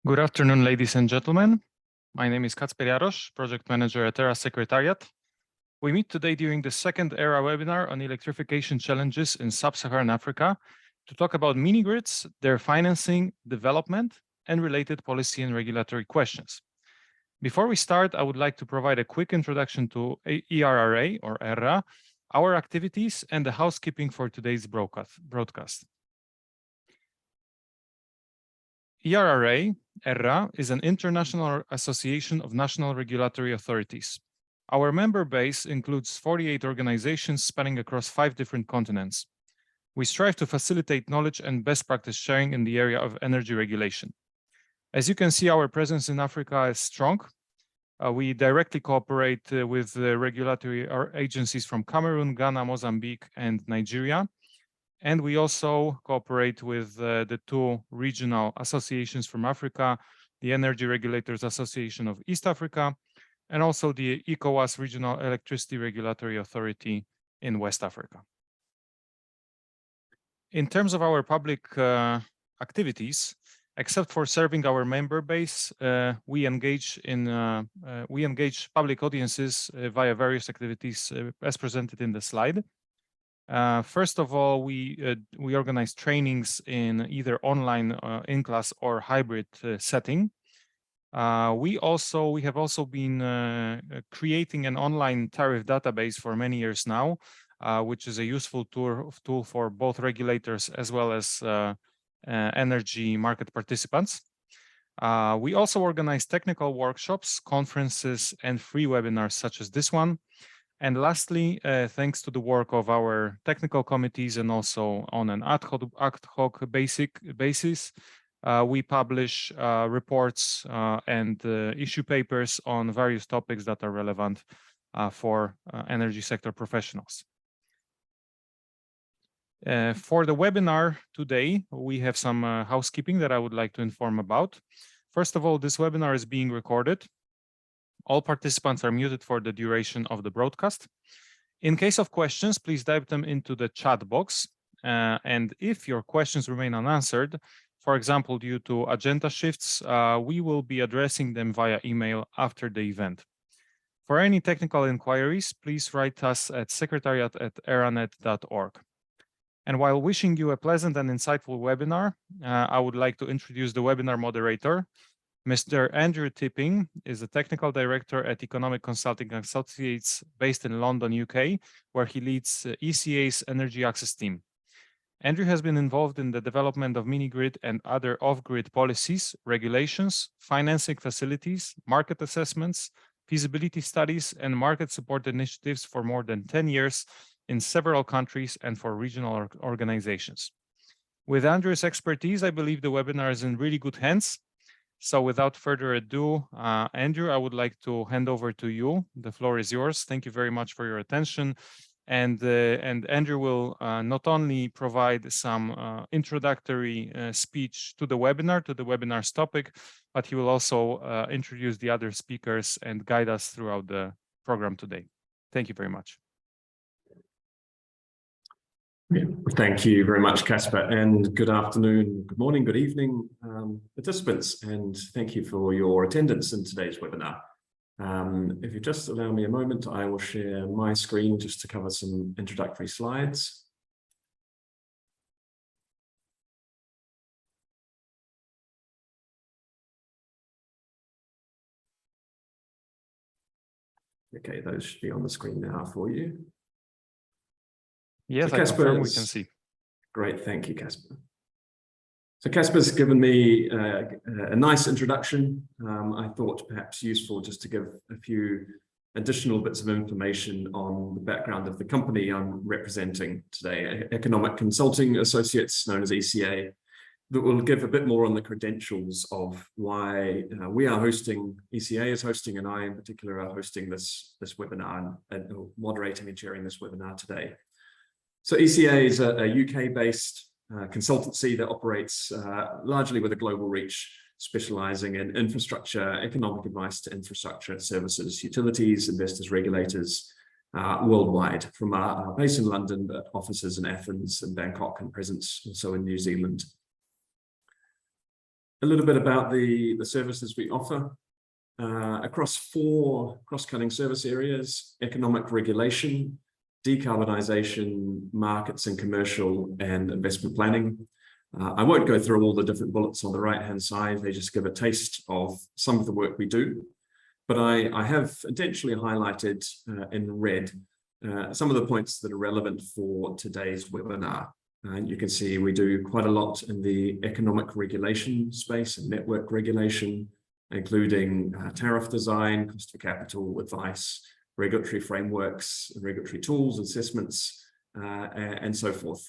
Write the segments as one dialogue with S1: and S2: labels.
S1: Good afternoon, ladies and gentlemen. My name is Kacper Jarosz, Project Manager at ERRA Secretariat. We meet today during the second ERRA webinar on electrification challenges in sub-Saharan Africa to talk about mini-grids, their financing, development, and related policy and regulatory questions. Before we start, I would like to provide a quick introduction to ERRA or ERRA, our activities, and the housekeeping for today's broadcast. ERRA is an international association of national regulatory authorities. Our member base includes 48 organizations spanning across 5 different continents. We strive to facilitate knowledge and best practice sharing in the area of energy regulation. As you can see, our presence in Africa is strong. We directly cooperate with the regulatory agencies from Cameroon, Ghana, Mozambique, and Nigeria. And we also cooperate with the 2 regional associations from Africa, the Energy Regulators Association of East Africa, and also the ECOWAS Regional Electricity Regulatory Authority in West Africa. In terms of our public activities, except for serving our member base, we engage public audiences via various activities as presented in the slide. First of all, we organize trainings in either online, in-class, or hybrid setting. We have also been creating an online tariff database for many years now, which is a useful tool for both regulators as well as energy market participants. We also organize technical workshops, conferences, and free webinars such as this one. And lastly, thanks to the work of our technical committees and also on an ad hoc basis, we publish reports and issue papers on various topics that are relevant for energy sector professionals. For the webinar today, we have some housekeeping that I would like to inform about. First of all, this webinar is being recorded. All participants are muted for the duration of the broadcast. In case of questions, please type them into the chat box. And if your questions remain unanswered, for example, due to agenda shifts, we will be addressing them via email after the event. For any technical inquiries, please write us at secretariat@erranet.org. And while wishing you a pleasant and insightful webinar, I would like to introduce the webinar moderator. Mr. Andrew Tipping is the Technical Director at Economic Consulting Associates based in London, UK, where he leads ECA's Energy Access team. Andrew has been involved in the development of mini-grid and other off-grid policies, regulations, financing facilities, market assessments, feasibility studies, and market support initiatives for more than 10 years in several countries and for regional organizations. With Andrew's expertise, I believe the webinar is in really good hands. So without further ado, Andrew, I would like to hand over to you. The floor is yours. Thank you very much for your attention. And Andrew will not only provide some introductory speech to the webinar's topic, but he will also introduce the other speakers and guide us throughout the program today. Thank you very much.
S2: Thank you very much, Kacper, and good afternoon, good morning, good evening, participants, and thank you for your attendance in today's webinar. If you just allow me a moment, I will share my screen just to cover some introductory slides. Okay, those should be on the screen now for you.
S1: Yes, so Kacper, we can see.
S2: Great, thank you, Kacper. So Kacper's given me a nice introduction. I thought perhaps useful just to give a few additional bits of information on the background of the company I'm representing today, Economic Consulting Associates, known as ECA, that will give a bit more on the credentials of why we are hosting, ECA is hosting, and I in particular are hosting this webinar and moderating and chairing this webinar today. So ECA is a UK-based consultancy that operates largely with a global reach, specializing in infrastructure, economic advice to infrastructure services, utilities, investors, regulators worldwide, from our base in London, but offices in Athens and Bangkok, and presence also in New Zealand. A little bit about the services we offer. Across 4 cross-cutting service areas: economic regulation, decarbonisation, markets and commercial, and investment planning. I won't go through all the different bullets on the right-hand side. They just give a taste of some of the work we do. But I have intentionally highlighted in red some of the points that are relevant for today's webinar. You can see we do quite a lot in the economic regulation space and network regulation, including tariff design, cost of capital advice, regulatory frameworks, regulatory tools, assessments, and so forth.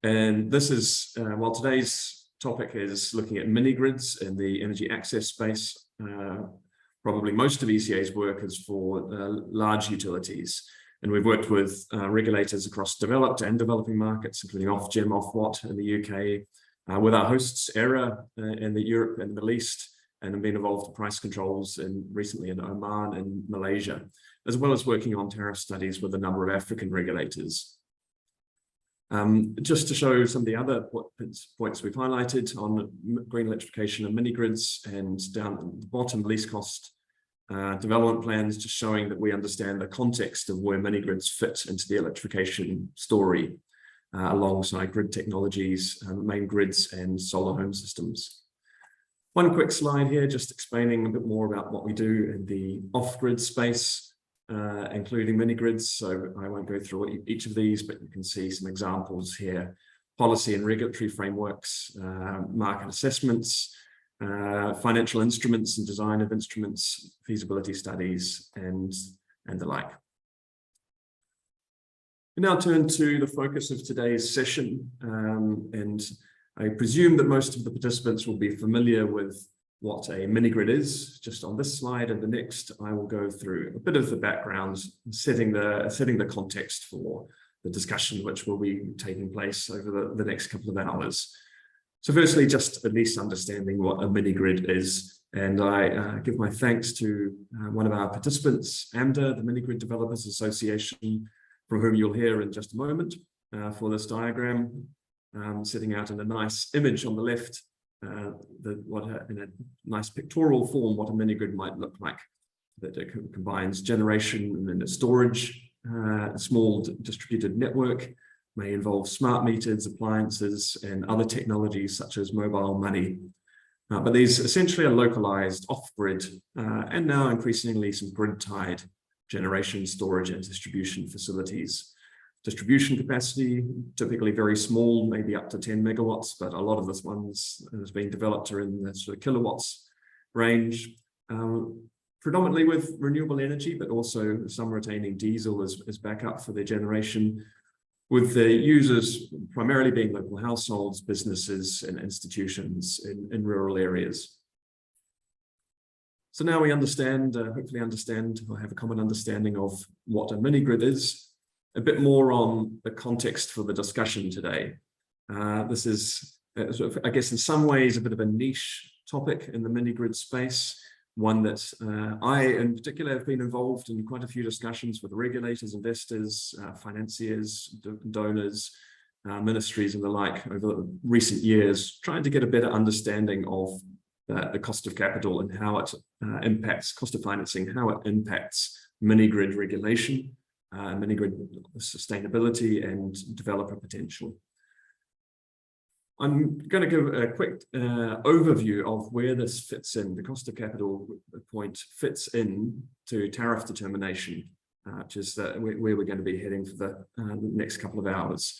S2: And this is, while today's topic is looking at mini-grids in the energy access space, probably most of ECA's work is for large utilities. And we've worked with regulators across developed and developing markets, including Ofgem, Ofwat in the UK, with our hosts, ERRA in Europe and the Middle East, and have been involved in price controls recently in Oman and Malaysia, as well as working on tariff studies with a number of African regulators. Just to show some of the other points we've highlighted on green electrification and mini-grids, and down at the bottom, least cost development plans, just showing that we understand the context of where mini-grids fit into the electrification story, alongside grid technologies, main grids, and solar home systems. One quick slide here, just explaining a bit more about what we do in the off-grid space, including mini-grids. So I won't go through each of these, but you can see some examples here: policy and regulatory frameworks, market assessments, financial instruments and design of instruments, feasibility studies, and the like. We now turn to the focus of today's session, and I presume that most of the participants will be familiar with what a mini-grid is. Just on this slide and the next, I will go through a bit of the background, setting the context for the discussion which will be taking place over the next couple of hours. So firstly, just at least understanding what a mini-grid is. And I give my thanks to one of our participants, AMDA, the Minigrid Developers Association, from whom you'll hear in just a moment, for this diagram, setting out in a nice image on the left, in a nice pictorial form, what a mini-grid might look like. That it combines generation and then storage, a small distributed network, may involve smart meters, appliances, and other technologies such as mobile money. But these essentially are localized off-grid, and now increasingly some grid-tied generation, storage, and distribution facilities. Distribution capacity, typically very small, maybe up to 10 megawatts, but a lot of this ones has been developed are in the sort of kilowatts range, predominantly with renewable energy, but also some retaining diesel as backup for their generation, with the users primarily being local households, businesses, and institutions in rural areas. So now we understand, hopefully understand, or have a common understanding of what a mini-grid is. A bit more on the context for the discussion today. This is, sort of, I guess, in some ways, a bit of a niche topic in the mini-grid space, one that I, in particular, have been involved in quite a few discussions with regulators, investors, financiers, donors, ministries, and the like over the recent years, trying to get a better understanding of the cost of capital and how it impacts cost of financing, how it impacts mini-grid regulation, mini-grid sustainability, and developer potential. I'm going to give a quick overview of where this fits in. The cost of capital point fits in to tariff determination, which is where we're going to be heading for the next couple of hours.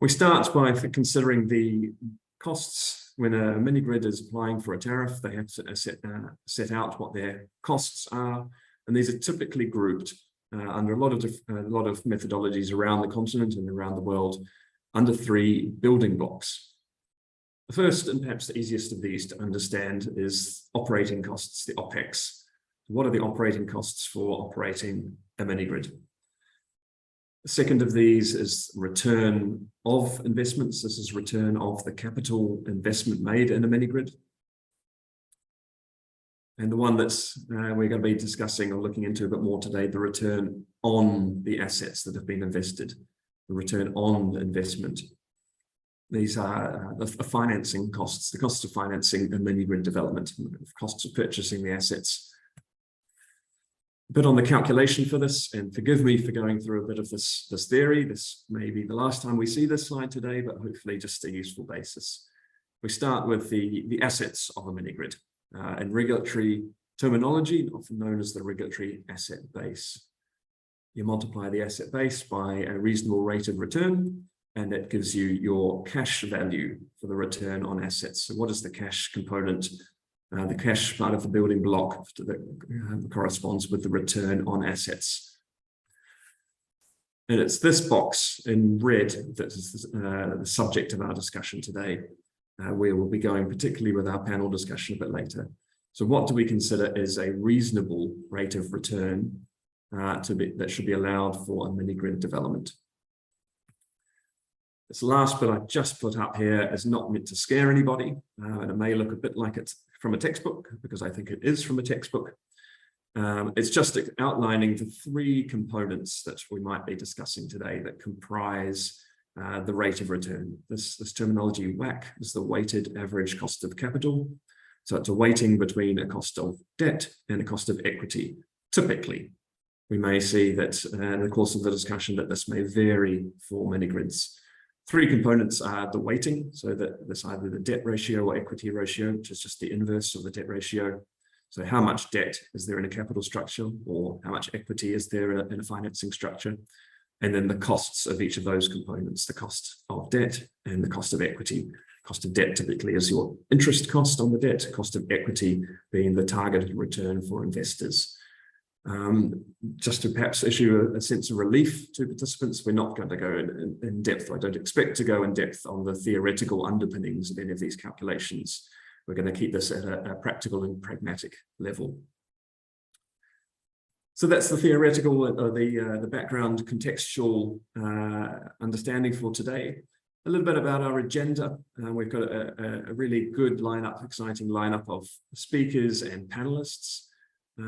S2: We start by considering the costs. When a mini-grid is applying for a tariff, they have to set out what their costs are, and these are typically grouped under a lot of methodologies around the continent and around the world under 3 building blocks. The first, and perhaps the easiest of these to understand, is operating costs, the OPEX. What are the operating costs for operating a mini-grid? The second of these is return of investments. This is return of the capital investment made in a mini-grid. And the one that's we're going to be discussing or looking into a bit more today, the return on the assets that have been invested, the return on investment. these are the financing costs, the costs of financing a mini-grid development, costs of purchasing the assets. A bit on the calculation for this, and forgive me for going through a bit of this theory. This may be the last time we see this slide today, but hopefully just a useful basis. We start with the assets of a mini-grid. In regulatory terminology, often known as the regulatory asset base. You multiply the asset base by a reasonable rate of return, and that gives you your cash value for the return on assets. So what is the cash component? The cash part of the building block that corresponds with the return on assets. And it's this box in red that is the subject of our discussion today, where we'll be going particularly with our panel discussion a bit later. So what do we consider is a reasonable rate of return that should be allowed for a mini-grid development? This last bit I just put up here is not meant to scare anybody, and it may look a bit like it's from a textbook, because I think it is from a textbook. It's just outlining the three components that we might be discussing today that comprise the rate of return. This terminology WACC is the weighted average cost of capital. So it's a weighting between a cost of debt and a cost of equity. Typically, we may see that in the course of the discussion that this may vary for mini-grids. Three components are the weighting, so that there's either the debt ratio or equity ratio, which is just the inverse of the debt ratio. So how much debt is there in a capital structure, or how much equity is there in a financing structure? And then the costs of each of those components, the cost of debt and the cost of equity. Cost of debt typically is your interest cost on the debt, cost of equity being the targeted return for investors. Just to perhaps issue a sense of relief to participants, we're not going to go in depth. I don't expect to go in depth on the theoretical underpinnings of any of these calculations. We're going to keep this at a practical and pragmatic level. So that's the theoretical, the background contextual understanding for today. A little bit about our agenda. We've got a really good lineup, exciting lineup of speakers and panelists.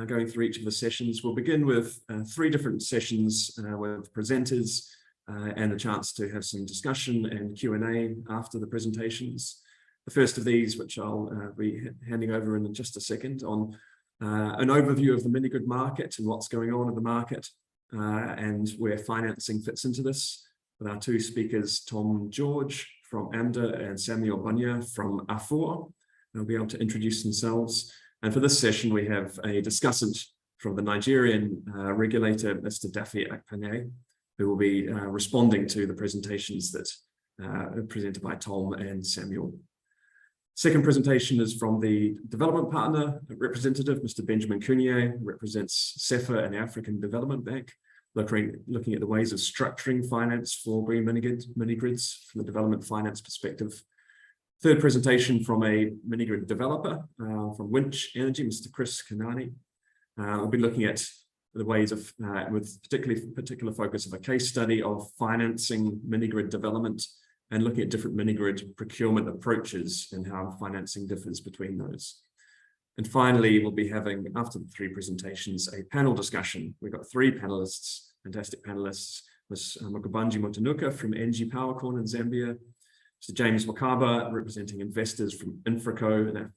S2: Going through each of the sessions. We'll begin with three different sessions with presenters and a chance to have some discussion and Q&A after the presentations. The first of these, which I'll be handing over in just a second, on an overview of the mini-grid market and what's going on in the market and where financing fits into this, with our two speakers, Tom George from AMDA and S.Bunnya from AFOR. They'll be able to introduce themselves. And for this session, we have a discussant from the Nigerian regulator, Mr. Dafe Akpeneye, who will be responding to the presentations that are presented by Tom and Samuel. Second presentation is from the development partner representative, Mr. Benjamin Curnier, who represents SEFA and the African Development Bank, looking at the ways of structuring finance for green mini-grids from the development finance perspective. Third presentation from a mini-grid developer from Winch Energy, Mr. Kanani. We'll be looking at the ways of, with particular focus of a case study of financing mini-grid development and looking at different mini-grid procurement approaches and how financing differs between those. And finally, we'll be having, after the three presentations, a panel discussion. We've got three panelists, fantastic panelists, Ms. Mukabanji Mutanuka from NG Powercorn in Zambia, Mr. James Wakaba, representing investors from Infraco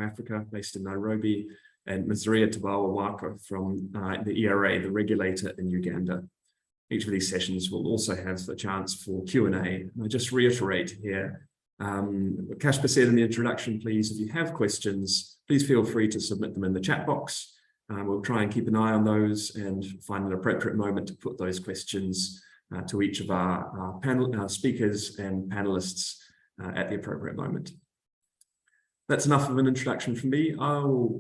S2: Africa, based in Nairobi, and Ms. Ria Tabawa Wako from the ERRA, the regulator in Uganda. Each of these sessions will also have a chance for Q&A. And I just reiterate here, what Kacper said in the introduction, please, if you have questions, please feel free to submit them in the chat box. We'll try and keep an eye on those and find an appropriate moment to put those questions to each of our speakers and panelists at the appropriate moment. That's enough of an introduction from me. I'll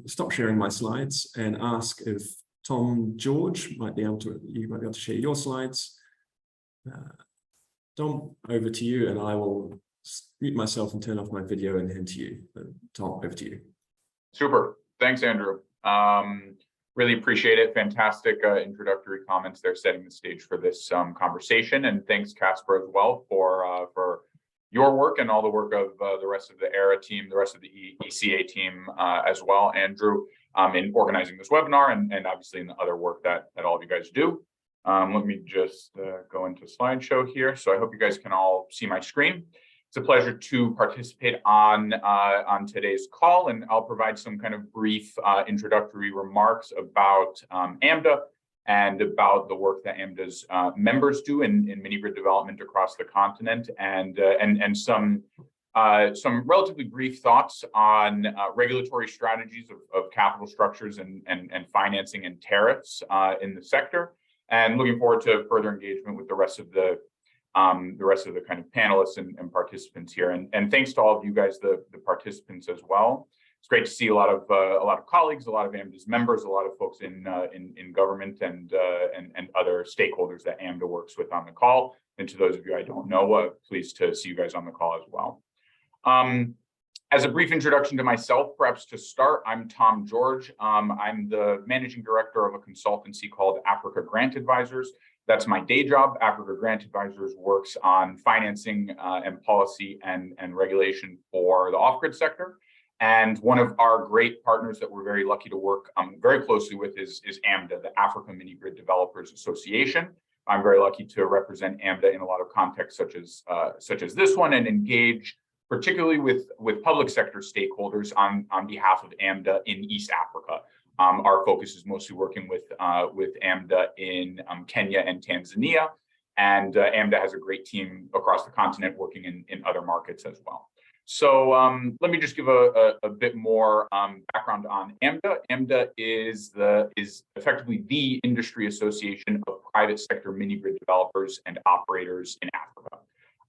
S2: stop sharing my slides and ask if Tom George you might be able to share your slides. Tom, over to you, and I will mute myself and turn off my video and hand to you. Tom, over to you.
S3: Super. Thanks, Andrew. Really appreciate it. Fantastic introductory comments there, setting the stage for this conversation. And thanks, Kacper, as well, for your work and all the work of the rest of the ERRA team, the rest of the ECA team as well, Andrew, in organizing this webinar and obviously in the other work that all of you guys do. Let me just go into slideshow here. So I hope you guys can all see my screen. It's a pleasure to participate on today's call, and I'll provide some kind of brief introductory remarks about AMDA and about the work that AMDA's members do in mini-grid development across the continent, and some relatively brief thoughts on regulatory strategies of capital structures and financing and tariffs in the sector, and looking forward to further engagement with the rest of the kind of panelists and participants here. And thanks to all of you guys, the participants as well. It's great to see a lot of colleagues, a lot of AMDA's members, a lot of folks in government and other stakeholders that AMDA works with on the call. And to those of you I don't know, pleased to see you guys on the call as well. As a brief introduction to myself, perhaps to start, I'm Tom George. I'm the managing director of a consultancy called Africa Grant Advisors. That's my day job. Africa Grant Advisors works on financing and policy and regulation for the off-grid sector. And one of our great partners that we're very lucky to work very closely with is AMDA, the Africa Mini-Grid Developers Association. I'm very lucky to represent AMDA in a lot of contexts such as this one, and engage particularly with public sector stakeholders on behalf of AMDA in East Africa. Our focus is mostly working with AMDA in Kenya and Tanzania, and AMDA has a great team across the continent working in other markets as well. So let me just give a bit more background on AMDA. AMDA is effectively the industry association of private sector mini-grid developers and operators in Africa.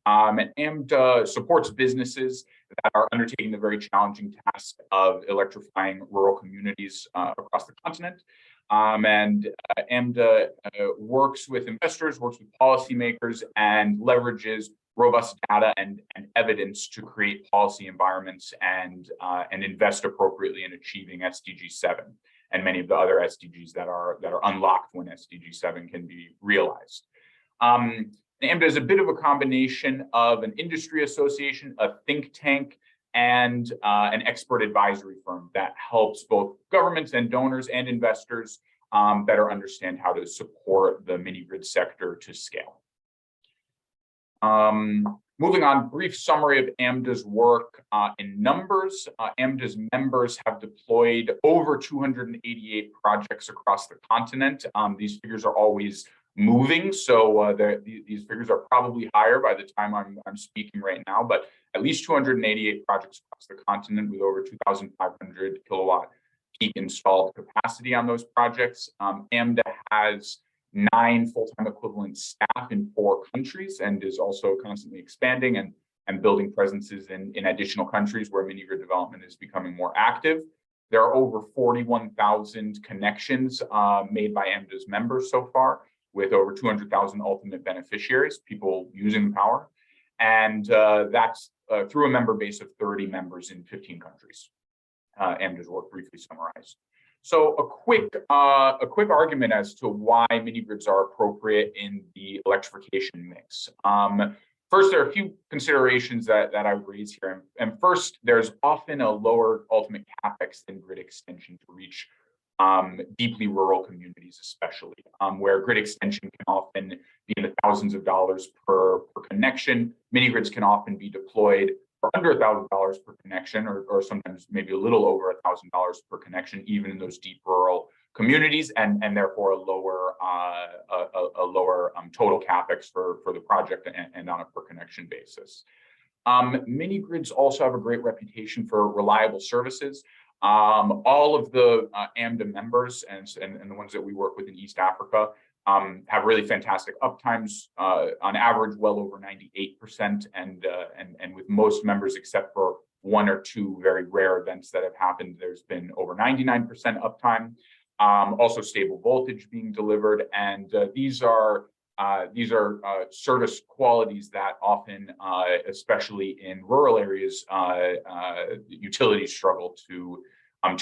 S3: And AMDA supports businesses that are undertaking the very challenging task of electrifying rural communities across the continent. And AMDA works with investors, works with policymakers, and leverages robust data and evidence to create policy environments and invest appropriately in achieving SDG 7 and many of the other SDGs that are unlocked when SDG 7 can be realized. AMDA is a bit of a combination of an industry association, a think tank, and an expert advisory firm that helps both governments and donors and investors better understand how to support the mini-grid sector to scale. Moving on, brief summary of AMDA's work in numbers. AMDA's members have deployed over 288 projects across the continent. These figures are always moving, so these figures are probably higher by the time I'm speaking right now, but at least 288 projects across the continent with over 2,500 kilowatt peak installed capacity on those projects. AMDA has 9 full-time equivalent staff in 4 countries and is also constantly expanding and building presences in additional countries where mini-grid development is becoming more active. There are over 41,000 connections made by AMDA's members so far, with over 200,000 ultimate beneficiaries, people using the power. And that's through a member base of 30 members in 15 countries. AMDA's work briefly summarized. So a quick argument as to why mini-grids are appropriate in the electrification mix. First, there are a few considerations that I would raise here. And first, there's often a lower ultimate capex than grid extension to reach deeply rural communities, especially where grid extension can often be in the thousands of dollars per connection. Mini grids can often be deployed for under $1,000 per connection, or sometimes maybe a little over $1,000 per connection, even in those deep rural communities, and therefore a lower total capex for the project and on a per connection basis. Mini grids also have a great reputation for reliable services. All of the AMDA members and the ones that we work with in East Africa have really fantastic uptimes, on average well over 98%, and with most members except for 1 or 2 very rare events that have happened, there's been over 99% uptime. Also stable voltage being delivered, and these are service qualities that often, especially in rural areas, utilities struggle to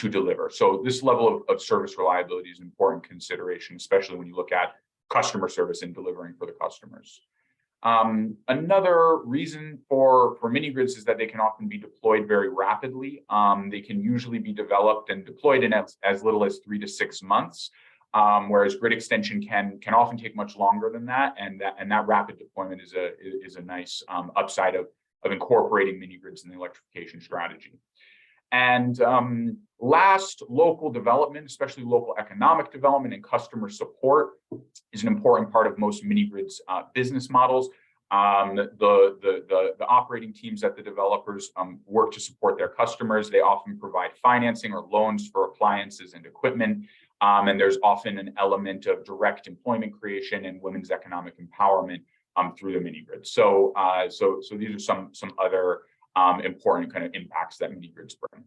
S3: deliver. So this level of service reliability is an important consideration, especially when you look at customer service and delivering for the customers. Another reason for mini grids is that they can often be deployed very rapidly. They can usually be developed and deployed in as little as 3 to 6 months. whereas grid extension can often take much longer than that, and that rapid deployment is a nice upside of incorporating mini grids in the electrification strategy. And last, local development, especially local economic development and customer support, is an important part of most mini grids business models. The operating teams at the developers work to support their customers. They often provide financing or loans for appliances and equipment. And there's often an element of direct employment creation and women's economic empowerment through the mini grid. So these are some other important kind of impacts that mini grids bring.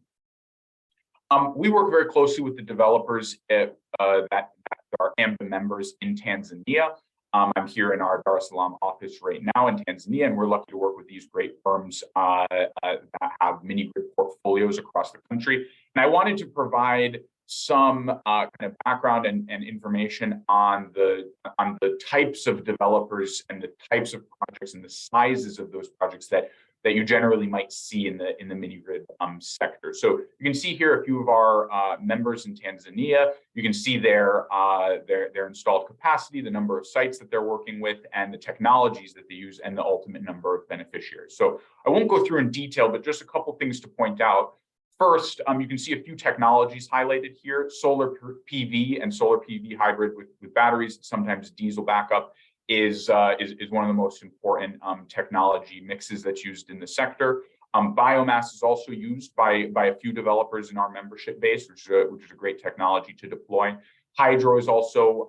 S3: We work very closely with the developers that are AMDA members in Tanzania. I'm here in our Dar es Salaam office right now in Tanzania, and we're lucky to work with these great firms that have mini grid portfolios across the country. And I wanted to provide some kind of background and information on the types of developers and the types of projects and the sizes of those projects that you generally might see in the mini grid sector. So you can see here a few of our members in Tanzania. You can see their installed capacity, the number of sites that they're working with, and the technologies that they use, and the ultimate number of beneficiaries. So I won't go through in detail, but just a couple things to point out. First, you can see a few technologies highlighted here: solar PV and solar PV hybrid with batteries, sometimes diesel backup, is one of the most important technology mixes that's used in the sector. Biomass is also used by a few developers in our membership base, which is a great technology to deploy. Hydro is also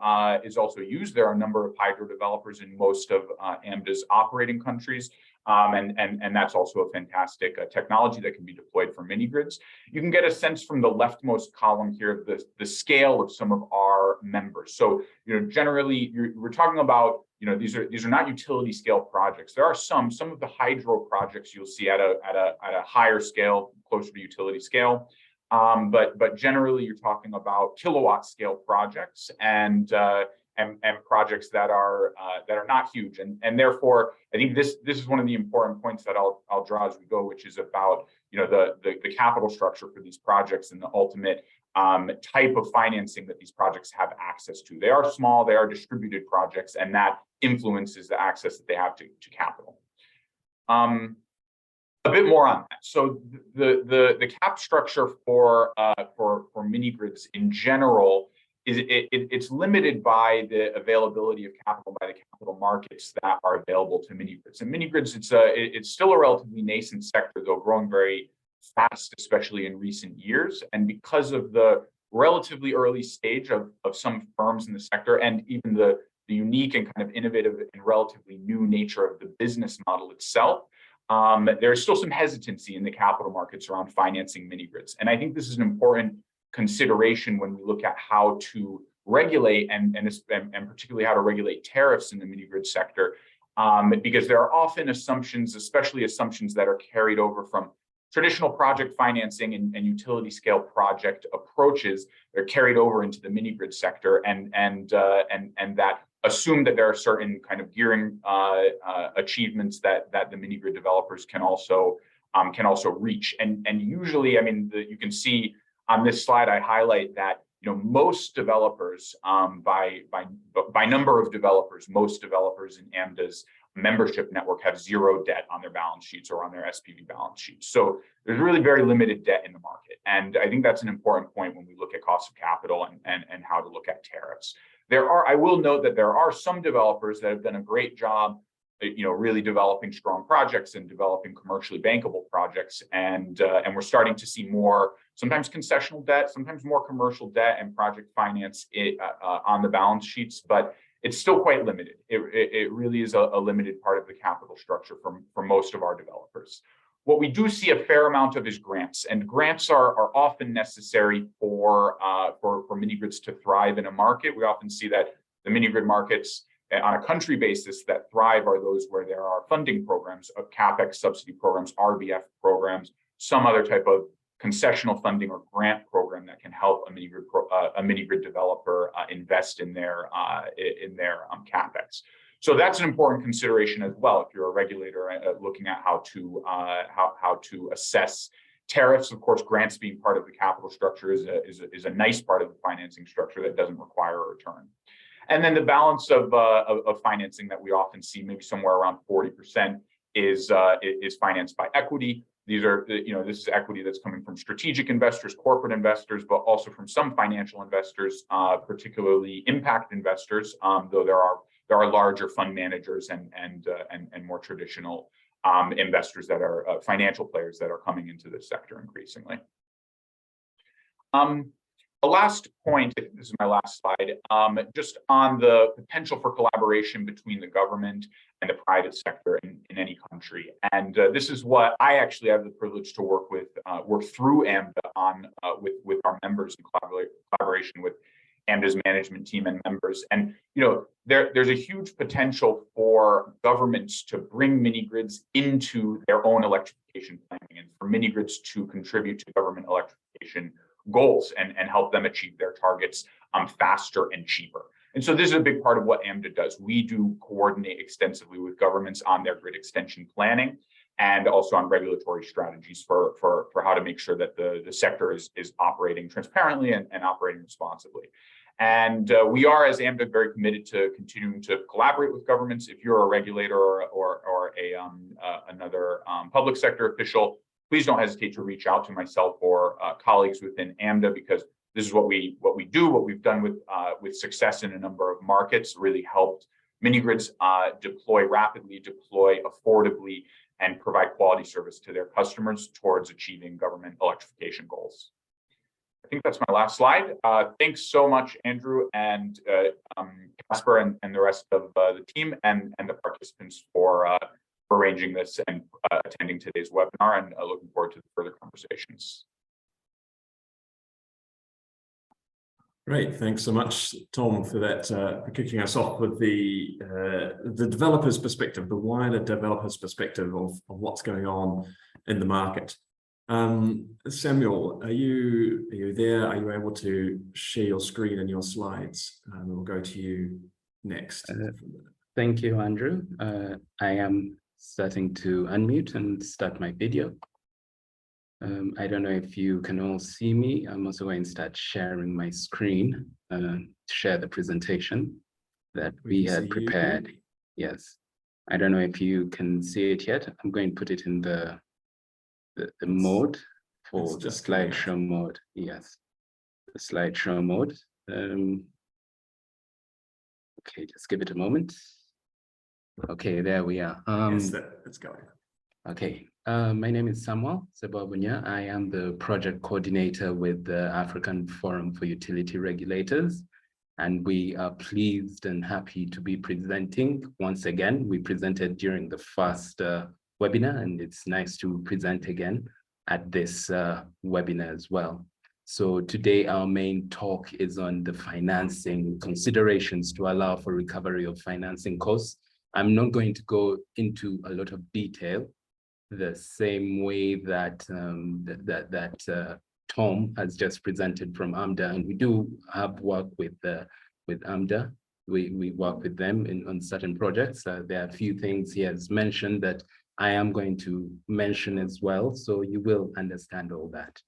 S3: used. There are a number of hydro developers in most of AMDA's operating countries, and that's also a fantastic technology that can be deployed for mini grids. You can get a sense from the leftmost column here of the scale of some of our members. So, generally, we're talking about, these are not utility scale projects. There are some of the hydro projects you'll see at a higher scale, closer to utility scale. But generally, you're talking about kilowatt scale projects and projects that are not huge, and therefore I think this is one of the important points that I'll draw as we go, which is about the capital structure for these projects and the ultimate type of financing that these projects have access to. They are small, they are distributed projects, and that influences the access that they have to capital. A bit more on that. So the cap structure for mini grids in general is it's limited by the availability of capital by the capital markets that are available to mini grids. And mini grids, it's still a relatively nascent sector, though growing very fast, especially in recent years. And because of the relatively early stage of some firms in the sector, and even the unique and kind of innovative and relatively new nature of the business model itself, there's still some hesitancy in the capital markets around financing mini grids. And I think this is an important consideration when we look at how to regulate and particularly how to regulate tariffs in the mini grid sector, because there are often assumptions, especially assumptions that are carried over from traditional project financing and utility scale project approaches. They're carried over into the mini grid sector, and that assume that there are certain kind of gearing achievements that the mini grid developers can also reach. And usually, I mean, you can see on this slide, I highlight that most developers, by number of developers, most developers in AMDA's membership network have zero debt on their balance sheets or on their SPV balance sheets. So there's really very limited debt in the market, and I think that's an important point when we look at cost of capital and how to look at tariffs. I will note that there are some developers that have done a great job, really developing strong projects and developing commercially bankable projects, and we're starting to see more, sometimes concessional debt, sometimes more commercial debt and project finance on the balance sheets, but it's still quite limited. It really is a limited part of the capital structure for most of our developers. What we do see a fair amount of is grants, and grants are often necessary for mini grids to thrive in a market. We often see that the mini grid markets on a country basis that thrive are those where there are funding programs, CapEx subsidy programs, RBF programs, some other type of concessional funding or grant program that can help a mini grid developer invest in their CapEx. So that's an important consideration as well if you're a regulator looking at how to assess Tariffs, of course, grants being part of the capital structure is a nice part of the financing structure that doesn't require a return. And then the balance of financing that we often see, maybe somewhere around 40%, is financed by equity. These are, this is equity that's coming from strategic investors, corporate investors, but also from some financial investors, particularly impact investors, though there are larger fund managers and more traditional investors that are financial players that are coming into this sector increasingly. A last point, this is my last slide, just on the potential for collaboration between the government and the private sector in any country. And this is what I actually have the privilege to work through AMDA on with our members in collaboration with AMDA's management team and members. And there's a huge potential for governments to bring mini-grids into their own electrification planning and for mini-grids to contribute to government electrification goals and help them achieve their targets faster and cheaper. And so this is a big part of what AMDA does. We do coordinate extensively with governments on their grid extension planning and also on regulatory strategies for how to make sure that the sector is operating transparently and operating responsibly. And we are, as AMDA, very committed to continuing to collaborate with governments. If you're a regulator or another public sector official, please don't hesitate to reach out to myself or colleagues within AMDA, because this is what we do. What we've done with success in a number of markets really helped mini-grids deploy rapidly, deploy affordably, and provide quality service to their customers towards achieving government electrification goals. I think that's my last slide. Thanks so much, Andrew and Kacper and the rest of the team and the participants for arranging this and attending today's webinar, and looking forward to the further conversations.
S2: Great, thanks so much, Tom, for that, for kicking us off with the developer's perspective, the wider developer's perspective of what's going on in the market. Samuel, are you there? Are you able to share your screen and your slides? We'll go to you next.
S4: Thank you, Andrew. I am starting to unmute and start my video. I don't know if you can all see me. I'm also going to start sharing my screen to share the presentation that we had prepared. Yes. I don't know if you can see it yet. I'm going to put it in the mode for the slideshow mode. Yes, the slideshow mode. Okay, just give it a moment. Okay, there we are.
S2: Yes, let's go.
S4: Okay, my name is S.Bunnya. I am the project coordinator with the African Forum for Utility Regulators, and we are pleased and happy to be presenting once again. We presented during the first webinar, and it's nice to present again at this webinar as well. So today our main talk is on the financing considerations to allow for recovery of financing costs. I'm not going to go into a lot of detail the same way that Tom has just presented from AMDA, and we do have work with AMDA. We work with them on certain projects. There are a few things he has mentioned that I am going to mention as well, so you will understand all that.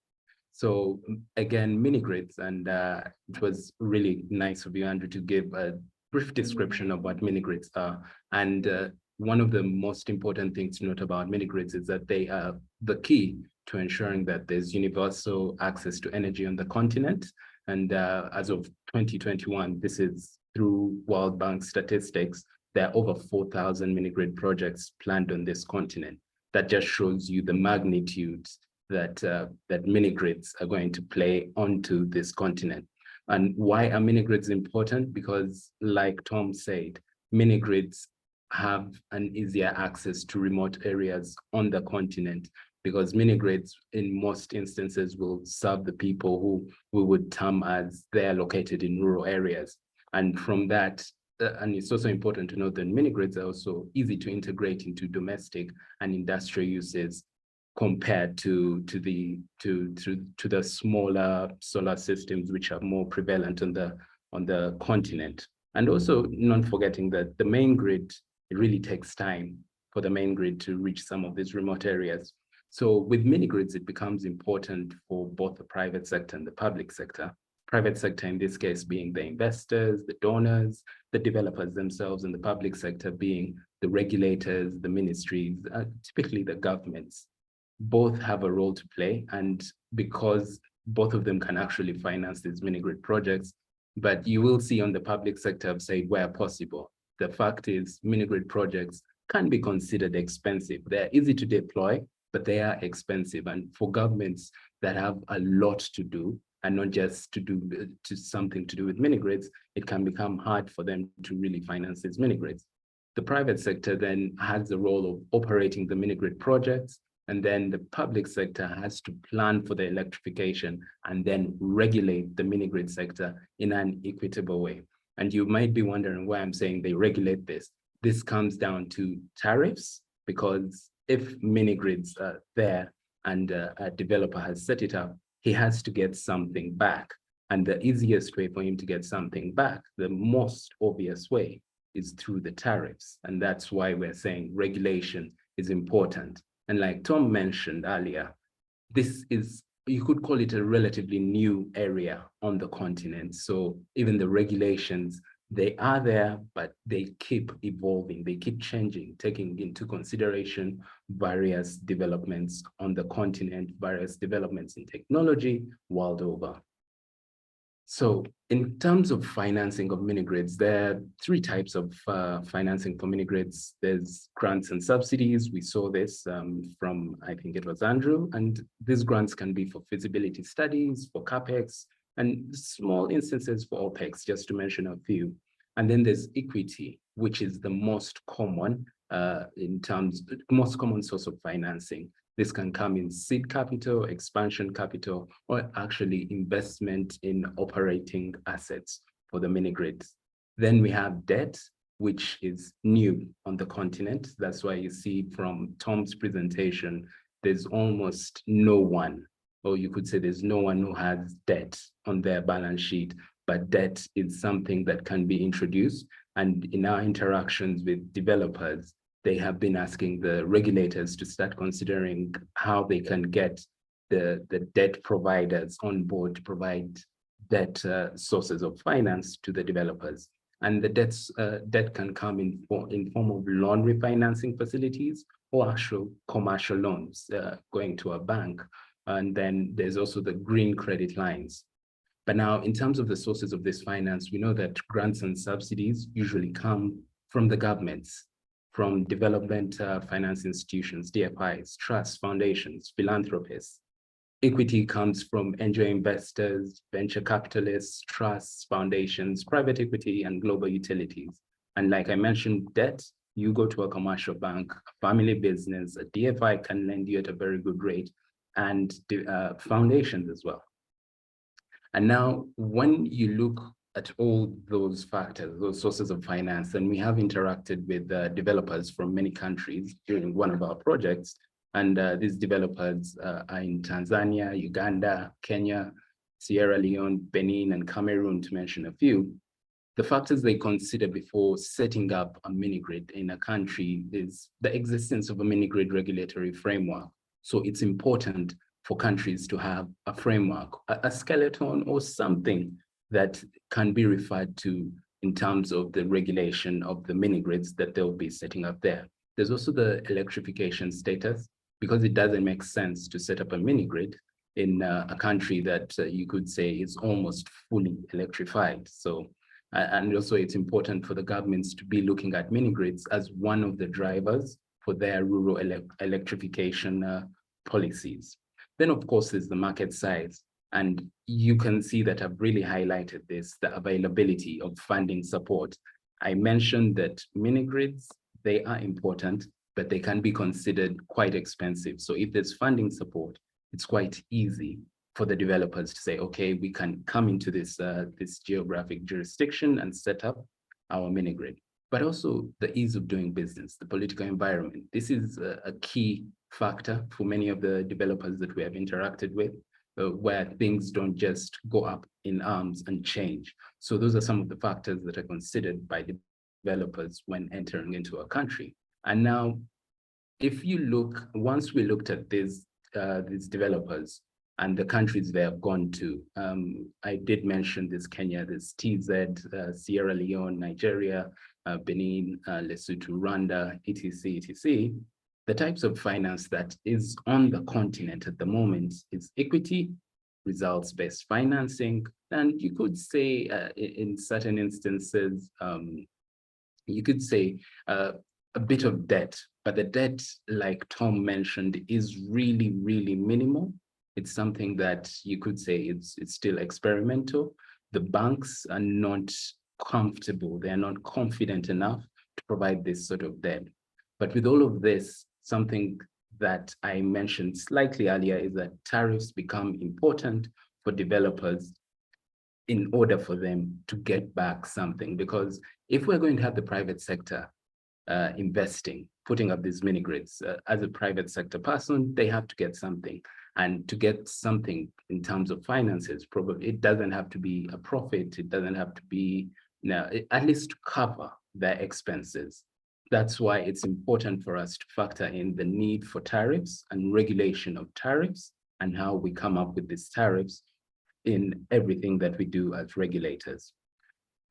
S4: So again, mini-grids, and it was really nice of you, Andrew, to give a brief description of what mini-grids are. And one of the most important things to note about mini-grids is that they are the key to ensuring that there's universal access to energy on the continent. And as of 2021, this is through World Bank statistics, there are over 4,000 mini-grid projects planned on this continent. That just shows you the magnitude that mini-grids are going to play onto this continent. And why are mini-grids important? Because like Tom said, mini-grids have an easier access to remote areas on the continent, because mini-grids in most instances will serve the people who we would term as they're located in rural areas. And from that, and it's also important to note that mini-grids are also easy to integrate into domestic and industrial uses compared to the smaller solar systems, which are more prevalent on the continent. And also not forgetting that the main grid, it really takes time for the main grid to reach some of these remote areas. So with mini-grids, it becomes important for both the private sector and the public sector. Private sector, in this case, being the investors, the donors, the developers themselves, and the public sector being the regulators, the ministries, typically the governments. Both have a role to play, and because both of them can actually finance these mini-grid projects, but you will see on the public sector say where possible. The fact is mini-grid projects can be considered expensive. They're easy to deploy, but they are expensive. And for governments that have a lot to do, and not just something to do with mini-grids, it can become hard for them to really finance these mini-grids. The private sector then has the role of operating the mini-grid projects, and then the public sector has to plan for the electrification and then regulate the mini-grid sector in an equitable way. And you might be wondering why I'm saying they regulate this. This comes down to tariffs, because if mini-grids are there and a developer has set it up, he has to get something back. And the easiest way for him to get something back, the most obvious way, is through the tariffs. And that's why we're saying regulation is important. And like Tom mentioned earlier, this is, you could call it a relatively new area on the continent. So even the regulations, they are there, but they keep evolving, they keep changing, taking into consideration various developments on the continent, various developments in technology world over. So in terms of financing of mini-grids, there are three types of financing for mini-grids. There's grants and subsidies. We saw this from, I think it was Andrew, and these grants can be for feasibility studies, for CapEx, and small instances for OpEx, just to mention a few. And then there's equity, which is the most common most common source of financing. This can come in seed capital, expansion capital, or actually investment in operating assets for the mini-grids. Then we have debt, which is new on the continent. That's why you see from Tom's presentation, there's almost no one, or you could say there's no one who has debt on their balance sheet, but debt is something that can be introduced. And in our interactions with developers, they have been asking the regulators to start considering how they can get the debt providers on board to provide debt sources of finance to the developers. And the debt can come in form of loan refinancing facilities or actual commercial loans going to a bank. And then there's also the green credit lines. But now in terms of the sources of this finance, we know that grants and subsidies usually come from the governments, from development finance institutions, DFIs, trusts, foundations, philanthropists. Equity comes from angel investors, venture capitalists, trusts, foundations, private equity, and global utilities. And like I mentioned, debt, you go to a commercial bank, a family business, a DFI can lend you at a very good rate, and foundations as well. And now when you look at all those factors, those sources of finance, and we have interacted with developers from many countries during one of our projects. And these developers are in Tanzania, Uganda, Kenya, Sierra Leone, Benin, and Cameroon, to mention a few. The factors they consider before setting up a mini-grid in a country is the existence of a mini-grid regulatory framework. So it's important for countries to have a framework, a skeleton or something that can be referred to in terms of the regulation of the mini-grids that they'll be setting up there. There's also the electrification status, because it doesn't make sense to set up a mini-grid in a country that you could say is almost fully electrified. So, and also it's important for the governments to be looking at mini-grids as one of the drivers for their rural electrification policies. Then of course, there's the market size. And you can see that I've really highlighted this, the availability of funding support. I mentioned that mini-grids, they are important, but they can be considered quite expensive. So if there's funding support, it's quite easy for the developers to say, okay, we can come into this, this geographic jurisdiction and set up our mini-grid. But also the ease of doing business, the political environment. This is a key factor for many of the developers that we have interacted with, where things don't just go up in arms and change. So those are some of the factors that are considered by developers when entering into a country. And now, if you look, once we looked at these developers and the countries they have gone to, I did mention this Kenya, this TZ, Sierra Leone, Nigeria, Benin, Lesotho, Rwanda, etc., etc. The types of finance that is on the continent at the moment is equity, results-based financing, and you could say in certain instances, you could say a bit of debt, but the debt, like Tom mentioned, is really, really minimal. It's something that you could say it's still experimental. The banks are not comfortable, they are not confident enough to provide this sort of debt. But with all of this, something that I mentioned slightly earlier is that tariffs become important for developers in order for them to get back something. Because if we're going to have the private sector investing, putting up these mini grids, as a private sector person, they have to get something. And to get something in terms of finances, probably it doesn't have to be a profit, it doesn't have to be, at least to cover their expenses. That's why it's important for us to factor in the need for tariffs and regulation of tariffs and how we come up with these tariffs in everything that we do as regulators.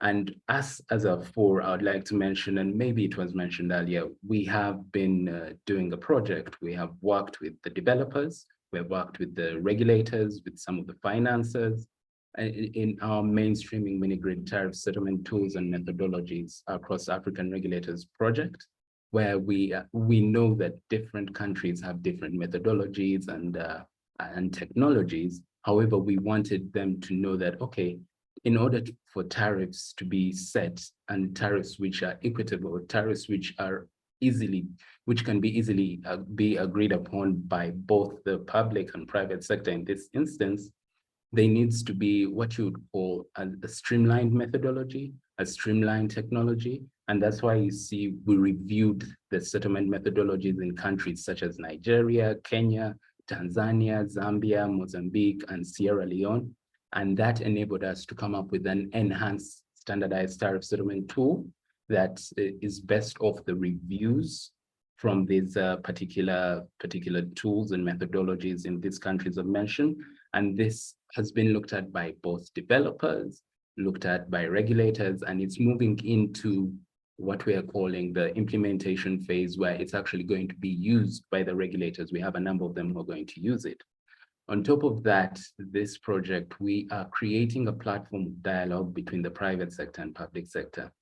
S4: And as a four, I would like to mention, and maybe it was mentioned earlier, we have been doing a project. We have worked with the developers, we have worked with the regulators, with some of the financiers, in our mainstreaming mini-grid tariff settlement tools and methodologies across African Regulators project, where we know that different countries have different methodologies and technologies. However, we wanted them to know that, okay, in order for tariffs to be set, and tariffs which are equitable, tariffs which can be easily be agreed upon by both the public and private sector in this instance, there needs to be what you would call a streamlined methodology, a streamlined technology. And that's why you see we reviewed the settlement methodologies in countries such as Nigeria, Kenya, Tanzania, Zambia, Mozambique, and Sierra Leone. And that enabled us to come up with an enhanced standardized tariff settlement tool that is based off the reviews from these particular tools and methodologies in these countries I've mentioned. And this has been looked at by both developers, looked at by regulators, and it's moving into what we are calling the implementation phase, where it's actually going to be used by the regulators. We have a number of them who are going to use it. On top of that, this project, we are creating a platform of dialogue between the private sector and public sector.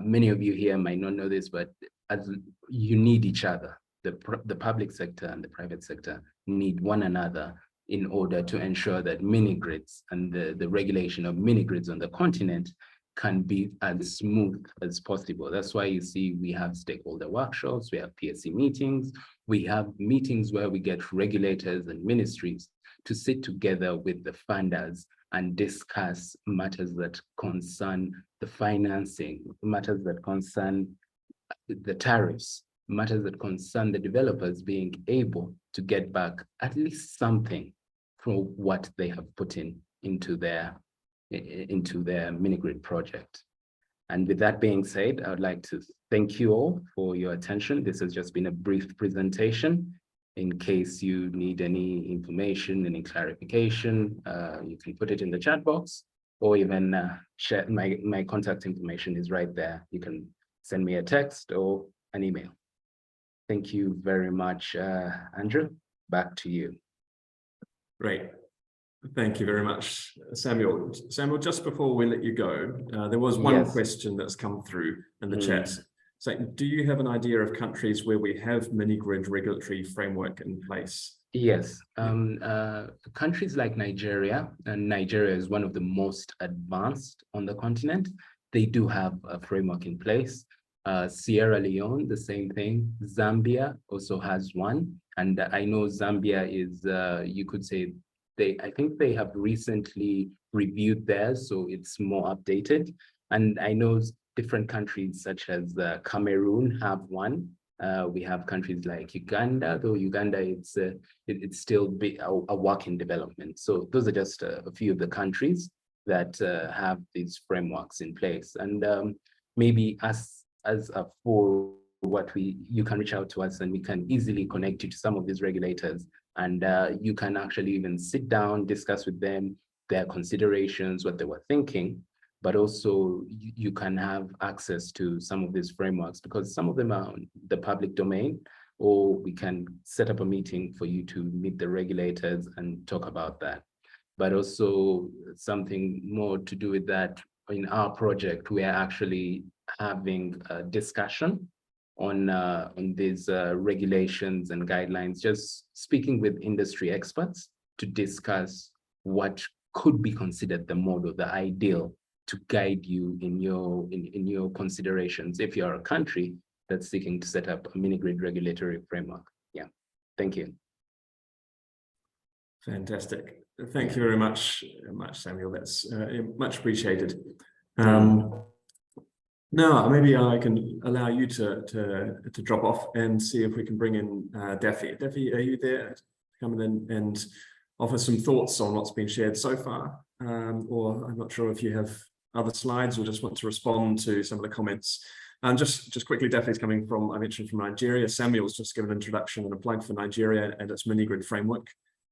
S4: Many of you here might not know this, but as you need each other. The public sector and the private sector need one another in order to ensure that mini grids and the regulation of mini grids on the continent can be as smooth as possible. That's why you see we have stakeholder workshops, we have PSC meetings, we have meetings where we get regulators and ministries to sit together with the funders and discuss matters that concern the financing, matters that concern the tariffs, matters that concern the developers being able to get back at least something from what they have put into their mini-grid project. And with that being said, I would like to thank you all for your attention. This has just been a brief presentation. In case you need any information, any clarification, you can put it in the chat box, or even share my contact information is right there. You can send me a text or an email. Thank you very much, Andrew. Back to you.
S2: Great. Thank you very much, Samuel. Samuel, just before we let you go, there was one question that's come through in the chat. So do you have an idea of countries where we have mini-grid regulatory framework in place?
S4: Yes, countries like Nigeria, and Nigeria is one of the most advanced on the continent. They do have a framework in place. Sierra Leone, the same thing. Zambia also has one. And I know Zambia is, you could say, I think they have recently reviewed theirs, so it's more updated. And I know different countries such as Cameroon have one. We have countries like Uganda, though Uganda, it's still a work in development. So those are just a few of the countries that have these frameworks in place. And maybe as a full you can reach out to us and we can easily connect you to some of these regulators, and you can actually even sit down, discuss with them their considerations, what they were thinking, but also you can have access to some of these frameworks because some of them are on the public domain, or we can set up a meeting for you to meet the regulators and talk about that. But also something more to do with that, in our project, we are actually having a discussion on these regulations and guidelines, just speaking with industry experts to discuss what could be considered the model, the ideal, to guide you in your considerations if you're a country that's seeking to set up a mini-grid regulatory framework. Yeah, thank you.
S2: Fantastic. Thank you very much, Samuel. That's much appreciated. Now, maybe I can allow you to drop off and see if we can bring in Dafe. Dafe, are you there to come in and offer some thoughts on what's been shared so far? Or I'm not sure if you have other slides or just want to respond to some of the comments. And just quickly, Dafe's coming from, I mentioned, from Nigeria. Samuel's just given an introduction and a plug for Nigeria and its mini-grid framework.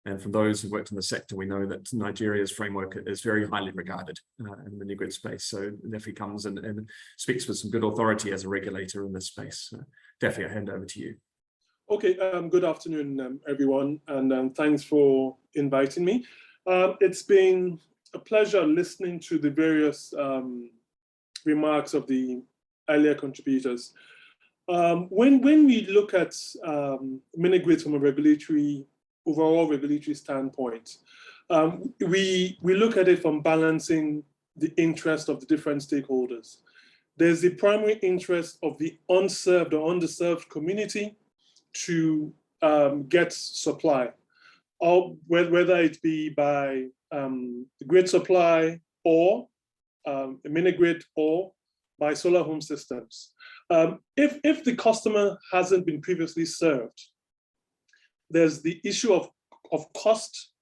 S2: And for those who worked in the sector, we know that Nigeria's framework is very highly regarded in the mini-grid space. So Dafe comes and speaks with some good authority as a regulator in this space. Dafe, I hand over to you.
S5: Okay, good afternoon, everyone, and thanks for inviting me. It's been a pleasure listening to the various remarks of the earlier contributors. When we look at mini-grids from a overall regulatory standpoint, we look at it from balancing the interest of the different stakeholders. There's the primary interest of the unserved or underserved community to get supply, or whether it be by the grid supply or a mini-grid or by solar home systems. If the customer hasn't been previously served, there's the issue of cost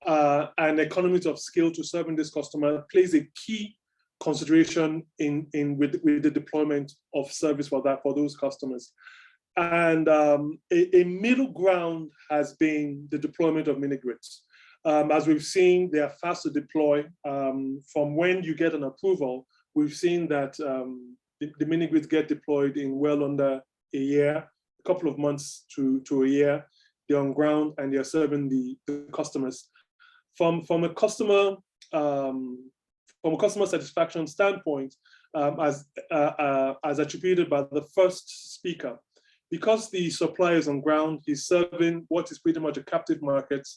S5: and economies of scale to serving this customer plays a key consideration with the deployment of service for those customers. And a middle ground has been the deployment of mini-grids. As we've seen, they are fast to deploy. From when you get an approval, we've seen that the mini-grids get deployed in well under a year, a couple of months to a year. They're on ground and they're serving the customers. From a customer satisfaction standpoint, as attributed by the first speaker, because the supply is on ground, he's serving what is pretty much a captive market.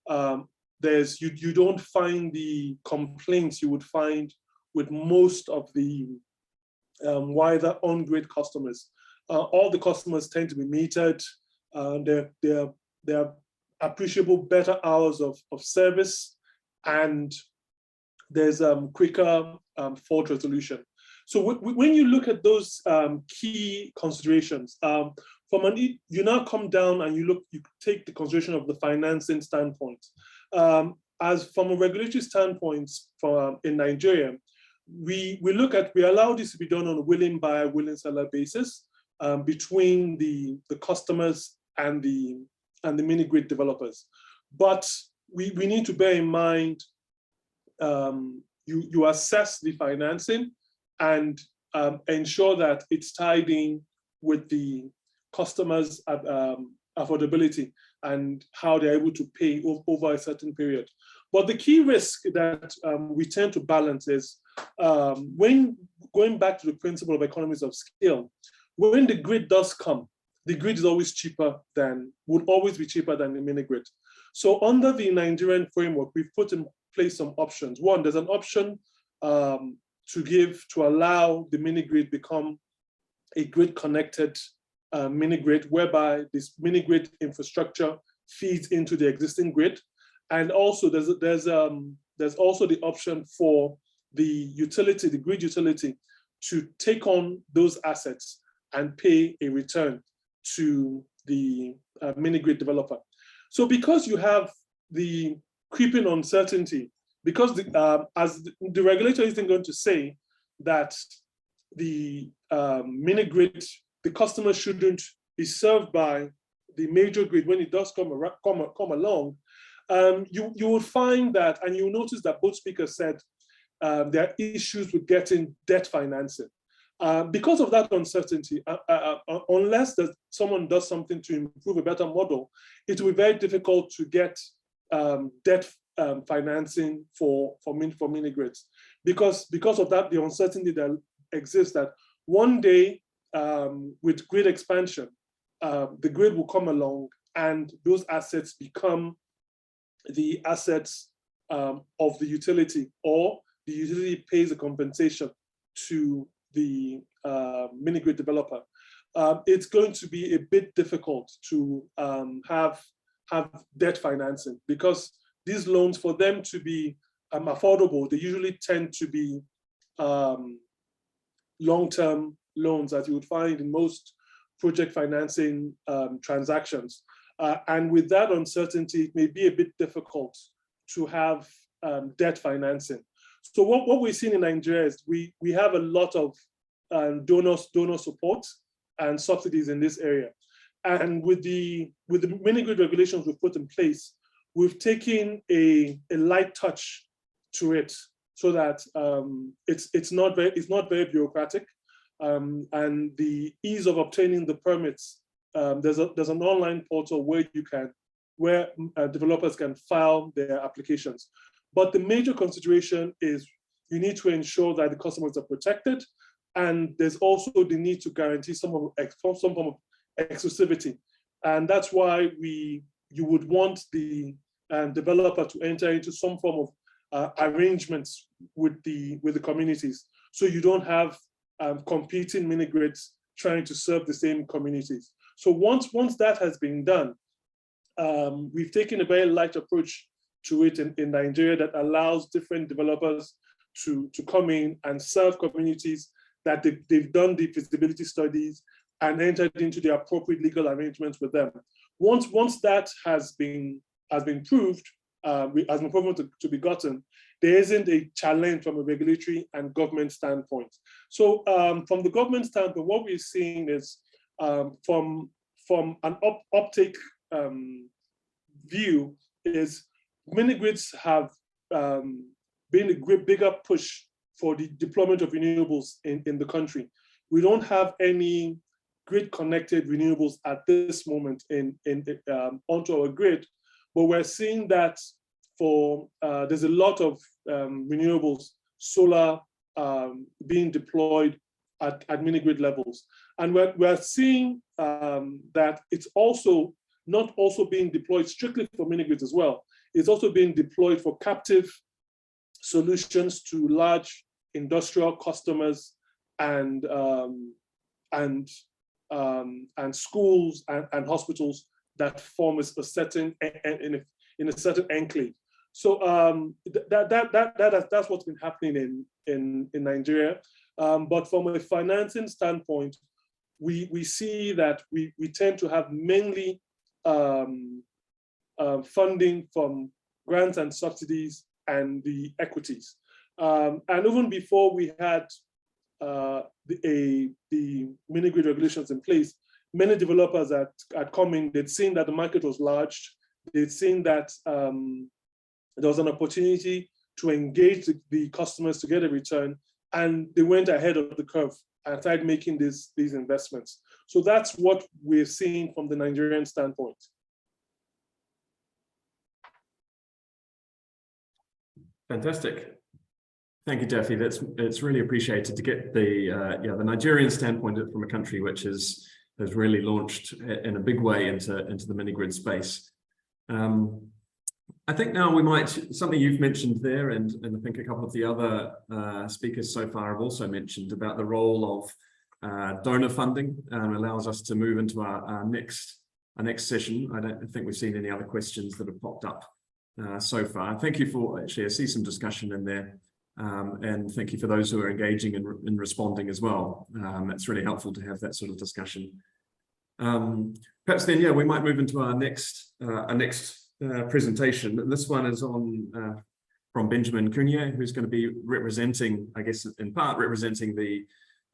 S5: You don't find the complaints you would find with most of the wider on-grid customers. All the customers tend to be metered. They're appreciable better hours of service, and there's quicker fault resolution. So when you look at those key considerations, you now come down and you take the consideration of the financing standpoint. As from a regulatory standpoint in Nigeria, we allow this to be done on a willing buyer, willing seller basis between the customers and the mini-grid developers. But we need to bear in mind, you assess the financing and ensure that it's tied in with the customers' affordability and how they're able to pay over a certain period. But the key risk that we tend to balance is when going back to the principle of economies of scale, when the grid does come, the grid is always would always be cheaper than the mini-grid. So under the Nigerian framework, we've put in place some options. One, there's an option to allow the mini-grid become a grid-connected mini-grid, whereby this mini-grid infrastructure feeds into the existing grid. And also there's also the option for the grid utility, to take on those assets and pay a return to the mini-grid developer. So because you have the creeping uncertainty, because as the regulator isn't going to say that the mini-grid the customer shouldn't be served by the major grid when it does come along, you will find that, and you'll notice that both speakers said there are issues with getting debt financing. Because of that uncertainty, unless someone does something to improve a better model, it will be very difficult to get debt financing for mini-grids. Because of that, the uncertainty that exists that one day with grid expansion, the grid will come along and those assets become the assets of the utility, or the utility pays a compensation to the mini-grid developer. It's going to be a bit difficult to have debt financing, because these loans, for them to be affordable, they usually tend to be long-term loans, as you would find in most project financing transactions. And with that uncertainty, it may be a bit difficult to have debt financing. So what we're seeing in Nigeria is we have a lot of donor support and subsidies in this area. And with the mini-grid regulations we've put in place, we've taken a light touch to it, so that it's not very bureaucratic, and the ease of obtaining the permits. There's an online portal where developers can file their applications. But the major consideration is you need to ensure that the customers are protected, and there's also the need to guarantee some form of exclusivity. And that's why you would want the developer to enter into some form of arrangements with the communities, so you don't have competing mini-grids trying to serve the same communities. So once that has been done, we've taken a very light approach to it in Nigeria that allows different developers to come in and serve communities that they've done the feasibility studies and entered into the appropriate legal arrangements with them. Once that has been proved, has been proven to be gotten, there isn't a challenge from a regulatory and government standpoint. So from the government standpoint, what we're seeing is from an uptake view is mini-grids have been a bigger push for the deployment of renewables in the country. We don't have any grid-connected renewables at this moment onto our grid, but we're seeing that there's a lot of renewables, solar being deployed at mini-grid levels. And we're seeing that it's also not also being deployed strictly for mini-grids as well. It's also being deployed for captive solutions to large industrial customers and schools and hospitals that form a certain in a certain enclave. So that's what's been happening in Nigeria. But from a financing standpoint, we see that we tend to have mainly funding from grants and subsidies and the equities. And even before we had the mini-grid regulations in place, many developers had come in, they'd seen that the market was large, they'd seen that there was an opportunity to engage the customers to get a return, and they went ahead of the curve and started making these investments. So that's what we're seeing from the Nigerian standpoint.
S2: Fantastic. Thank you, Dafe. It's really appreciated to get the Nigerian standpoint from a country which has really launched in a big way into the mini-grid space. I think now we might, something you've mentioned there, and I think a couple of the other speakers so far have also mentioned about the role of donor funding, allows us to move into our next session. I don't think we've seen any other questions that have popped up so far. Thank you for, actually, I see some discussion in there. And thank you for those who are engaging and responding as well. It's really helpful to have that sort of discussion. Perhaps then, yeah, we might move into our next presentation. This one is on from Benjamin Curnier, who's going to be representing, I guess, in part representing the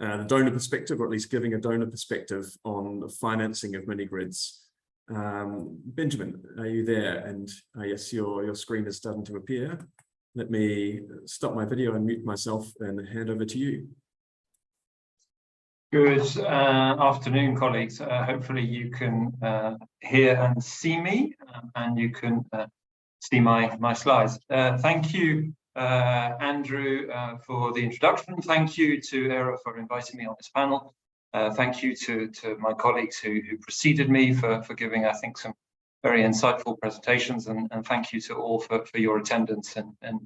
S2: the donor perspective, or at least giving a donor perspective on the financing of mini-grids. Benjamin, are you there? And yes, your screen is starting to appear. Let me stop my video and mute myself and hand over to you.
S6: Good afternoon, colleagues. Hopefully you can hear and see me, and you can see my slides. Thank you, Andrew, for the introduction. Thank you to ERRA for inviting me on this panel. Thank you to my colleagues who preceded me for giving, I think, some very insightful presentations, and thank you to all for your attendance and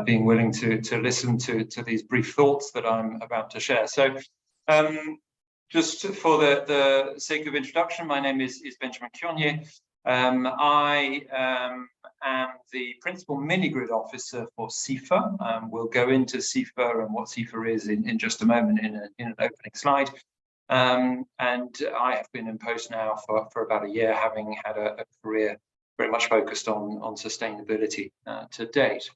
S6: being willing to listen to these brief thoughts that I'm about to share. So, just for the sake of introduction, my name is Benjamin Curnier. I am the Principal Minigrid Officer for CIFA. We'll go into CIFA and what CIFA is in just a moment in an opening slide. And I have been in post now for about a year, having had a career very much focused on sustainability to date.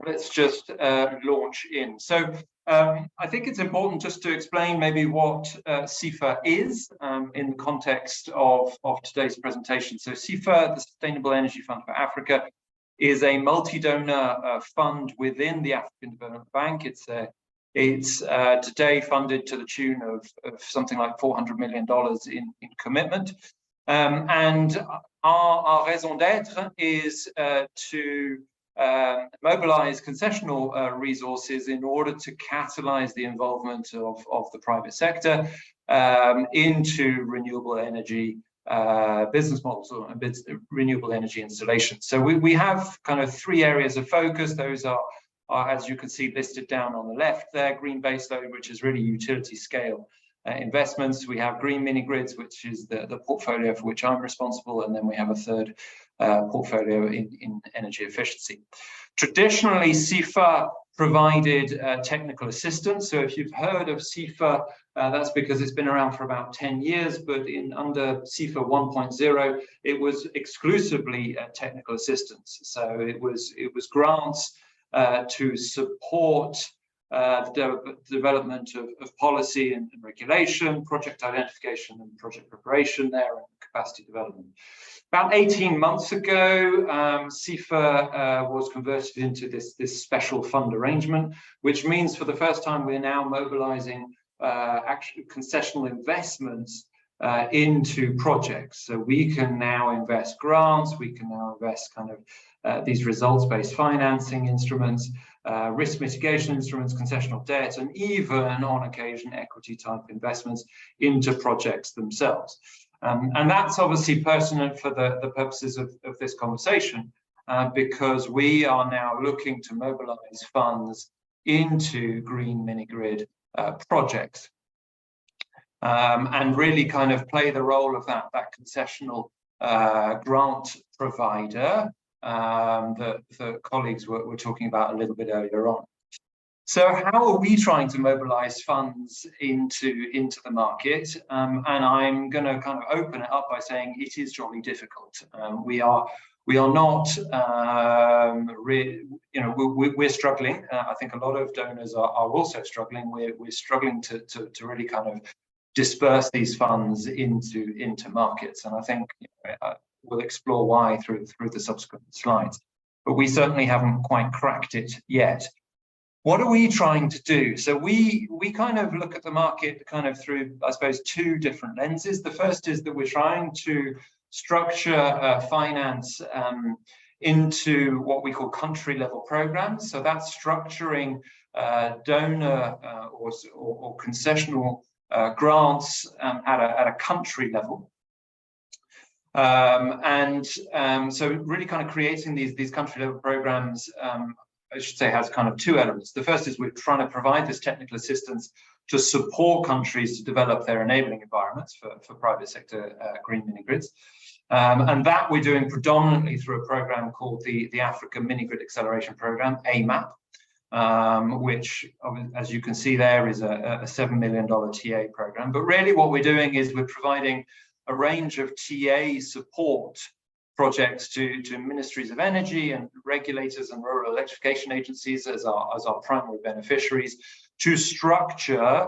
S6: Let's just launch in. So I think it's important just to explain maybe what CIFA is in the context of today's presentation. So CIFA, the Sustainable Energy Fund for Africa, is a multi-donor fund within the African Development Bank. It's today funded to the tune of something like $400 million in commitment. And our raison d'etre is to mobilize concessional resources in order to catalyze the involvement of the private sector into renewable energy business models or renewable energy installations. So we have kind of three areas of focus. Those are, as you can see listed down on the left there, green baseload, which is really utility scale investments. We have green mini grids, which is the portfolio for which I'm responsible, and then we have a third portfolio in energy efficiency. Traditionally, CIFA provided technical assistance. So if you've heard of CIFA, that's because it's been around for about 10 years, but under CIFA 1.0, it was exclusively technical assistance. So it was grants to support the development of policy and regulation, project identification and project preparation there, and capacity development. About 18 months ago, CIFA was converted into this special fund arrangement, which means for the first time we're now mobilizing actually concessional investments into projects. So we can now invest grants, we can now invest kind of these results-based financing instruments, risk mitigation instruments, concessional debt, and even on occasion equity type investments into projects themselves. And that's obviously pertinent for the purposes of this conversation, because we are now looking to mobilize funds into green mini-grid projects. And really kind of play the role of that concessional grant provider that the colleagues were talking about a little bit earlier on. So how are we trying to mobilize funds into the market? And I'm going to kind of open it up by saying it is jolly difficult. We are not, we're struggling. I think a lot of donors are also struggling. We're struggling to really kind of disperse these funds into markets, and I think we'll explore why through the subsequent slides. But we certainly haven't quite cracked it yet. What are we trying to do? So we kind of look at the market kind of through, I suppose, two different lenses. The first is that we're trying to structure finance into what we call country level programs. So that's structuring donor or concessional grants at a country level. So really kind of creating these country level programs, I should say, has kind of two elements. The first is we're trying to provide this technical assistance to support countries to develop their enabling environments for private sector green mini-grids. And that we're doing predominantly through a program called the Africa Minigrid Acceleration Program, AMAP, which, as you can see there, is a $7 million TA program. But really what we're doing is we're providing a range of TA support projects to ministries of energy and regulators and rural electrification agencies as our primary beneficiaries to structure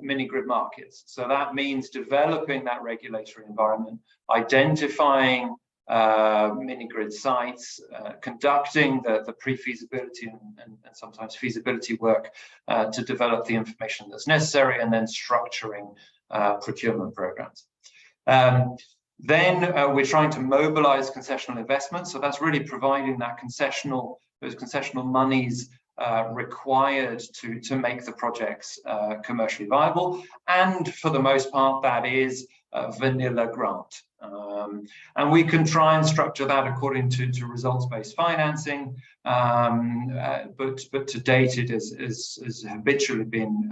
S6: mini-grid markets. So that means developing that regulatory environment, identifying mini-grid sites, conducting the pre-feasibility and sometimes feasibility work to develop the information that's necessary, and then structuring procurement programs. Then we're trying to mobilize concessional investment. So that's really providing that those concessional monies required to make the projects commercially viable. And for the most part, that is a vanilla grant. And we can try and structure that according to results-based financing, but to date it has habitually been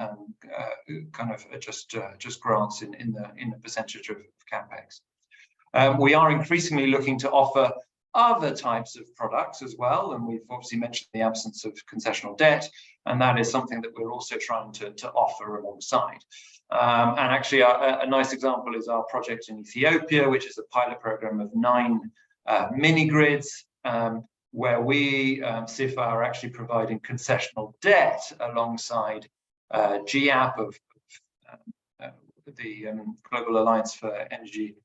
S6: kind of just grants in the percentage of capex. We are increasingly looking to offer other types of products as well, and we've obviously mentioned the absence of concessional debt, and that is something that we're also trying to offer alongside. And actually a nice example is our project in Ethiopia, which is a pilot program of 9 mini-grids, where we, SIFA, are actually providing concessional debt alongside GAP of the Global Alliance for Energy,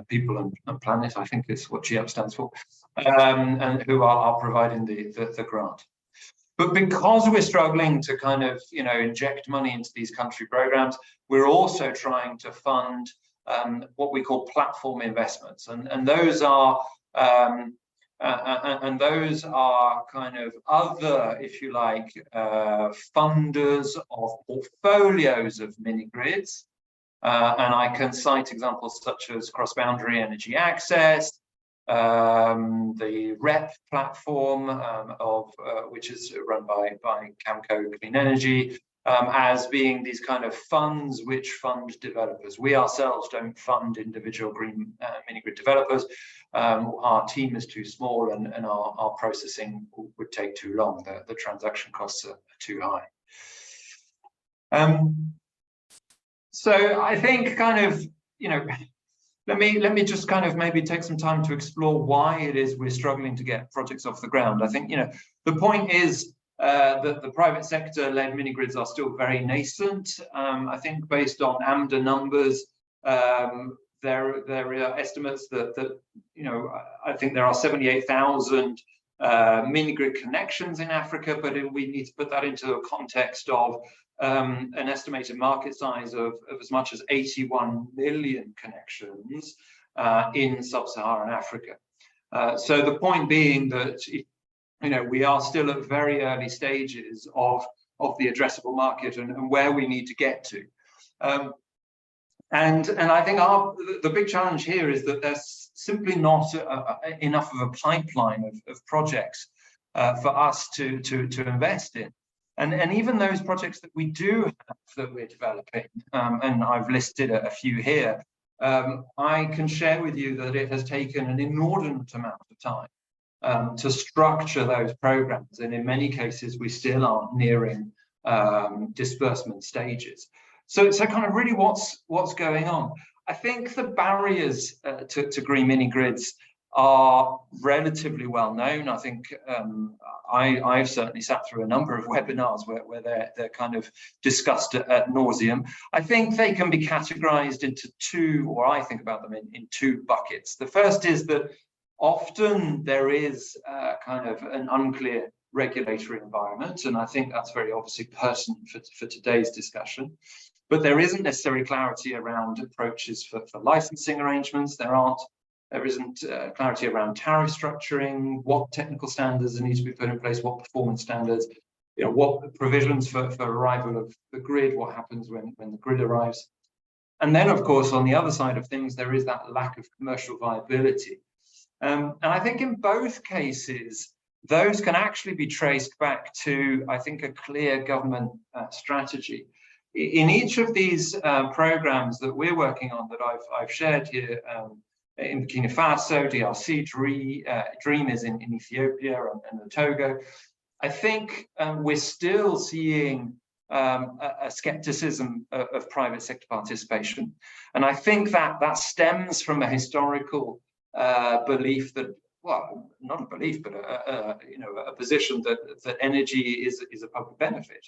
S6: People and Planet, I think is what GAP stands for, and who are providing the grant. But because we're struggling to kind of, inject money into these country programs, we're also trying to fund what we call platform investments, and those are kind of other, if you like, funders of portfolios of mini-grids. And I can cite examples such as cross-boundary energy access, the REP platform, which is run by Camco Clean Energy, as being these kind of funds which fund developers. We ourselves don't fund individual green mini-grid developers. Our team is too small, and our processing would take too long. The transaction costs are too high. So I think kind of, let me just kind of maybe take some time to explore why it is we're struggling to get projects off the ground. I think, the point is that the private sector-led mini-grids are still very nascent. I think based on AMDA numbers, there are estimates that I think there are 78,000 mini-grid connections in Africa, but we need to put that into a context of an estimated market size of as much as 81 million connections in sub-Saharan Africa. So the point being that we are still at very early stages of the addressable market and where we need to get to. And I think the big challenge here is that there's simply not enough of a pipeline of projects for us to invest in. And even those projects that we do have that we're developing, and I've listed a few here, I can share with you that it has taken an inordinate amount of time to structure those programs. And in many cases, we still aren't nearing disbursement stages. So kind of really what's going on? I think the barriers to green mini-grids are relatively well known. I think I've certainly sat through a number of webinars where they're kind of discussed at nauseum. I think they can be categorized into two, or I think about them in two buckets. The first is that often there is kind of an unclear regulatory environment, and I think that's very obviously pertinent for today's discussion. But there isn't necessarily clarity around approaches for licensing arrangements. There isn't clarity around tariff structuring, what technical standards need to be put in place, what performance standards, what provisions for arrival of the grid, what happens when the grid arrives. And then, of course, on the other side of things, there is that lack of commercial viability. And I think in both cases, those can actually be traced back to, I think, a clear government strategy. In each of these programs that we're working on that I've shared here, in Burkina Faso, DRC, DREAM is in Ethiopia and Togo, I think we're still seeing a skepticism of private sector participation. And I think that stems from a historical belief that, well, not a belief, but a position that energy is a public benefit,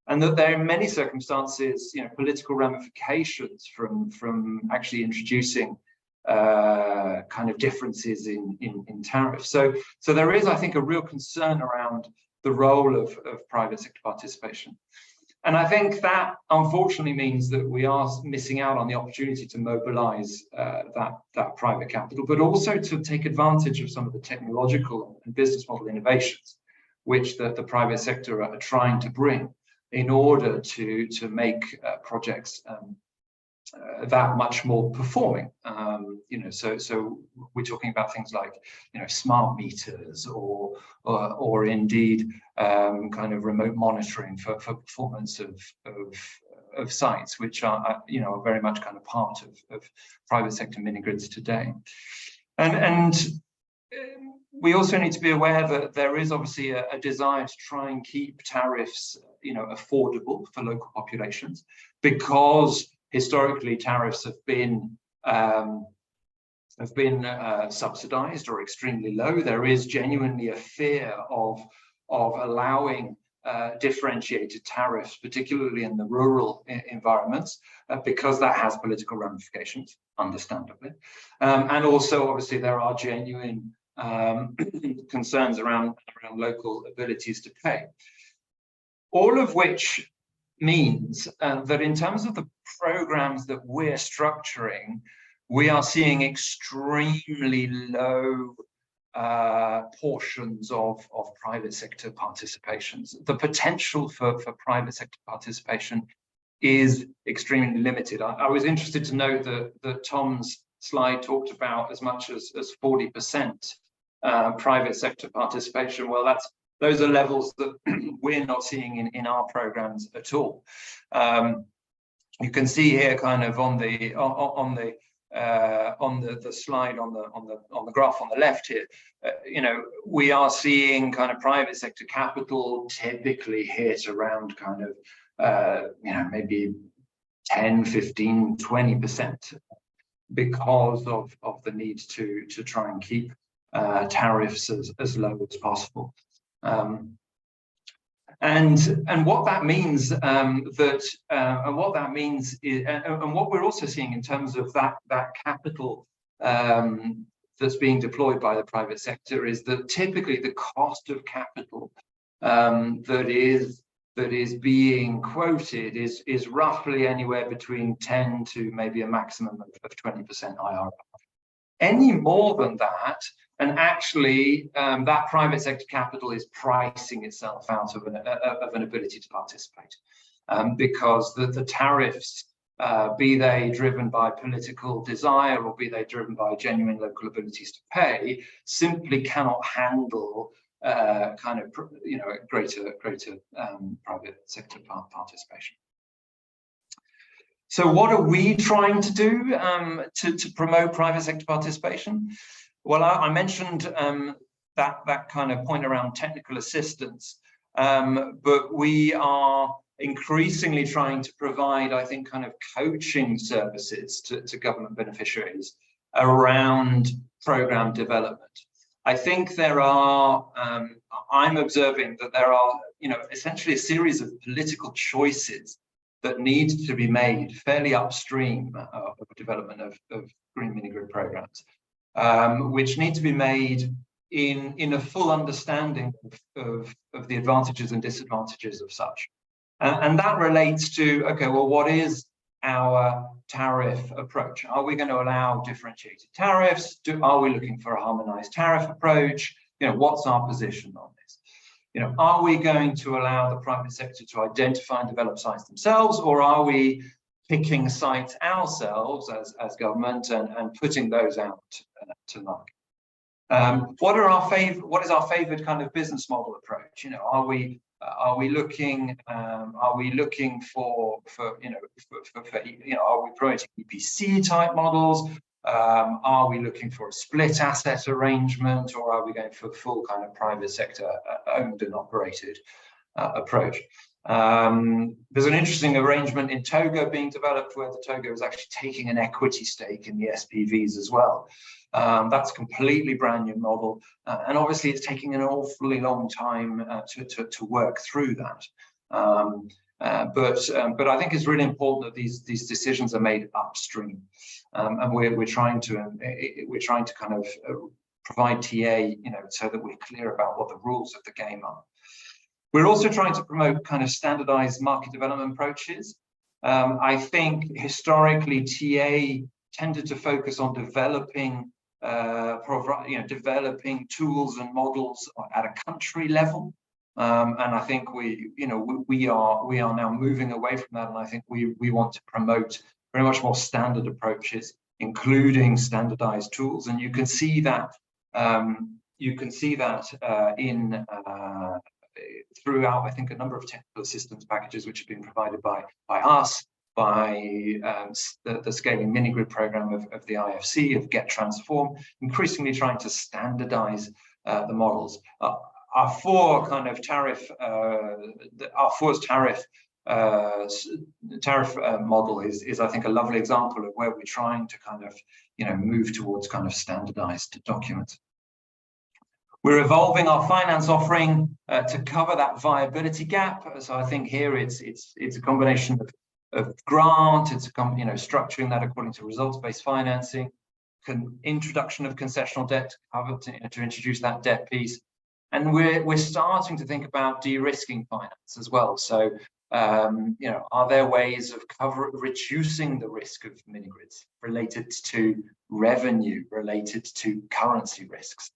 S6: and that there are in many circumstances, political ramifications from actually introducing kind of differences in tariffs. So there is, I think, a real concern around the role of private sector participation. And I think that unfortunately means that we are missing out on the opportunity to mobilize that private capital, but also to take advantage of some of the technological and business model innovations which the private sector are trying to bring in order to make projects that much more performing. So we're talking about things like smart meters or indeed kind of remote monitoring for performance of sites, which are very much kind of part of private sector mini-grids today. And we also need to be aware that there is obviously a desire to try and keep tariffs affordable for local populations, because historically tariffs have been subsidized or extremely low. There is genuinely a fear of allowing differentiated tariffs, particularly in the rural environments, because that has political ramifications, understandably. And also, obviously, there are genuine concerns around local abilities to pay. All of which means that in terms of the programs that we're structuring, we are seeing extremely low portions of private sector participations. The potential for private sector participation is extremely limited. I was interested to note that Tom's slide talked about as much as 40% private sector participation. Well, those are levels that we're not seeing in our programs at all. You can see here, kind of on the slide on the graph on the left here, we are seeing kind of private sector capital typically hit around kind of maybe 10, 15, 20%, because of the need to try and keep tariffs as low as possible. And what that means is, and what we're also seeing in terms of that capital that's being deployed by the private sector is that typically the cost of capital that is being quoted is roughly anywhere between 10 to maybe a maximum of 20% IRR. Any more than that, and actually that private sector capital is pricing itself out of an ability to participate, because the tariffs, be they driven by political desire or be they driven by genuine local abilities to pay, simply cannot handle kind of greater private sector participation. So what are we trying to do to promote private sector participation? Well, I mentioned that kind of point around technical assistance, but we are increasingly trying to provide, I think, kind of coaching services to government beneficiaries around program development. I think there are, I'm observing that there are, essentially a series of political choices that need to be made fairly upstream of the development of green mini-grid programs, which need to be made in a full understanding of the advantages and disadvantages of such. And that relates to, okay, well, what is our tariff approach? Are we going to allow differentiated tariffs? Are we looking for a harmonized tariff approach? What's our position on this? Are we going to allow the private sector to identify and develop sites themselves, or are we picking sites ourselves as government and putting those out to market? What is our favored kind of business model approach? Are we looking for are we promoting EPC type models? Are we looking for a split asset arrangement, or are we going for a full kind of private sector owned and operated approach? There's an interesting arrangement in Togo being developed where the Togo is actually taking an equity stake in the SPVs as well. That's a completely brand new model, and obviously it's taking an awfully long time to work through that. But I think it's really important that these decisions are made upstream, and we're trying to kind of provide TA, so that we're clear about what the rules of the game are. We're also trying to promote kind of standardized market development approaches. I think historically TA tended to focus on developing developing tools and models at a country level. And I think we are now moving away from that, and I think we want to promote very much more standard approaches, including standardized tools. And you can see that in throughout, I think, a number of technical assistance packages which have been provided by us, by the scaling Minigrid program of the IFC, of Get Transform, increasingly trying to standardize the models. Our four kind of tariff model is I think a lovely example of where we're trying to kind of move towards kind of standardized documents. We're evolving our finance offering to cover that viability gap. So I think here it's a combination of grant, it's structuring that according to results-based financing, introduction of concessional debt to introduce that debt piece. And we're starting to think about de-risking finance as well. So, are there ways of reducing the risk of mini-grids related to revenue, related to currency risks?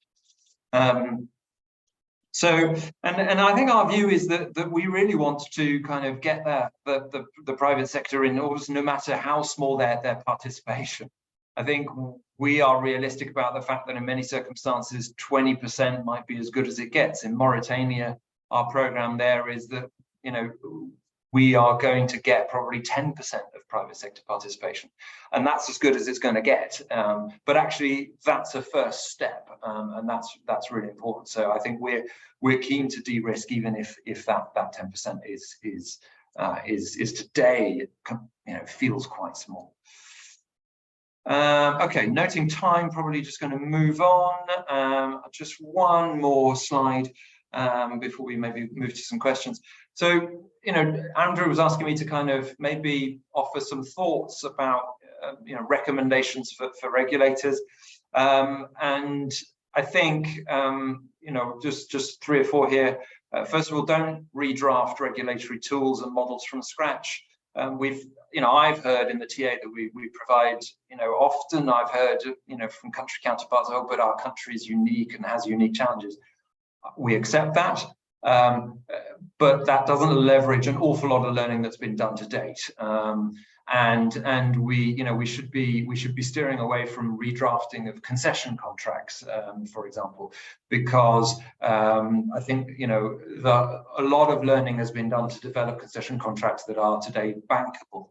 S6: So I think our view is that we really want to kind of get the private sector in, almost no matter how small their participation. I think we are realistic about the fact that in many circumstances, 20% might be as good as it gets. In Mauritania, our program there is that, we are going to get probably 10% of private sector participation. And that's as good as it's going to get. But actually, that's a first step. And that's really important. So I think we're keen to de-risk, even if that 10% is today, feels quite small. Okay, noting time, probably just going to move on. Just one more slide before we maybe move to some questions. So, Andrew was asking me to kind of maybe offer some thoughts about, recommendations for regulators. And I think, just 3 or 4 here. First of all, don't redraft regulatory tools and models from scratch. I've heard in the TA that we provide, often I've heard, from country counterparts, oh, but our country is unique and has unique challenges. We accept that, but that doesn't leverage an awful lot of learning that's been done to date. And we should be steering away from redrafting of concession contracts, for example, because I think a lot of learning has been done to develop concession contracts that are today bankable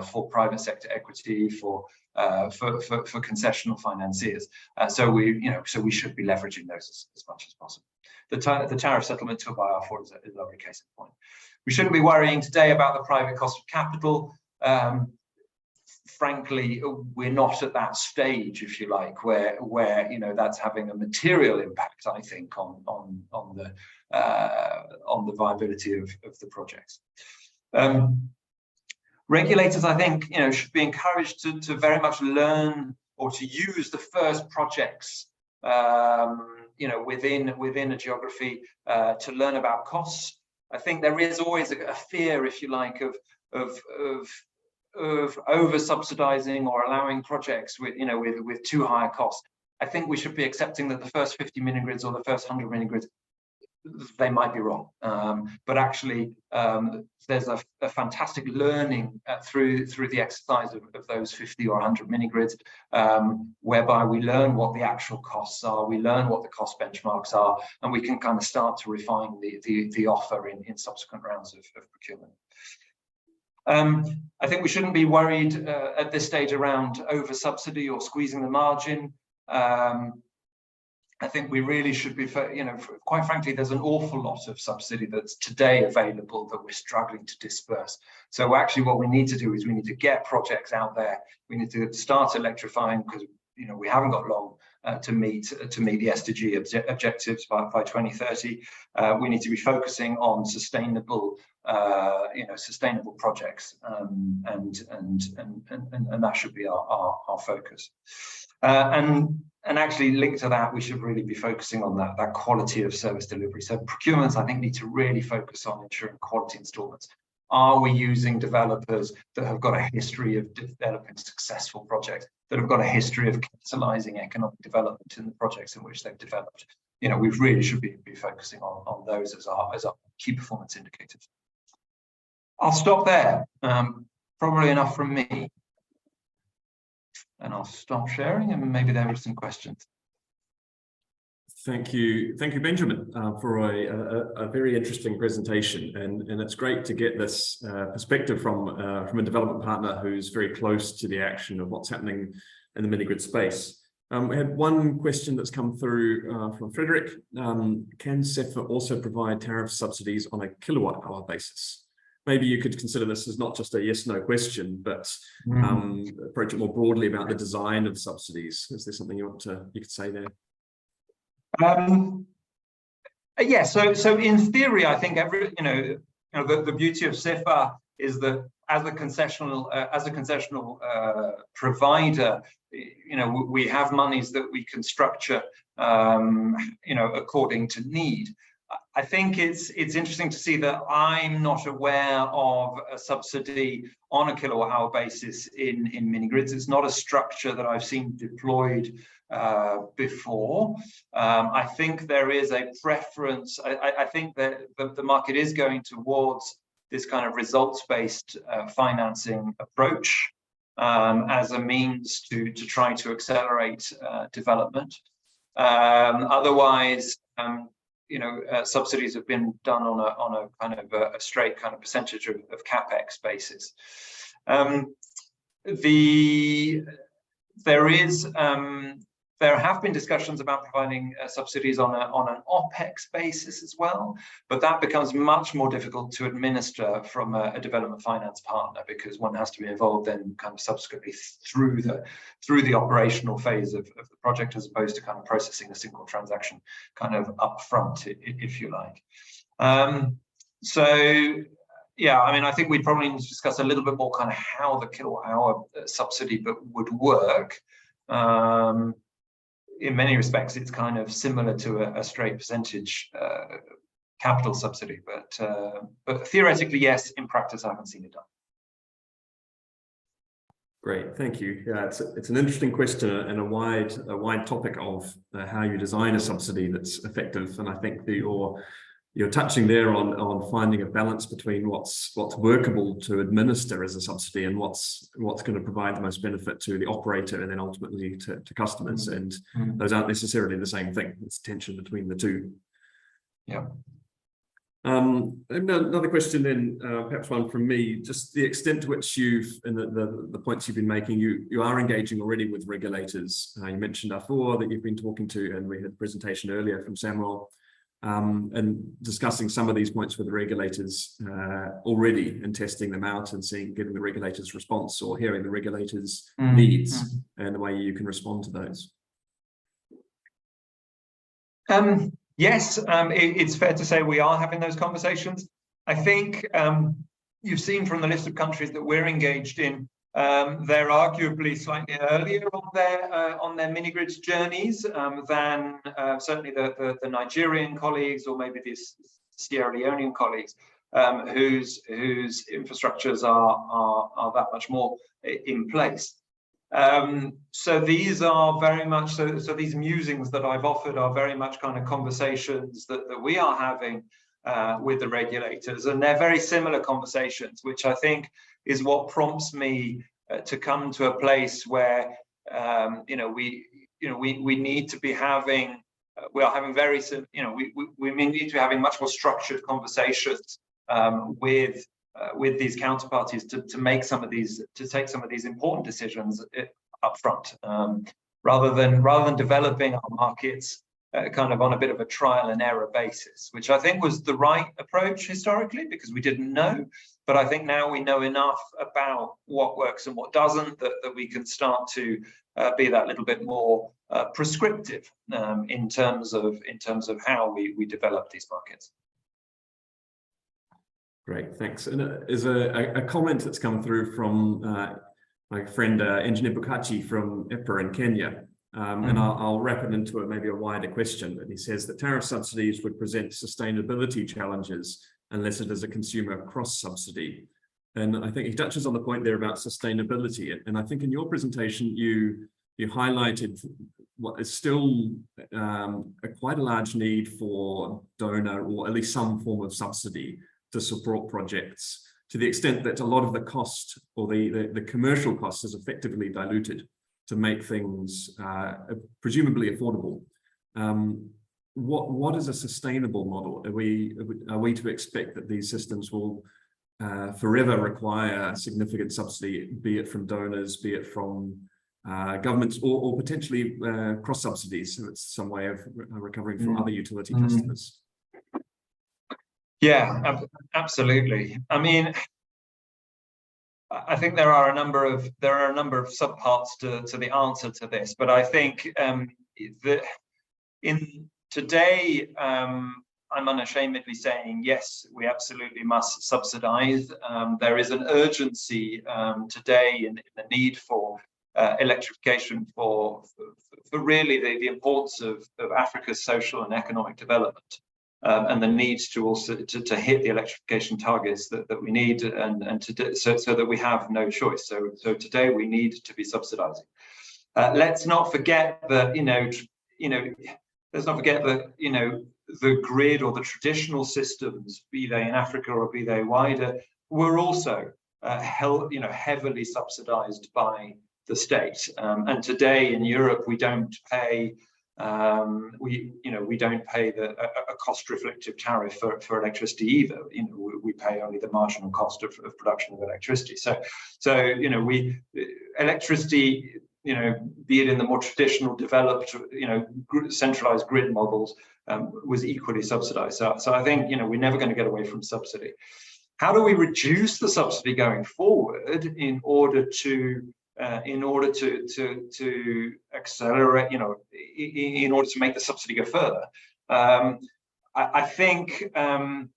S6: for private sector equity, for concessional financiers. So we should be leveraging those as much as possible. The tariff settlement tool by R4 is a lovely case in point. We shouldn't be worrying today about the private cost of capital. Frankly, we're not at that stage, if you like, where that's having a material impact, I think, on the viability of the projects. Regulators, I think, should be encouraged to very much learn or to use the first projects, within a geography to learn about costs. I think there is always a fear, if you like, of over subsidizing or allowing projects with too high a cost. I think we should be accepting that the first 50 mini-grids or the first 100 mini-grids, they might be wrong, but actually there's a fantastic learning through the exercise of those 50 or 100 mini-grids, whereby we learn what the actual costs are, we learn what the cost benchmarks are, and we can kind of start to refine the offer in subsequent rounds of procurement. I think we shouldn't be worried at this stage around over subsidy or squeezing the margin. I think we really should be, quite frankly, there's an awful lot of subsidy that's today available that we're struggling to disperse. So actually what we need to do is we need to get projects out there. We need to start electrifying, because we haven't got long to meet the SDG objectives by 2030. We need to be focusing on sustainable sustainable projects, and that should be our focus. And actually linked to that, we should really be focusing on that quality of service delivery. So procurements, I think, need to really focus on ensuring quality installments. Are we using developers that have got a history of developing successful projects, that have got a history of capitalizing economic development in the projects in which they've developed? We really should be focusing on those as our key performance indicators. I'll stop there. Probably enough from me. And I'll stop sharing, and maybe there are some questions.
S2: Thank you, Benjamin, for a very interesting presentation, and it's great to get this perspective from a development partner who's very close to the action of what's happening in the Minigrid space. We had one question that's come through from Frederick. Can SEFA also provide tariff subsidies on a kilowatt-hour basis? Maybe you could consider this as not just a yes/no question, but approach it more broadly about the design of subsidies. Is there something you could say there?
S6: Yeah. So in theory, I think the beauty of SEFA is that as a concessional provider, we have monies that we can structure, according to need. I think it's interesting to see that I'm not aware of a subsidy on a kilowatt-hour basis in mini-grids. It's not a structure that I've seen deployed before. I think there is a preference. I think that the market is going towards this kind of results-based financing approach as a means to try to accelerate development. Otherwise, subsidies have been done on a kind of a straight kind of percentage of capex basis. There have been discussions about providing subsidies on an OPEX basis as well, but that becomes much more difficult to administer from a development finance partner, because one has to be involved then kind of subsequently through the operational phase of the project, as opposed to kind of processing a single transaction kind of upfront, if you like. So yeah, I mean, I think we'd probably need to discuss a little bit more kind of how the kilowatt-hour subsidy would work. In many respects, it's kind of similar to a straight percentage capital subsidy, but theoretically, yes. In practice, I haven't seen it done.
S2: Great, thank you. Yeah, it's an interesting question and a wide topic of how you design a subsidy that's effective, and I think that you're touching there on finding a balance between what's workable to administer as a subsidy and what's going to provide the most benefit to the operator and then ultimately to customers. And those aren't necessarily the same thing. It's tension between the two.
S6: Yeah.
S2: Another question then, perhaps one from me, just the extent to which and the points you've been making, you are engaging already with regulators. You mentioned Afor that you've been talking to, and we had a presentation earlier from Samuel, and discussing some of these points with the regulators already, and testing them out and getting the regulators' response, or hearing the regulators' needs and the way you can respond to those.
S6: Yes, it's fair to say we are having those conversations. I think you've seen from the list of countries that we're engaged in, they're arguably slightly earlier on their mini-grids journeys than certainly the Nigerian colleagues, or maybe the Sierra Leonean colleagues, whose infrastructures are that much more in place. So these are very much so these musings that I've offered are very much kind of conversations that we are having with the regulators, and they're very similar conversations, which I think is what prompts me to come to a place where we need to be having we need to be having much more structured conversations with these counterparties to take some of these important decisions up front, rather than developing our markets kind of on a bit of a trial and error basis, which I think was the right approach historically because we didn't know. But I think now we know enough about what works and what doesn't that we can start to be that little bit more prescriptive in terms of how we develop these markets.
S2: Great, thanks. And is a comment that's come through from my friend Engineer Bukachi from ERRA in Kenya. And I'll wrap it into maybe a wider question. And he says that tariff subsidies would present sustainability challenges unless it is a consumer cross subsidy. And I think he touches on the point there about sustainability. And I think in your presentation, you highlighted what is still quite a large need for donor or at least some form of subsidy to support projects, to the extent that a lot of the cost or the commercial cost is effectively diluted to make things presumably affordable. What is a sustainable model? Are we to expect that these systems will forever require significant subsidy, be it from donors, be it from governments, or potentially cross subsidies, so it's some way of recovering from other utility customers?
S6: Yeah, absolutely. I mean, I think there are a number of subparts to the answer to this, but I think today I'm unashamedly saying yes, we absolutely must subsidize. There is an urgency today in the need for electrification for really the importance of Africa's social and economic development. And the need to also to hit the electrification targets that we need and so that we have no choice. So today we need to be subsidizing. Let's not forget that let's not forget that the grid or the traditional systems, be they in Africa or be they wider, were also heavily subsidized by the state. And today in Europe we don't pay. We don't pay a cost reflective tariff for electricity either. We pay only the marginal cost of production of electricity. So electricity, be it in the more traditional developed, centralized grid models, was equally subsidized. So I think we're never going to get away from subsidy. How do we reduce the subsidy going forward in order to accelerate, in order to make the subsidy go further? I think the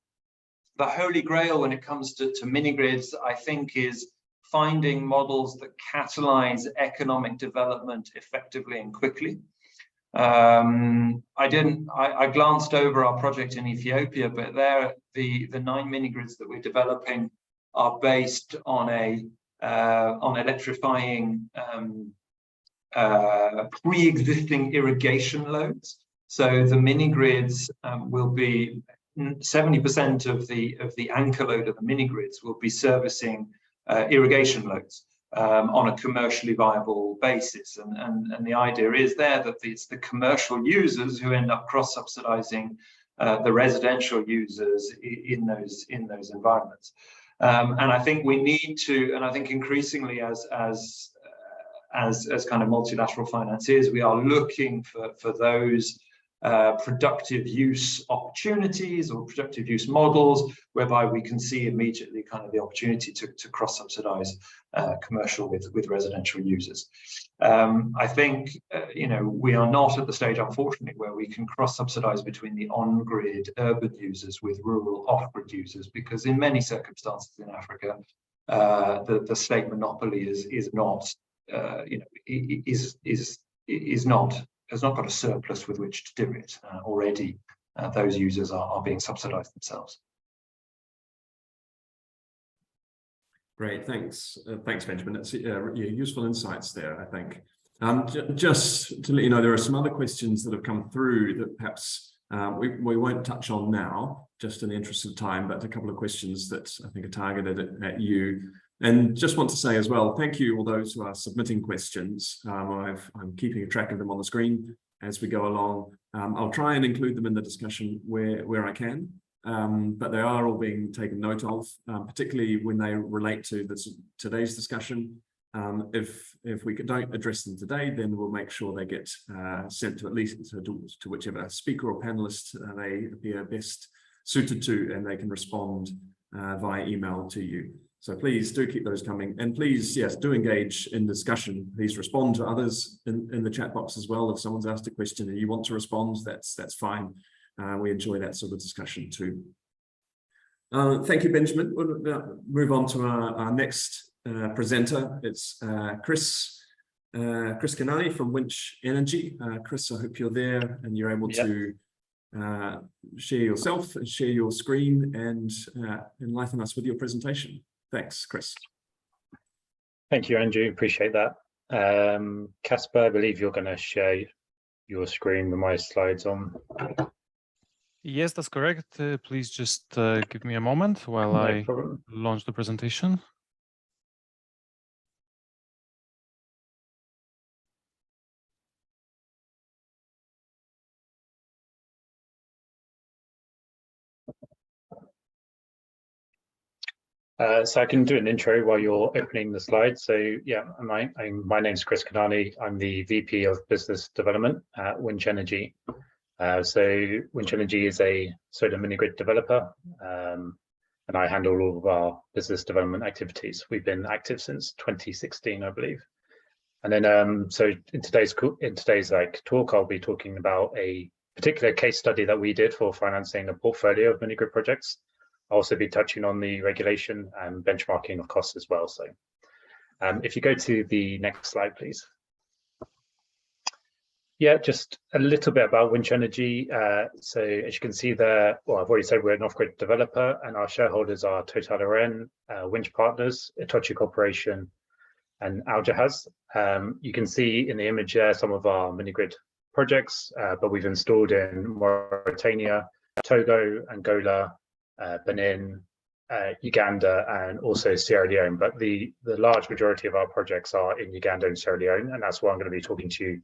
S6: holy grail when it comes to mini-grids, I think, is finding models that catalyze economic development effectively and quickly. I glanced over our project in Ethiopia, but there the 9 mini-grids that we're developing are based on electrifying pre-existing irrigation loads. So the mini-grids will be 70% of the anchor load of the mini-grids will be servicing irrigation loads on a commercially viable basis. And the idea is there that it's the commercial users who end up cross-subsidizing the residential users in those environments. And I think we need to, and I think increasingly as kind of multilateral financiers, we are looking for those productive use opportunities or productive use models whereby we can see immediately kind of the opportunity to cross-subsidize commercial with residential users. I think we are not at the stage, unfortunately, where we can cross-subsidize between the on-grid urban users with rural off-grid users, because in many circumstances in Africa, the state monopoly has not got a surplus with which to do it. Already, those users are being subsidized themselves.
S2: Great, thanks. Thanks, Benjamin. That's useful insights there, I think. Just to let you know, there are some other questions that have come through that perhaps we won't touch on now, just in the interest of time, but a couple of questions that I think are targeted at you. And just want to say as well, thank you all those who are submitting questions. I'm keeping track of them on the screen as we go along. I'll try and include them in the discussion where I can, but they are all being taken note of, particularly when they relate to today's discussion. If we don't address them today, then we'll make sure they get sent to at least to whichever speaker or panelist they appear best suited to, and they can respond via email to you. So please do keep those coming, and please, yes, do engage in discussion. Please respond to others in the chat box as well. If someone's asked a question and you want to respond, that's fine. We enjoy that sort of discussion too. Thank you, Benjamin. We'll move on to our next presenter. It's Chris Kanani from Winch Energy. Chris, I hope you're there and you're able to share yourself and share your screen and enlighten us with your presentation. Thanks, Chris.
S7: Thank you, Andrew. Appreciate that. Kacper, I believe you're going to share your screen with my slides on.
S1: Yes, that's correct. Please just give me a moment while I launch the presentation.
S7: So I can do an intro while you're opening the slides. So yeah, my name's Chris Kanani. I'm the VP of Business Development at Winch Energy. So Winch Energy is a solar mini-grid developer, and I handle all of our business development activities. We've been active since 2016, I believe. And then so in today's talk, I'll be talking about a particular case study that we did for financing a portfolio of mini-grid projects. I'll also be touching on the regulation and benchmarking of costs as well. So if you go to the next slide, please. Yeah, just a little bit about Winch Energy. So as you can see there, well, I've already said we're an off-grid developer, and our shareholders are Total, Winch Partners, Itochu Corporation, and Aljahaz. You can see in the image there some of our mini-grid projects, but we've installed in Mauritania, Togo, Angola, Benin, Uganda, and also Sierra Leone. But the large majority of our projects are in Uganda and Sierra Leone, and that's what I'm going to be talking to you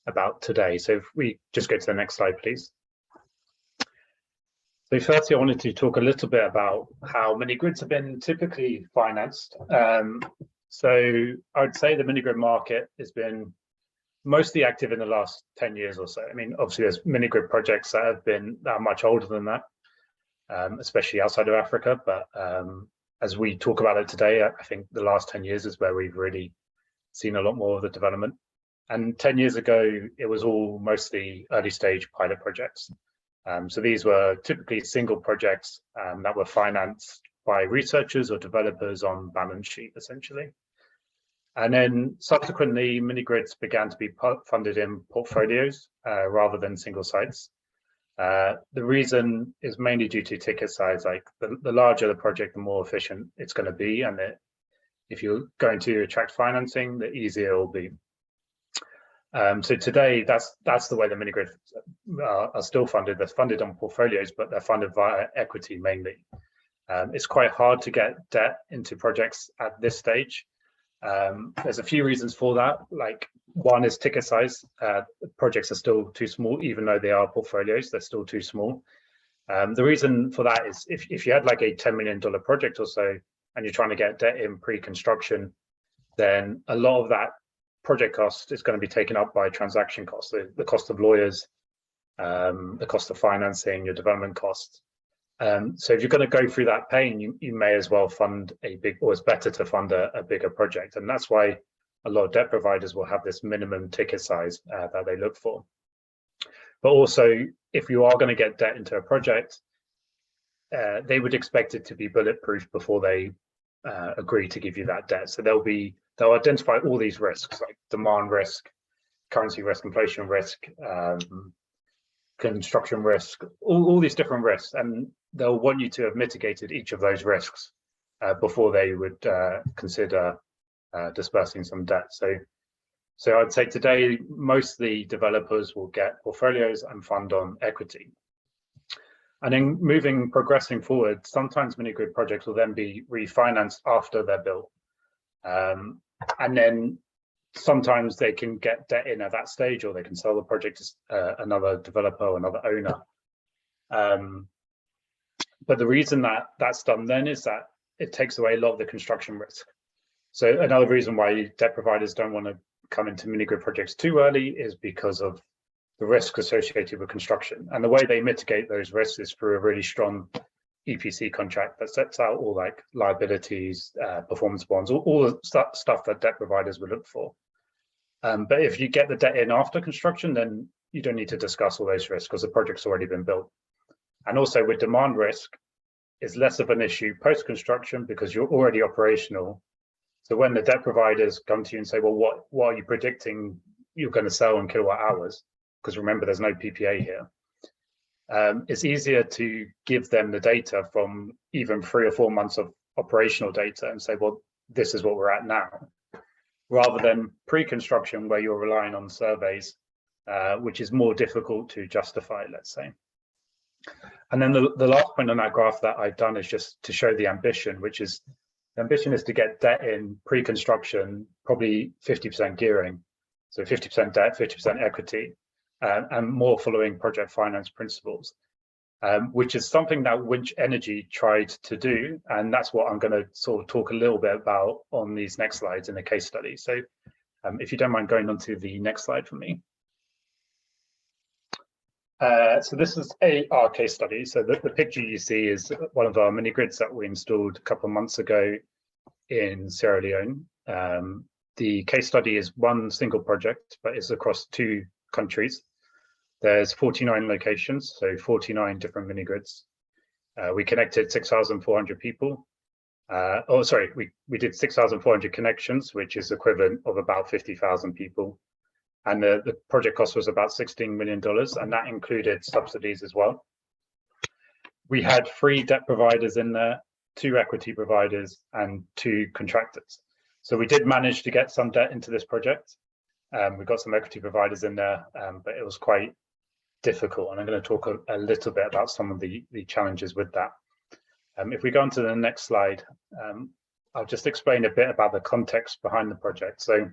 S7: about today. So if we just go to the next slide, please. So firstly, I wanted to talk a little bit about how mini-grids have been typically financed. So I would say the mini-grid market has been mostly active in the last 10 years or so. I mean, obviously there's mini-grid projects that are much older than that, especially outside of Africa. But as we talk about it today, I think the last 10 years is where we've really seen a lot more of the development. And 10 years ago, it was all mostly early stage pilot projects. So these were typically single projects that were financed by researchers or developers on balance sheet, essentially. And then subsequently, mini-grids began to be funded in portfolios rather than single sites. The reason is mainly due to ticket size. Like the larger the project, the more efficient it's going to be. And if you're going to attract financing, the easier it will be. So today, that's the way the mini-grids are still funded. They're funded on portfolios, but they're funded via equity mainly. It's quite hard to get debt into projects at this stage. There's a few reasons for that. Like one is ticket size. Projects are still too small, even though they are portfolios, they're still too small. The reason for that is if you had like a $10 million project or so, and you're trying to get debt in pre-construction, then a lot of that project cost is going to be taken up by transaction costs, the cost of lawyers, the cost of financing, your development costs. So if you're going to go through that pain, you may as well fund or it's better to fund a bigger project. And that's why a lot of debt providers will have this minimum ticket size that they look for. But also, if you are going to get debt into a project, they would expect it to be bulletproof before they agree to give you that debt. So they'll identify all these risks like demand risk, currency risk, inflation risk, construction risk, all these different risks, and they'll want you to have mitigated each of those risks before they would consider dispersing some debt. So I'd say today mostly developers will get portfolios and fund on equity. And then progressing forward, sometimes mini-grid projects will then be refinanced after they're built. And then sometimes they can get debt in at that stage, or they can sell the project to another developer or another owner. But the reason that that's done then is that it takes away a lot of the construction risk. So another reason why debt providers don't want to come into mini-grid projects too early is because of the risk associated with construction. And the way they mitigate those risks is through a really strong EPC contract that sets out all like liabilities, performance bonds, all the stuff that debt providers would look for. But if you get the debt in after construction, then you don't need to discuss all those risks because the project's already been built. And also with demand risk, it's less of an issue post-construction because you're already operational. So when the debt providers come to you and say, well, what are you predicting you're going to sell in kilowatt hours? Because remember, there's no PPA here. It's easier to give them the data from even 3 or 4 months of operational data and say, well, this is what we're at now, rather than pre-construction where you're relying on surveys, which is more difficult to justify, let's say. And then the last point on that graph that I've done is just to show the ambition, which is the ambition is to get debt in pre-construction, probably 50% gearing. So 50% debt, 50% equity, and more following project finance principles, which is something that Winch Energy tried to do. And that's what I'm going to sort of talk a little bit about on these next slides in the case study. So if you don't mind going on to the next slide for me. So this is our case study. So the picture you see is one of our mini grids that we installed a couple of months ago in Sierra Leone. The case study is one single project, but it's across 2 countries. There's 49 locations, so 49 different mini grids. We connected 6,400 people. We did 6,400 connections, which is equivalent of about 50,000 people. And the project cost was about $16 million, and that included subsidies as well. We had 3 debt providers in there, 2 equity providers, and 2 contractors. So we did manage to get some debt into this project. We got some equity providers in there, but it was quite difficult. And I'm going to talk a little bit about some of the challenges with that. If we go on to the next slide, I'll just explain a bit about the context behind the project. So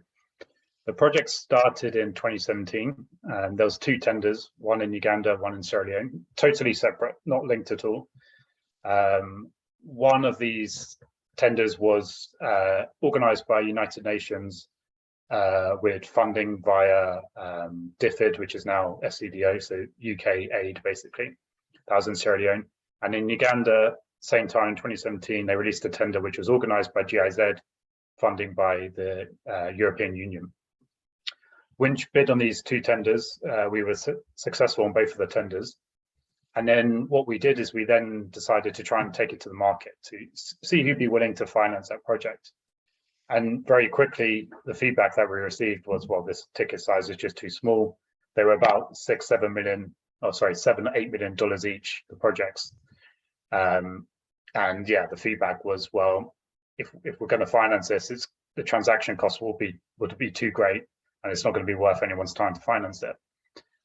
S7: the project started in 2017, and there was 2 tenders, one in Uganda, one in Sierra Leone, totally separate, not linked at all. One of these tenders was organized by United Nations with funding via DFID, which is now SCDO, so UK aid, basically. That was in Sierra Leone. And in Uganda, same time, 2017, they released a tender which was organized by GIZ, funding by the European Union. Winch bid on these 2 tenders. We were successful on both of the tenders. And then what we did is we then decided to try and take it to the market to see who'd be willing to finance that project. And very quickly, the feedback that we received was, well, this ticket size is just too small. They were about $7 or $8 million each, the projects. And yeah, the feedback was, well, if we're going to finance this, the transaction cost would be too great, and it's not going to be worth anyone's time to finance it.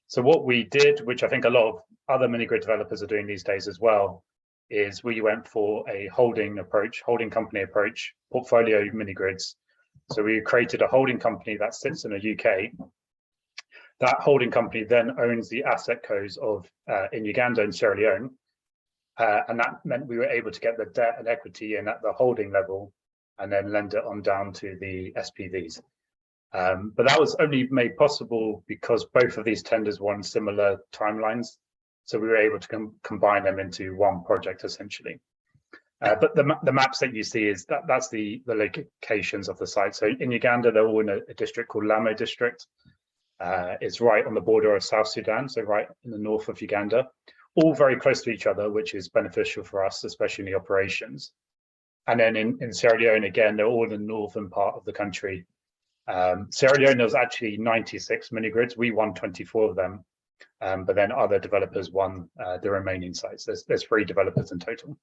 S7: So what we did, which I think a lot of other mini-grid developers are doing these days as well, is we went for a holding company approach, portfolio mini-grids. So we created a holding company that sits in the UK. That holding company then owns the asset codes of in Uganda and Sierra Leone. And that meant we were able to get the debt and equity in at the holding level and then lend it on down to the SPVs. But that was only made possible because both of these tenders were on similar timelines. So we were able to combine them into one project, essentially. But the maps that you see is that's the locations of the site. So in Uganda, they're all in a district called Lamo district. It's right on the border of South Sudan, so right in the north of Uganda, all very close to each other, which is beneficial for us, especially in the operations. And then in Sierra Leone, again, they're all in the northern part of the country. Sierra Leone, there was actually 96 mini-grids. We won 24 of them, but then other developers won the remaining sites. There's 3 developers in total.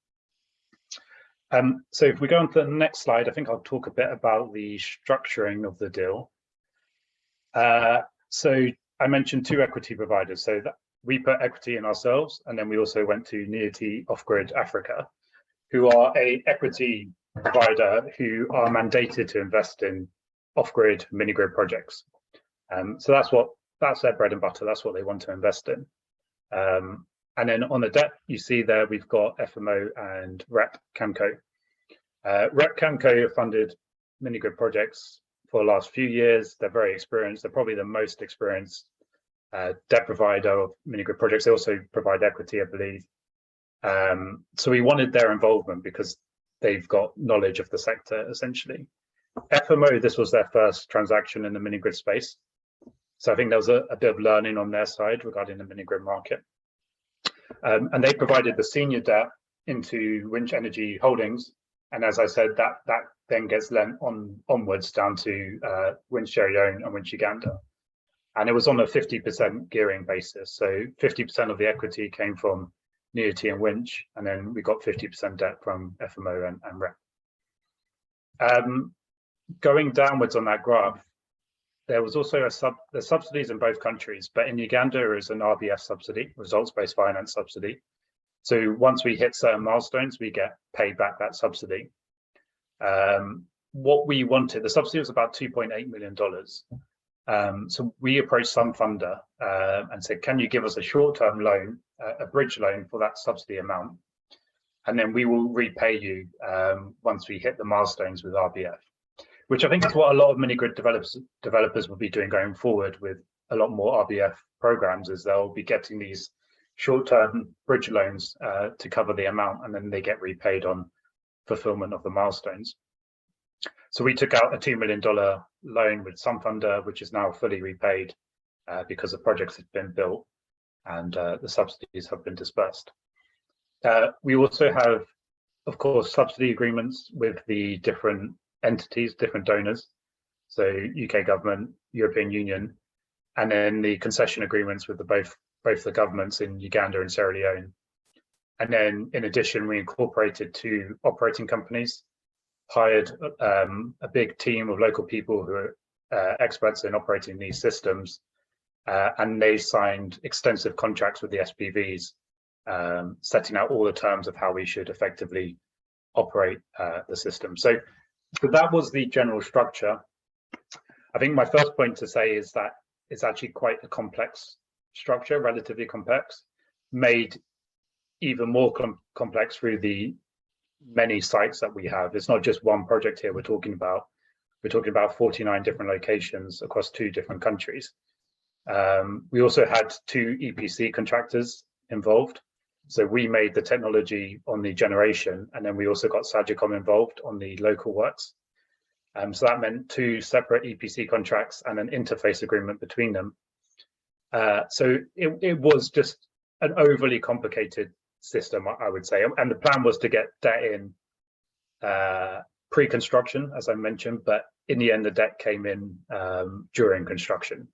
S7: So if we go on to the next slide, I think I'll talk a bit about the structuring of the deal. So I mentioned 2 equity providers. So that we put equity in ourselves, and then we also went to Nearty Off-Grid Africa, who are a equity provider who are mandated to invest in off-grid mini-grid projects. So that's their bread and butter. That's what they want to invest in. And then on the debt, you see there we've got FMO and Rep Camco. Rep Camco funded Minigrid projects for the last few years. They're very experienced. They're probably the most experienced debt provider of Minigrid projects. They also provide equity, I believe. So we wanted their involvement because they've got knowledge of the sector, essentially. FMO, this was their first transaction in the Minigrid space. So I think there was a bit of learning on their side regarding the Minigrid market. And they provided the senior debt into Winch Energy Holdings. And as I said, that then gets lent onwards down to Winch Ltd and Winch Uganda. And it was on a 50% gearing basis. So 50% of the equity came from Unity and Winch, and then we got 50% debt from FMO and REP. Going downwards on that graph, there was also there's subsidies in both countries, but in Uganda there is an RBF subsidy, results-based finance subsidy. So once we hit certain milestones, we get paid back that subsidy. What we wanted, the subsidy was about $2.8 million. So we approached some funder and said, can you give us a short-term loan, a bridge loan for that subsidy amount? And then we will repay you once we hit the milestones with RBF, which I think is what a lot of Minigrid developers will be doing going forward with a lot more RBF programs, is they'll be getting these short-term bridge loans to cover the amount, and then they get repaid on fulfillment of the milestones. So we took out a $2 million loan with some funder, which is now fully repaid because the projects have been built and the subsidies have been dispersed. We also have, of course, subsidy agreements with the different entities, different donors. So UK government, European Union, and then the concession agreements with both the governments in Uganda and Sierra Leone. And then in addition, we incorporated 2 operating companies, hired a big team of local people who are experts in operating these systems, and they signed extensive contracts with the SPVs, setting out all the terms of how we should effectively operate the system. So that was the general structure. I think my first point to say is that it's actually quite a complex structure, relatively complex, made even more complex through the many sites that we have. It's not just one project here we're talking about. We're talking about 49 different locations across 2 different countries. We also had 2 EPC contractors involved. So we made the technology on the generation, and then we also got Sagicom involved on the local works. So that meant 2 separate EPC contracts and an interface agreement between them. So it was just an overly complicated system, I would say. And the plan was to get debt in pre-construction, as I mentioned, but in the end, the debt came in during construction.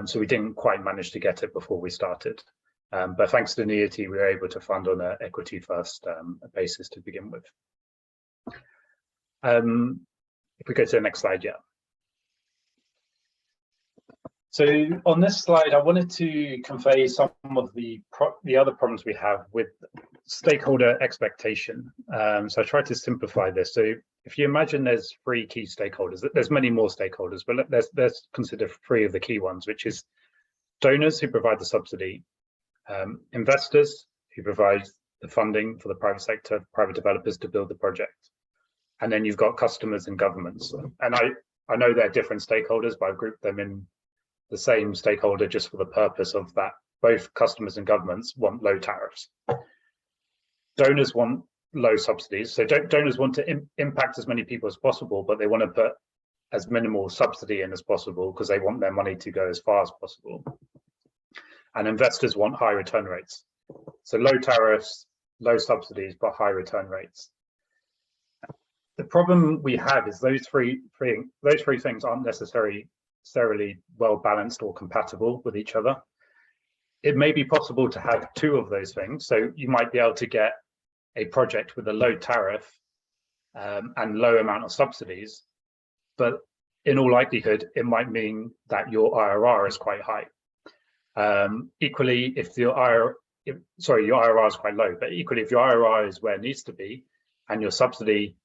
S7: So we didn't quite manage to get it before we started. But thanks to Unity, we were able to fund on an equity first basis to begin with. If we go to the next slide, yeah. So on this slide, I wanted to convey some of the other problems we have with stakeholder expectation. So I tried to simplify this. So if you imagine there's 3 key stakeholders, there's many more stakeholders, but let's consider 3 of the key ones, which is donors who provide the subsidy, investors who provide the funding for the private sector, private developers to build the project. And then you've got customers and governments. And I know they're different stakeholders, but I've grouped them in the same stakeholder just for the purpose of that. Both customers and governments want low tariffs. Donors want low subsidies. So donors want to impact as many people as possible, but they want to put as minimal subsidy in as possible because they want their money to go as far as possible. And investors want high return rates. So low tariffs, low subsidies, but high return rates. The problem we have is those three things aren't necessarily well balanced or compatible with each other. It may be possible to have 2 of those things. So you might be able to get a project with a low tariff and low amount of subsidies, but in all likelihood, it might mean that your IRR is quite high. Equally, if your IRR is quite low, but equally, if your IRR is where it needs to be and your subsidy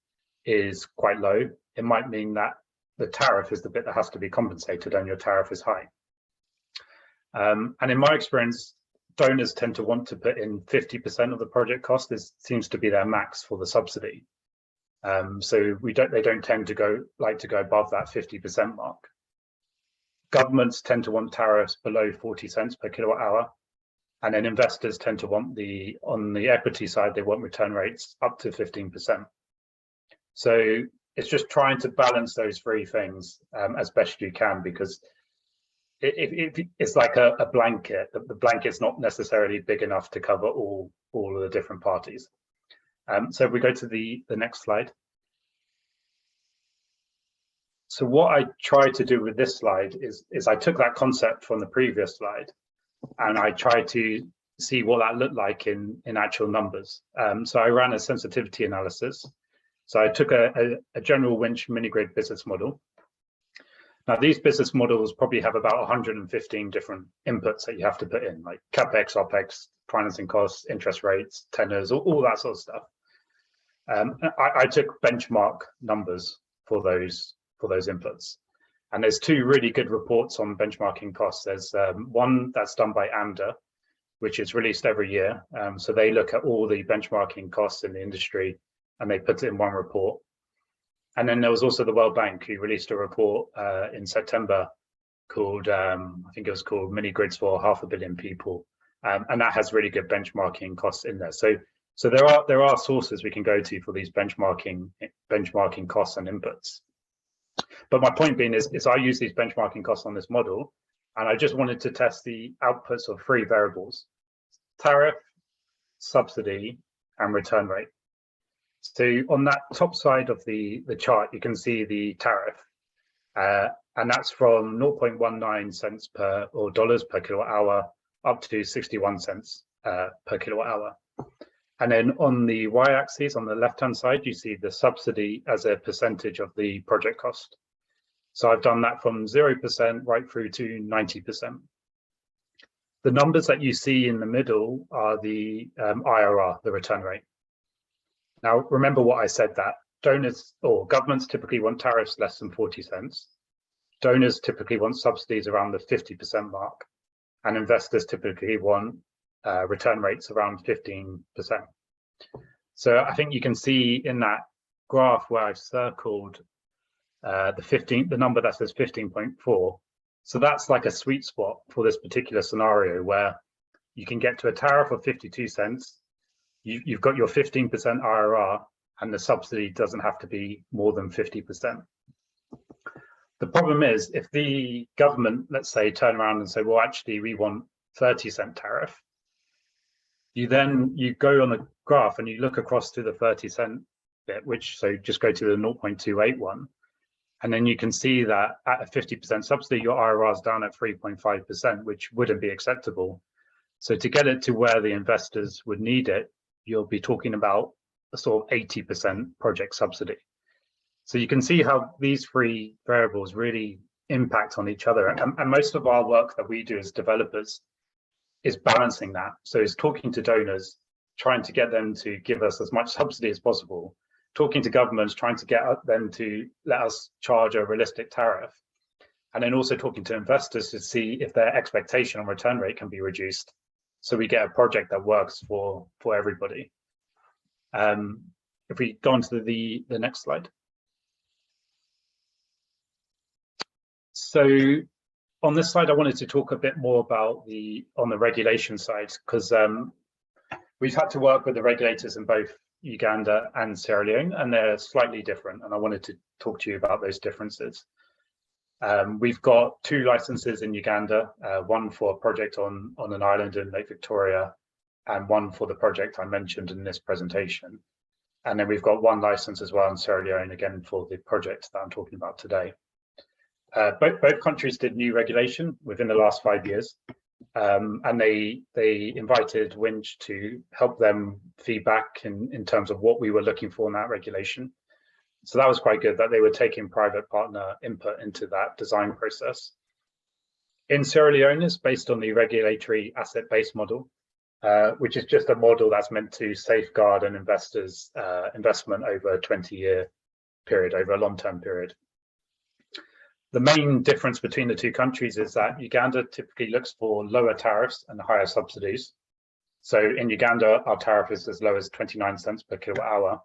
S7: is quite low, it might mean that the tariff is the bit that has to be compensated and your tariff is high. And in my experience, donors tend to want to put in 50% of the project cost. This seems to be their max for the subsidy. So they don't tend to like to go above that 50% mark. Governments tend to want tariffs below 40 cents per kilowatt hour. And then investors tend to want on the equity side, they want return rates up to 15%. So it's just trying to balance those three things as best you can, because it's like a blanket. The blanket's not necessarily big enough to cover all of the different parties. So if we go to the next slide. So what I tried to do with this slide is I took that concept from the previous slide and I tried to see what that looked like in actual numbers. So I ran a sensitivity analysis. So I took a general Winch Minigrid business model. Now these business models probably have about 115 different inputs that you have to put in, like CapEx, OpEx, financing costs, interest rates, tenors, all that sort of stuff. I took benchmark numbers for those inputs. And there's two really good reports on benchmarking costs. There's one that's done by AMDA, which is released every year. So they look at all the benchmarking costs in the industry and they put it in one report. And then there was also the World Bank, who released a report in September called, I think it was called Minigrids for 500 million people. And that has really good benchmarking costs in there. So there are sources we can go to for these benchmarking costs and inputs. But my point being is I use these benchmarking costs on this model, and I just wanted to test the outputs of three variables: tariff, subsidy, and return rate. So on that top side of the chart, you can see the tariff, and that's from 0.19 cents or dollars per kilowatt hour up to 61 cents per kilowatt hour. And then on the y-axis, on the left-hand side, you see the subsidy as a percentage of the project cost. So I've done that from 0% right through to 90%. The numbers that you see in the middle are the IRR, the return rate. Now, remember what I said, that donors or governments typically want tariffs less than 40 cents. Donors typically want subsidies around the 50% mark, and investors typically want return rates around 15%. So I think you can see in that graph where I've circled the number that says 15.4. So that's like a sweet spot for this particular scenario where you can get to a tariff of 52 cents. You've got your 15% IRR, and the subsidy doesn't have to be more than 50%. The problem is if the government, let's say, turn around and say, well, actually, we want 30-cent tariff. You go on the graph and you look across to the 30-cent bit, so just go to the 0.281. And then you can see that at a 50% subsidy, your IRR is down at 3.5%, which wouldn't be acceptable. So to get it to where the investors would need it, you'll be talking about a sort of 80% project subsidy. So you can see how these three variables really impact on each other. And most of our work that we do as developers is balancing that. So it's talking to donors, trying to get them to give us as much subsidy as possible, talking to governments, trying to get them to let us charge a realistic tariff, and then also talking to investors to see if their expectation on return rate can be reduced, so we get a project that works for everybody. If we go on to the next slide. So on this slide, I wanted to talk a bit more about on the regulation side, because we've had to work with the regulators in both Uganda and Sierra Leone, and they're slightly different, and I wanted to talk to you about those differences. We've got two licenses in Uganda, one for a project on an island in Lake Victoria, and one for the project I mentioned in this presentation. And then we've got one license as well in Sierra Leone, again, for the project that I'm talking about today. Both countries did new regulation within the last 5 years, and they invited Winch to help them feedback in terms of what we were looking for in that regulation. So that was quite good that they were taking private partner input into that design process. In Sierra Leone, it's based on the regulatory asset-based model, which is just a model that's meant to safeguard an investor's investment over a 20-year period, over a long-term period. The main difference between the two countries is that Uganda typically looks for lower tariffs and higher subsidies. So in Uganda, our tariff is as low as 29 cents per kilowatt hour.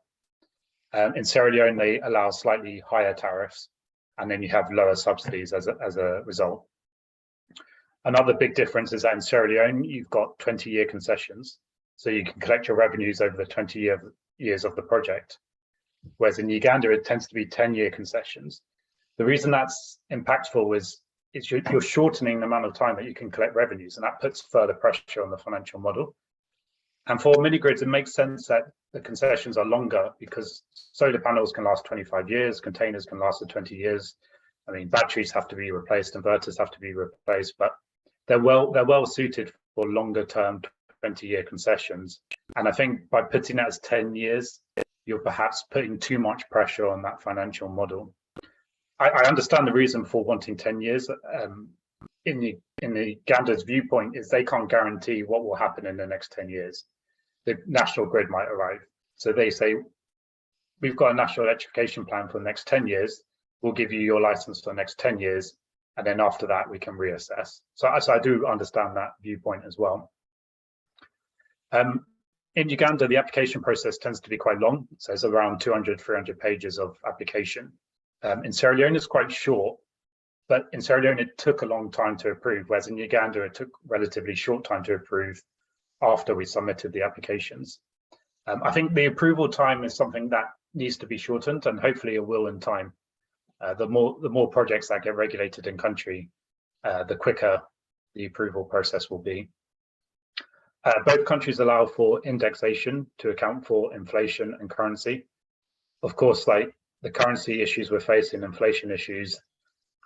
S7: In Sierra Leone, they allow slightly higher tariffs, and then you have lower subsidies as a result. Another big difference is that in Sierra Leone, you've got 20-year concessions, so you can collect your revenues over the 20 years of the project. Whereas in Uganda, it tends to be 10-year concessions. The reason that's impactful is you're shortening the amount of time that you can collect revenues, and that puts further pressure on the financial model. And for mini-grids, it makes sense that the concessions are longer because solar panels can last 25 years, containers can last for 20 years. I mean, batteries have to be replaced, inverters have to be replaced, but they're well suited for longer term 20-year concessions. And I think by putting that as 10 years, you're perhaps putting too much pressure on that financial model. I understand the reason for wanting 10 years. In the Uganda's viewpoint is they can't guarantee what will happen in the next 10 years. The national grid might arrive. So they say, we've got a national electrification plan for the next 10 years. We'll give you your license for the next 10 years. And then after that, we can reassess. So I do understand that viewpoint as well. In Uganda, the application process tends to be quite long. So it's around 200, 300 pages of application. In Sierra Leone, it's quite short, but in Sierra Leone, it took a long time to approve, whereas in Uganda, it took relatively short time to approve after we submitted the applications. I think the approval time is something that needs to be shortened, and hopefully it will in time. The more projects that get regulated in country, the quicker the approval process will be. Both countries allow for indexation to account for inflation and currency. Of course, like the currency issues we're facing, inflation issues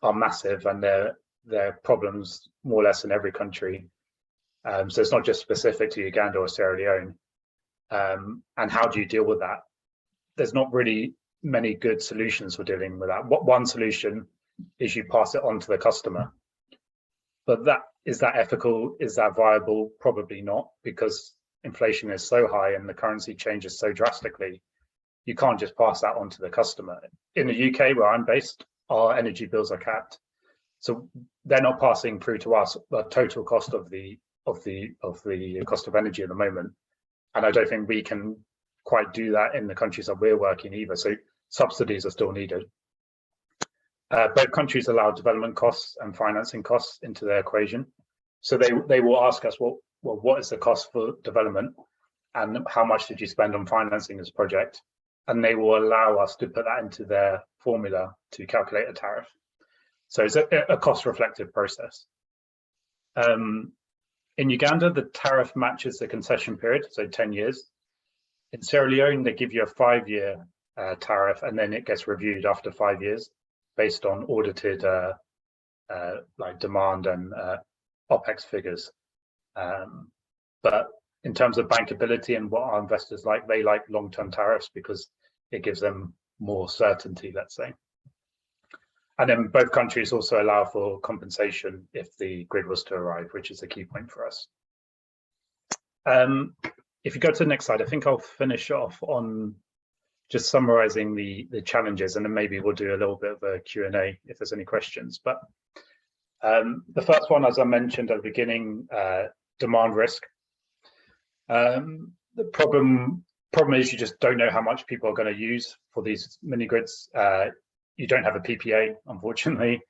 S7: are massive, and they're problems more or less in every country. So it's not just specific to Uganda or Sierra Leone. And how do you deal with that? There's not really many good solutions for dealing with that. One solution is you pass it on to the customer. But is that ethical? Is that viable? Probably not, because inflation is so high and the currency changes so drastically. You can't just pass that on to the customer. In the UK, where I'm based, our energy bills are capped, so they're not passing through to us the total cost of the cost of energy at the moment. And I don't think we can quite do that in the countries that we're working either. So subsidies are still needed. Both countries allow development costs and financing costs into their equation. So they will ask us, well, what is the cost for development, and how much did you spend on financing this project? And they will allow us to put that into their formula to calculate a tariff. So it's a cost reflective process. In Uganda, the tariff matches the concession period, so 10 years. In Sierra Leone, they give you a 5-year tariff, and then it gets reviewed after 5 years based on audited like demand and OPEX figures. But in terms of bankability and what our investors like, they like long-term tariffs because it gives them more certainty, let's say. And then both countries also allow for compensation if the grid was to arrive, which is a key point for us. If you go to the next slide, I think I'll finish off on just summarizing the challenges, and then maybe we'll do a little bit of a Q&A if there's any questions. But the first one, as I mentioned at the beginning, demand risk. The problem is you just don't know how much people are going to use for these mini grids. You don't have a PPA, unfortunately.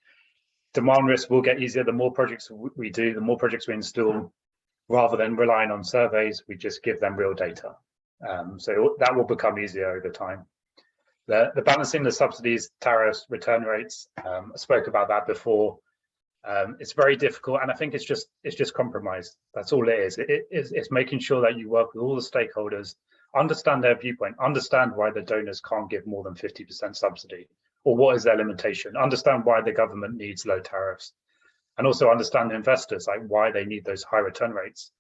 S7: Demand risk will get easier the more projects we do, the more projects we install. Rather than relying on surveys, we just give them real data. So that will become easier over time. The balancing the subsidies, tariffs, return rates, I spoke about that before. It's very difficult, and I think it's just compromise. That's all it is. It's making sure that you work with all the stakeholders, understand their viewpoint, understand why the donors can't give more than 50% subsidy, or what is their limitation, understand why the government needs low tariffs, and also understand the investors, like why they need those high return rates,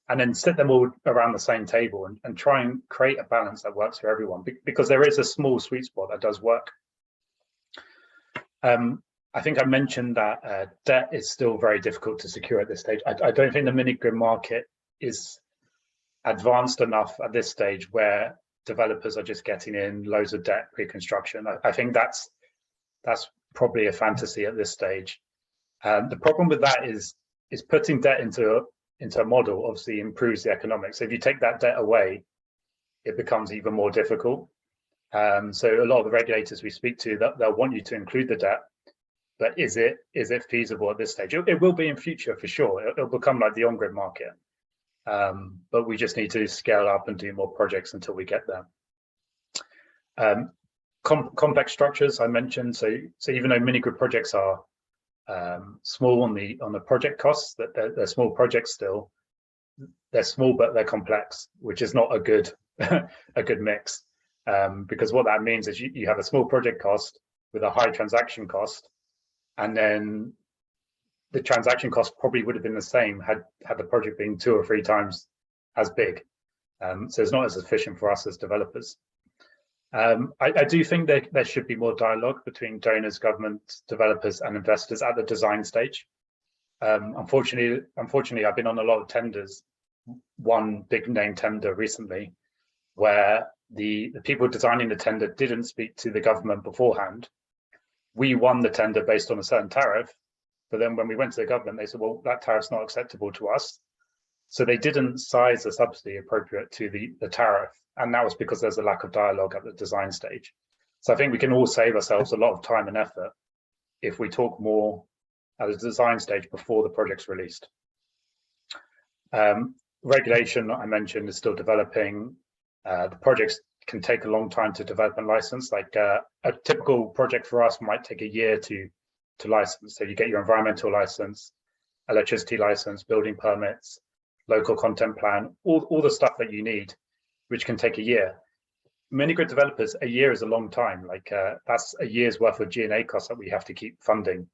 S7: and then sit them all around the same table and try and create a balance that works for everyone, because there is a small sweet spot that does work. I think I mentioned that debt is still very difficult to secure at this stage. I don't think the mini-grid market is advanced enough at this stage where developers are just getting in loads of debt pre-construction. I think that's probably a fantasy at this stage. The problem with that is putting debt into a model obviously improves the economics. So if you take that debt away, it becomes even more difficult. So a lot of the regulators we speak to, they'll want you to include the debt, but is it feasible at this stage? It will be in future for sure. It'll become like the on-grid market, but we just need to scale up and do more projects until we get there. Complex structures I mentioned. So even though mini-grid projects are small on the project costs, that they're small projects still. They're small, but they're complex, which is not a good a good mix. Because what that means is you have a small project cost with a high transaction cost, and then the transaction cost probably would have been the same had the project been 2 or 3 times as big. So it's not as efficient for us as developers. I do think there should be more dialogue between donors, government, developers, and investors at the design stage. Unfortunately, I've been on a lot of tenders. One big name tender recently, where the people designing the tender didn't speak to the government beforehand. We won the tender based on a certain tariff, but then when we went to the government, they said, well, that tariff's not acceptable to us. So they didn't size the subsidy appropriate to the tariff. And that was because there's a lack of dialogue at the design stage. So I think we can all save ourselves a lot of time and effort if we talk more at the design stage before the project's released. Regulation I mentioned is still developing. The projects can take a long time to develop and license. Like a typical project for us might take a year to license. So you get your environmental license, electricity license, building permits, local content plan, all the stuff that you need, which can take a year. Mini-grid developers, a year is a long time. Like that's a year's worth of G&A costs that we have to keep funding.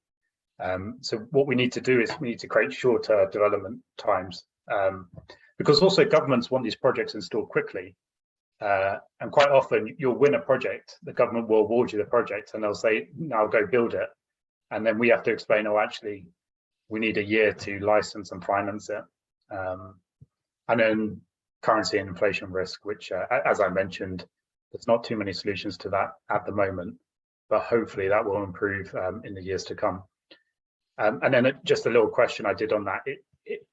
S7: So what we need to do is we need to create shorter development times, because also governments want these projects installed quickly. And quite often you'll win a project, the government will award you the project and they'll say, now go build it. And then we have to explain, oh, actually, we need a year to license and finance it. And then currency and inflation risk, which, as I mentioned, there's not too many solutions to that at the moment, but hopefully that will improve in the years to come. And then just a little question I did on that.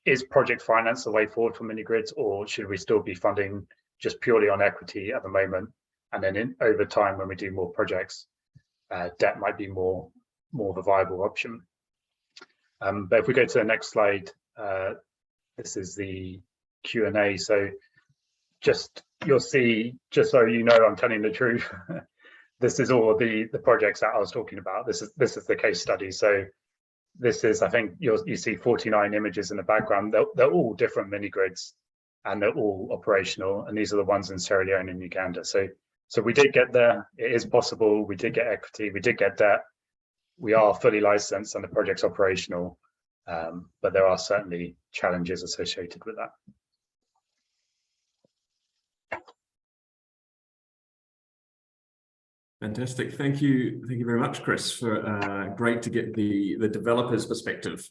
S7: Is project finance the way forward for mini-grids, or should we still be funding just purely on equity at the moment? And then over time, when we do more projects, debt might be more of a viable option. But if we go to the next slide, this is the Q&A. So you'll see, just so you know, I'm telling the truth. This is all the projects that I was talking about. This is the case study. So this is, I think you see 49 images in the background. They're all different mini grids, and they're all operational. And these are the ones in Sierra Leone and Uganda. So we did get there. It is possible. We did get equity. We did get debt. We are fully licensed, and the project's operational. But there are certainly challenges associated with that.
S2: Fantastic. Thank you very much, Chris, for great to get the developer's perspective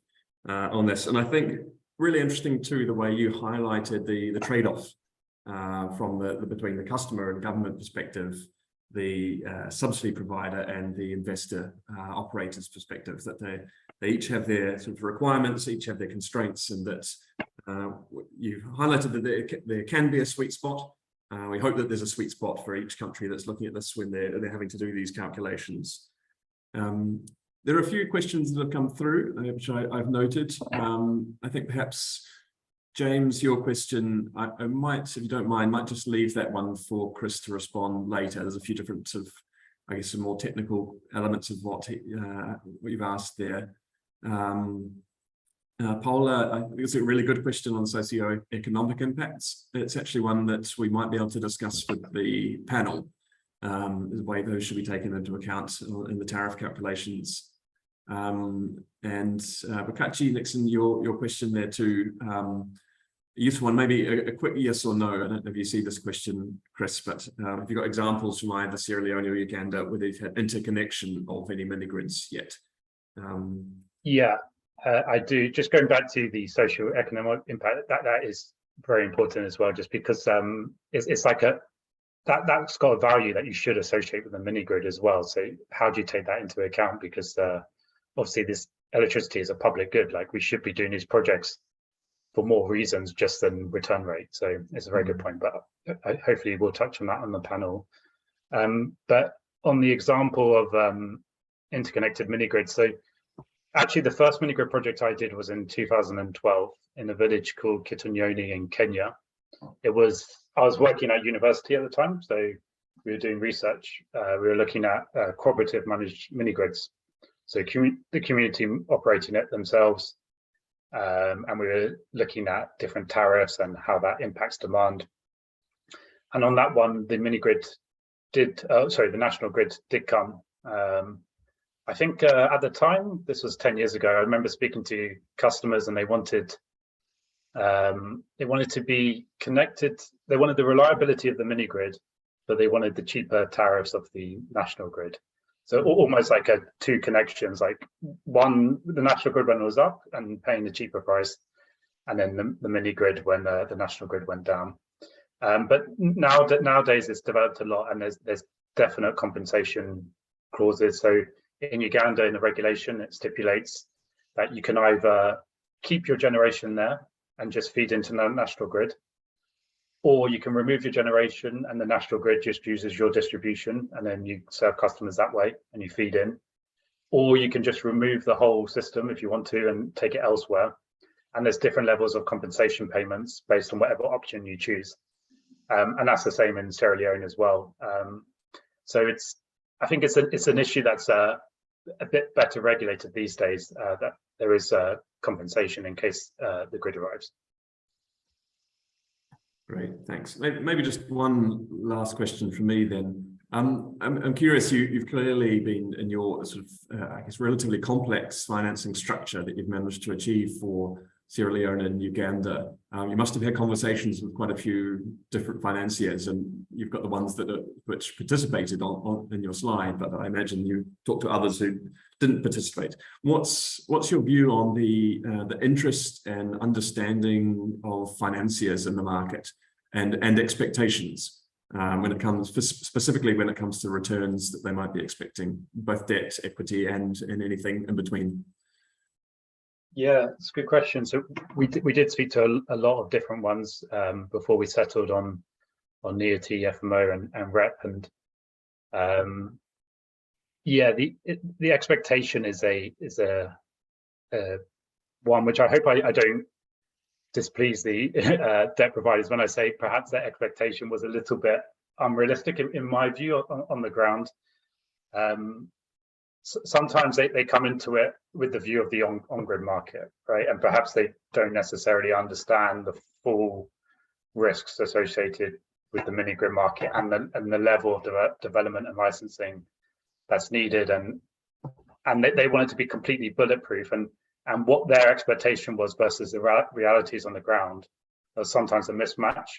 S2: on this. And I think really interesting too, the way you highlighted the trade-off from between the customer and government perspective, the subsidy provider and the investor operators perspective, that they each have their sort of requirements, each have their constraints, and that you've highlighted that there can be a sweet spot. We hope that there's a sweet spot for each country that's looking at this when they're having to do these calculations. There are a few questions that have come through, which I've noted. I think perhaps, James, your question, I might, if you don't mind, might just leave that one for Chris to respond later. There's a few different sort of, I guess, some more technical elements of what you've asked there. Paula, I think it's a really good question on socio-economic impacts. It's actually one that we might be able to discuss with the panel, the way those should be taken into account in the tariff calculations. And Bakachi, Nixon, your question there too, useful one, maybe a quick yes or no. I don't know if you see this question, Chris, but have you got examples from either Sierra Leone or Uganda where they've had interconnection of any mini-grids yet?
S7: Yeah. I do. Just going back to the socio-economic impact, that is very important as well, just because it's like that's got a value that you should associate with a mini grid as well. So how do you take that into account? Because obviously this electricity is a public good. Like, we should be doing these projects for more reasons just than return rate. So it's a very good point, but hopefully we'll touch on that on the panel. But on the example of interconnected mini-grids, so actually the first mini-grid project I did was in 2012 in a village called Kitonyoni in Kenya. I was working at university at the time, so we were doing research. We were looking at cooperative managed mini-grids. So the community operating it themselves. And we were looking at different tariffs and how that impacts demand. And on that one, the mini-grid the national grid did come. I think at the time, this was 10 years ago, I remember speaking to customers and they wanted to be connected. They wanted the reliability of the mini-grid, but they wanted the cheaper tariffs of the national grid. So almost like two connections, like one, the national grid when it was up and paying the cheaper price, and then the mini-grid when the national grid went down. But nowadays it's developed a lot, and there's definite compensation clauses. So in Uganda, in the regulation, it stipulates that you can either keep your generation there and just feed into the national grid, or you can remove your generation and the national grid just uses your distribution and then you serve customers that way and you feed in. Or you can just remove the whole system if you want to and take it elsewhere. And there's different levels of compensation payments based on whatever option you choose. And that's the same in Sierra Leone as well. So I think it's an issue that's a bit better regulated these days, that there is compensation in case the grid arrives.
S2: Great, thanks. Maybe just one last question from me then. I'm curious, you've clearly been in your sort of, I guess, relatively complex financing structure that you've managed to achieve for Sierra Leone and Uganda. You must have had conversations with quite a few different financiers, and you've got the ones which participated in your slide, but I imagine you talked to others who didn't participate. What's your view on the interest and understanding of financiers in the market and expectations when it comes, specifically when it comes to returns that they might be expecting, both debt, equity, and anything in between?
S7: Yeah, it's a good question. So we did speak to a lot of different ones before we settled on NEOT, FMO, and REP. And yeah, the expectation is a one which I hope I don't displease the debt providers when I say perhaps their expectation was a little bit unrealistic in my view on the ground. Sometimes they come into it with the view of the on-grid market, right? And perhaps they don't necessarily understand the full risks associated with the mini-grid market and the level of development and licensing that's needed. And they want it to be completely bulletproof. And what their expectation was versus the realities on the ground, there's sometimes a mismatch.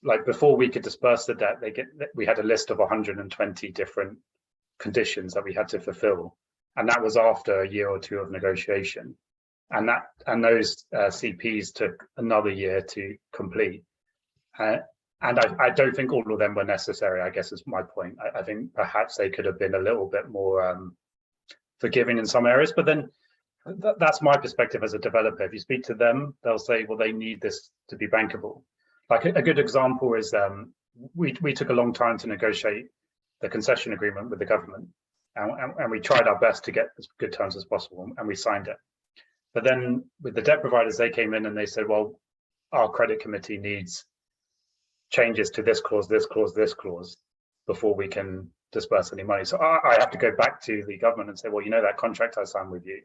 S7: Like before we could disperse the debt, we had a list of 120 different conditions that we had to fulfill, and that was after a year or two of negotiation, and those CPs took another year to complete, and I don't think all of them were necessary, I guess is my point. I think perhaps they could have been a little bit more forgiving in some areas, but then that's my perspective as a developer. If you speak to them, they'll say, well, they need this to be bankable. Like a good example is we took a long time to negotiate the concession agreement with the government, and we tried our best to get as good terms as possible, and we signed it. But then with the debt providers, they came in and they said, well, our credit committee needs changes to this clause, this clause, this clause before we can disperse any money. So I have to go back to the government and say, well, you know, that contract I signed with you,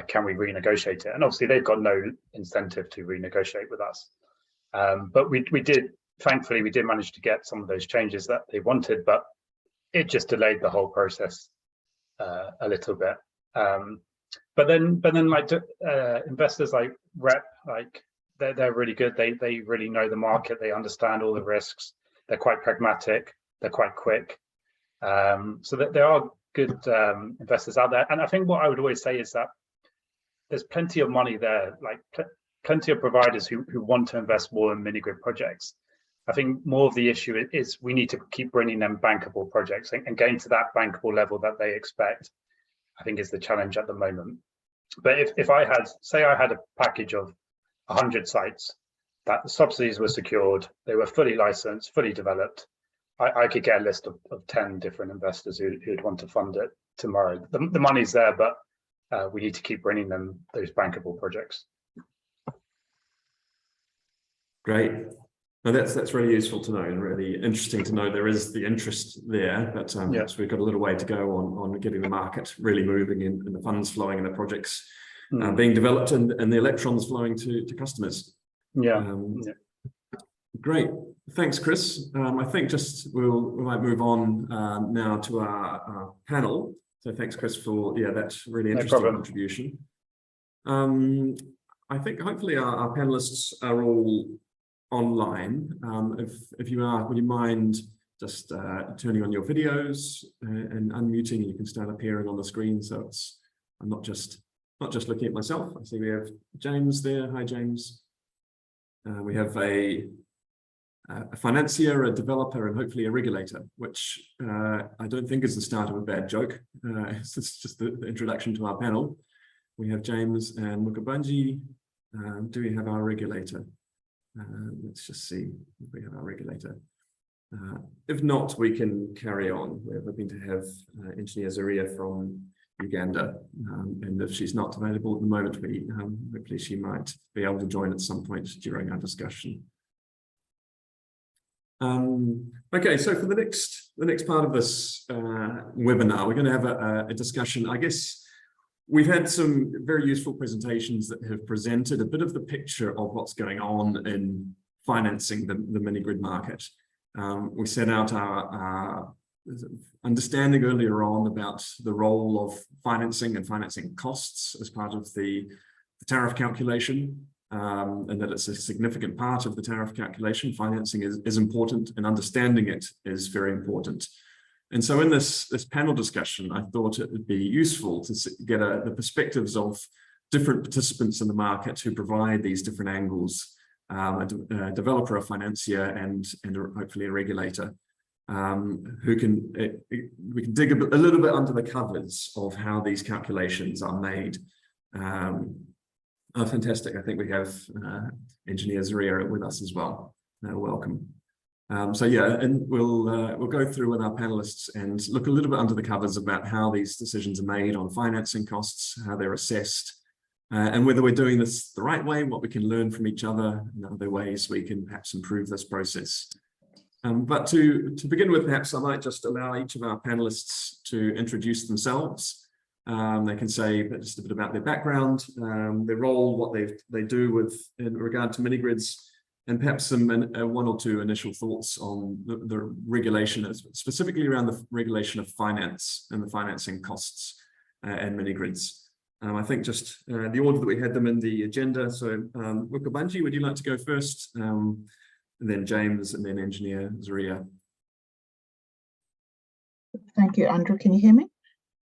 S7: can we renegotiate it? And obviously they've got no incentive to renegotiate with us. But we did, thankfully, we did manage to get some of those changes that they wanted, but it just delayed the whole process a little bit. But then like investors like REP, like they're really good. They really know the market. They understand all the risks. They're quite pragmatic. They're quite quick. So that there are good investors out there. And I think what I would always say is that there's plenty of money there, like plenty of providers who want to invest more in mini-grid projects. I think more of the issue is we need to keep bringing them bankable projects and getting to that bankable level that they expect, I think is the challenge at the moment. But if I had, say I had a package of 100 sites that the subsidies were secured, they were fully licensed, fully developed, I could get a list of 10 different investors who'd want to fund it tomorrow. The money's there, but we need to keep bringing them those bankable projects.
S2: Great. No, that's really useful to know and really interesting to know there is the interest there, but perhaps we've got a little way to go on getting the market really moving and the funds flowing and the projects being developed and the electrons flowing to customers. Great. Thanks, Chris. I think just we might move on now to our panel. So thanks, Chris, for that really interesting contribution. I think hopefully our panelists are all online. If you are, would you mind just turning on your videos and unmuting? You can start appearing on the screen, so I'm not just looking at myself. I see we have James there. Hi, James. We have a financier, a developer, and hopefully a regulator, which I don't think is the start of a bad joke. It's just the introduction to our panel. We have James and Mukabanji. Do we have our regulator? Let's just see if we have our regulator. If not, we can carry on. We're hoping to have Engineer Zaria from Uganda, and if she's not available at the moment, hopefully she might be able to join at some point during our discussion. Okay, so for the next part of this webinar, we're going to have a discussion. I guess we've had some very useful presentations that have presented a bit of the picture of what's going on in financing the mini-grid market. We set out our understanding earlier on about the role of financing and financing costs as part of the tariff calculation, and that it's a significant part of the tariff calculation. Financing is important, and understanding it is very important. And so in this panel discussion, I thought it would be useful to get the perspectives of different participants in the market who provide these different angles, a developer, a financier, and hopefully a regulator, we can dig a little bit under the covers of how these calculations are made. Oh, fantastic. I think we have Engineer Zaria with us as well. Welcome. So yeah, and we'll go through with our panelists and look a little bit under the covers about how these decisions are made on financing costs, how they're assessed, and whether we're doing this the right way, what we can learn from each other, and other ways we can perhaps improve this process. But to begin with, perhaps I might just allow each of our panelists to introduce themselves. They can say just a bit about their background, their role, what they do in regard to mini-grids, and perhaps some one or two initial thoughts on the regulation, specifically around the regulation of finance and the financing costs and mini-grids. I think just the order that we had them in the agenda. So Mukabanji, would you like to go first? And then James, and then Engineer Zaria.
S8: Thank you, Andrew. Can you hear me?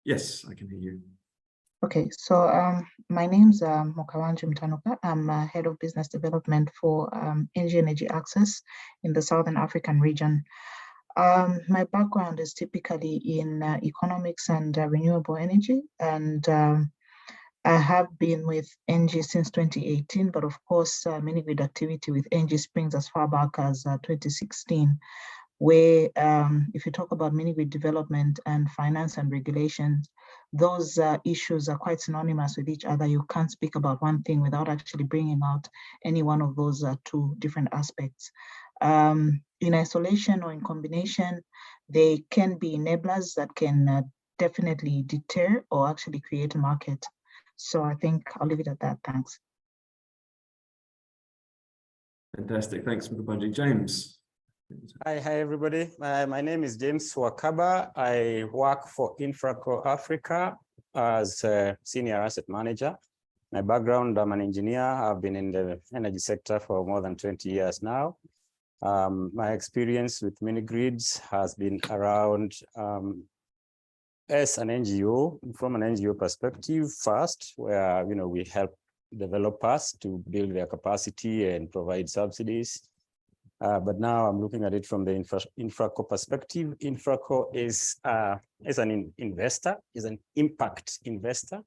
S2: Yes, I can hear you.
S8: Okay, so my name's Mukabanji Mtanuka. I'm Head of Business Development for Winch Energy Access in the Southern African region. My background is typically in economics and renewable energy, and I have been with ENGIE since 2018, but of course, mini-grid activity with ENGIE springs as far back as 2016, where if you talk about mini-grid development and finance and regulations, those issues are quite synonymous with each other. You can't speak about one thing without actually bringing out any one of those two different aspects. In isolation or in combination, they can be enablers that can definitely deter or actually create a market. So I think I'll leave it at that. Thanks.
S2: Fantastic. Thanks, Mukabanji. James.
S9: Hi everybody. My name is James Wakaba. I work for Infraco Africa as a senior asset manager. My background, I'm an engineer. I've been in the energy sector for more than 20 years now. My experience with mini-grids has been around as an NGO, from an NGO perspective first, where we help developers to build their capacity and provide subsidies. But now I'm looking at it from the Infraco perspective. Infraco is an investor, is an impact investor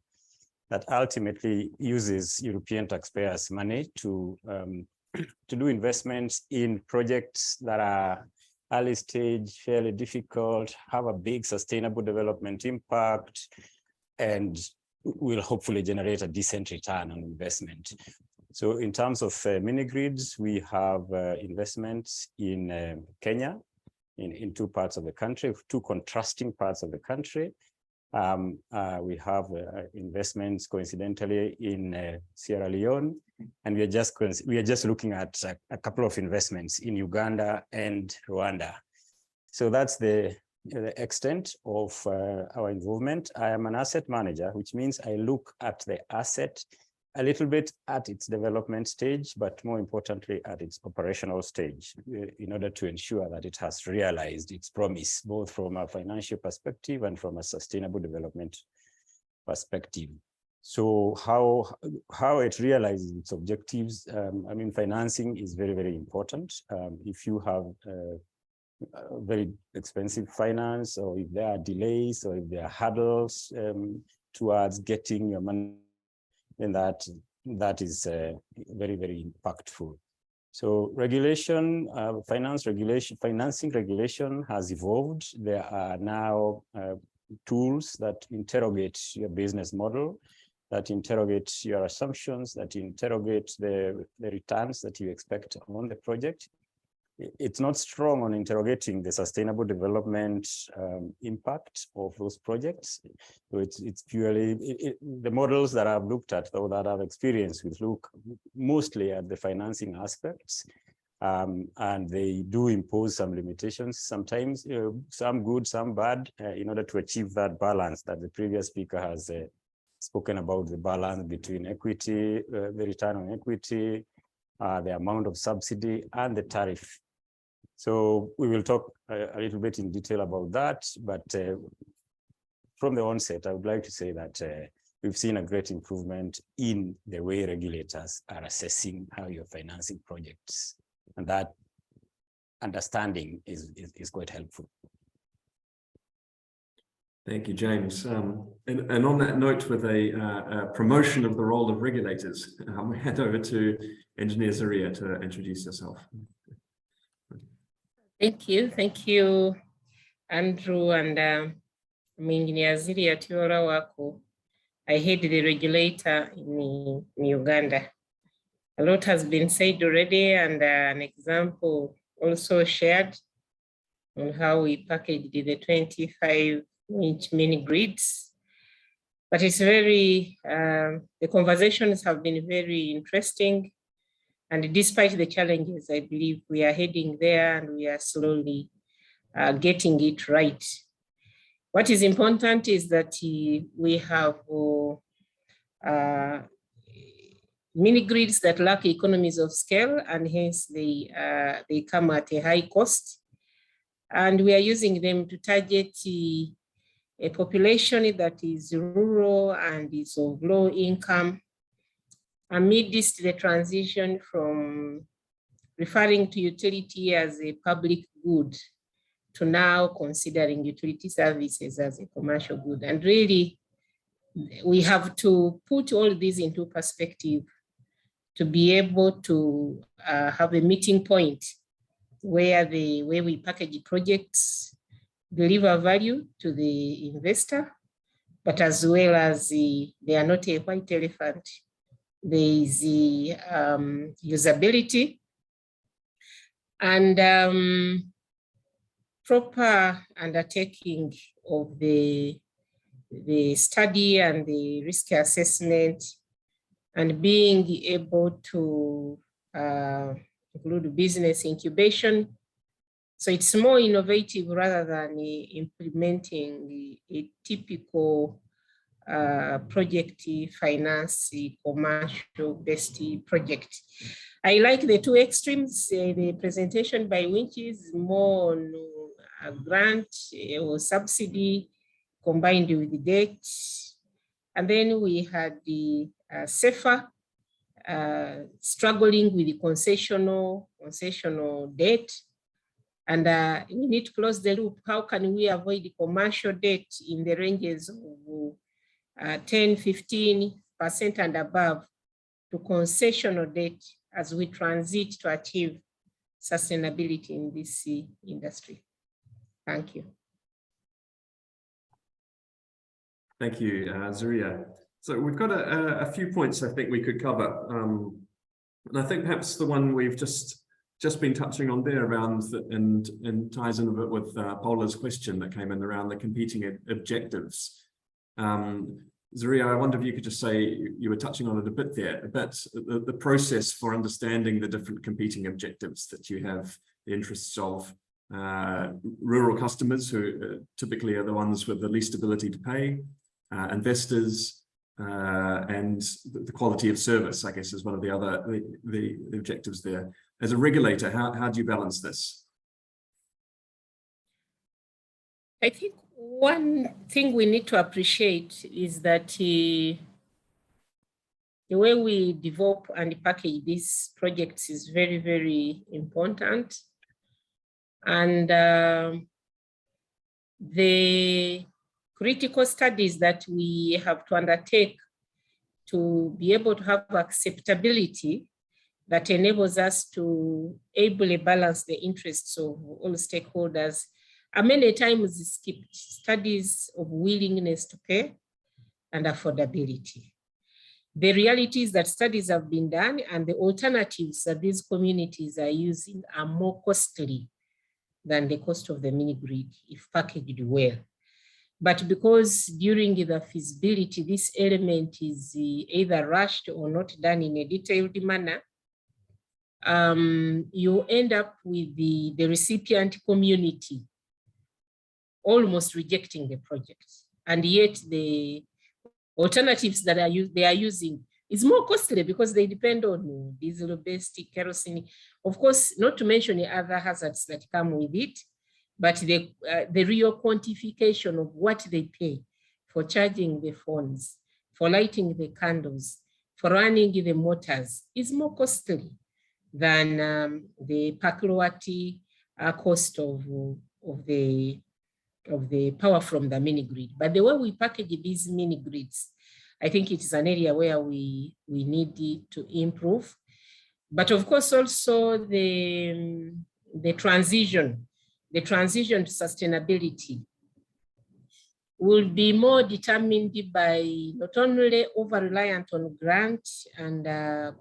S9: that ultimately uses European taxpayers' money to do investments in projects that are early stage, fairly difficult, have a big sustainable development impact, and will hopefully generate a decent return on investment. So in terms of mini-grids, we have investments in Kenya, in two parts of the country, two contrasting parts of the country. We have investments coincidentally in Sierra Leone, and we are just looking at a couple of investments in Uganda and Rwanda. So that's the extent of our involvement. I am an asset manager, which means I look at the asset a little bit at its development stage, but more importantly at its operational stage, in order to ensure that it has realized its promise, both from a financial perspective and from a sustainable development perspective. So how it realizes its objectives, I mean, financing is very, very important. If you have very expensive finance, or if there are delays, or if there are hurdles towards getting your money, then that is very, very impactful. So regulation, financing regulation has evolved. There are now tools that interrogate your business model, that interrogate your assumptions, that interrogate the returns that you expect on the project. It's not strong on interrogating the sustainable development impact of those projects. So it's purely, the models that I've looked at, or that I've experienced with, look mostly at the financing aspects. And they do impose some limitations, sometimes some good, some bad, in order to achieve that balance that the previous speaker has spoken about, the balance between equity, the return on equity, the amount of subsidy, and the tariff. So we will talk a little bit in detail about that, but from the onset, I would like to say that we've seen a great improvement in the way regulators are assessing how you're financing projects, and that understanding is quite helpful.
S2: Thank you, James. And on that note, with a promotion of the role of regulators, I'll hand over to Engineer Zaria to introduce yourself.
S10: Thank you, Andrew, and I'm Engineer Zaria Tiora Wako. I head the regulator in Uganda. A lot has been said already, and an example also shared on how we packaged the 25-inch mini grids. But it's very, the conversations have been very interesting. And despite the challenges, I believe we are heading there, and we are slowly getting it right. What is important is that we have mini grids that lack economies of scale, and hence they come at a high cost. And we are using them to target a population that is rural and is of low income, amidst the transition from referring to utility as a public good to now considering utility services as a commercial good. And really, we have to put all this into perspective to be able to have a meeting point where we package projects, deliver value to the investor, but as well as they are not a white elephant. There is the usability and proper undertaking of the study and the risk assessment, and being able to include business incubation. So it's more innovative rather than implementing a typical project finance, commercial based project. I like the two extremes. The presentation by Winch is more on a grant or subsidy combined with the debt. And then we had the SEFA struggling with the concessional debt. And we need to close the loop. How can we avoid the commercial debt in the ranges of 10–15% and above to concessional debt as we transit to achieve sustainability in this industry. Thank you.
S2: Thank you, Zaria. So we've got a few points I think we could cover. And I think perhaps the one we've just been touching on there around and ties in a bit with Paula's question that came in around the competing objectives. Zaria, I wonder if you could just say, you were touching on it a bit there, but the process for understanding the different competing objectives that you have, the interests of rural customers who typically are the ones with the least ability to pay, investors, and the quality of service, I guess, is one of the other the objectives there. As a regulator, how do you balance this?
S10: I think one thing we need to appreciate is that the way we develop and package these projects is very, very important. And the critical studies that we have to undertake to be able to have acceptability that enables us to ably balance the interests of all stakeholders are many times skipped: studies of willingness to pay and affordability. The reality is that studies have been done and the alternatives that these communities are using are more costly than the cost of the mini-grid if packaged well. But because during the feasibility, this element is either rushed or not done in a detailed manner, you end up with the recipient community almost rejecting the project. And yet the alternatives that they are using is more costly because they depend on diesel-based kerosene. Of course, not to mention the other hazards that come with it, but the real quantification of what they pay for charging the phones, for lighting the candles, for running the motors is more costly than the per kilowatt cost of the power from the mini grid. But the way we package these mini grids, I think it is an area where we need to improve. But of course, also the transition to sustainability will be more determined by not only over-reliant on grant and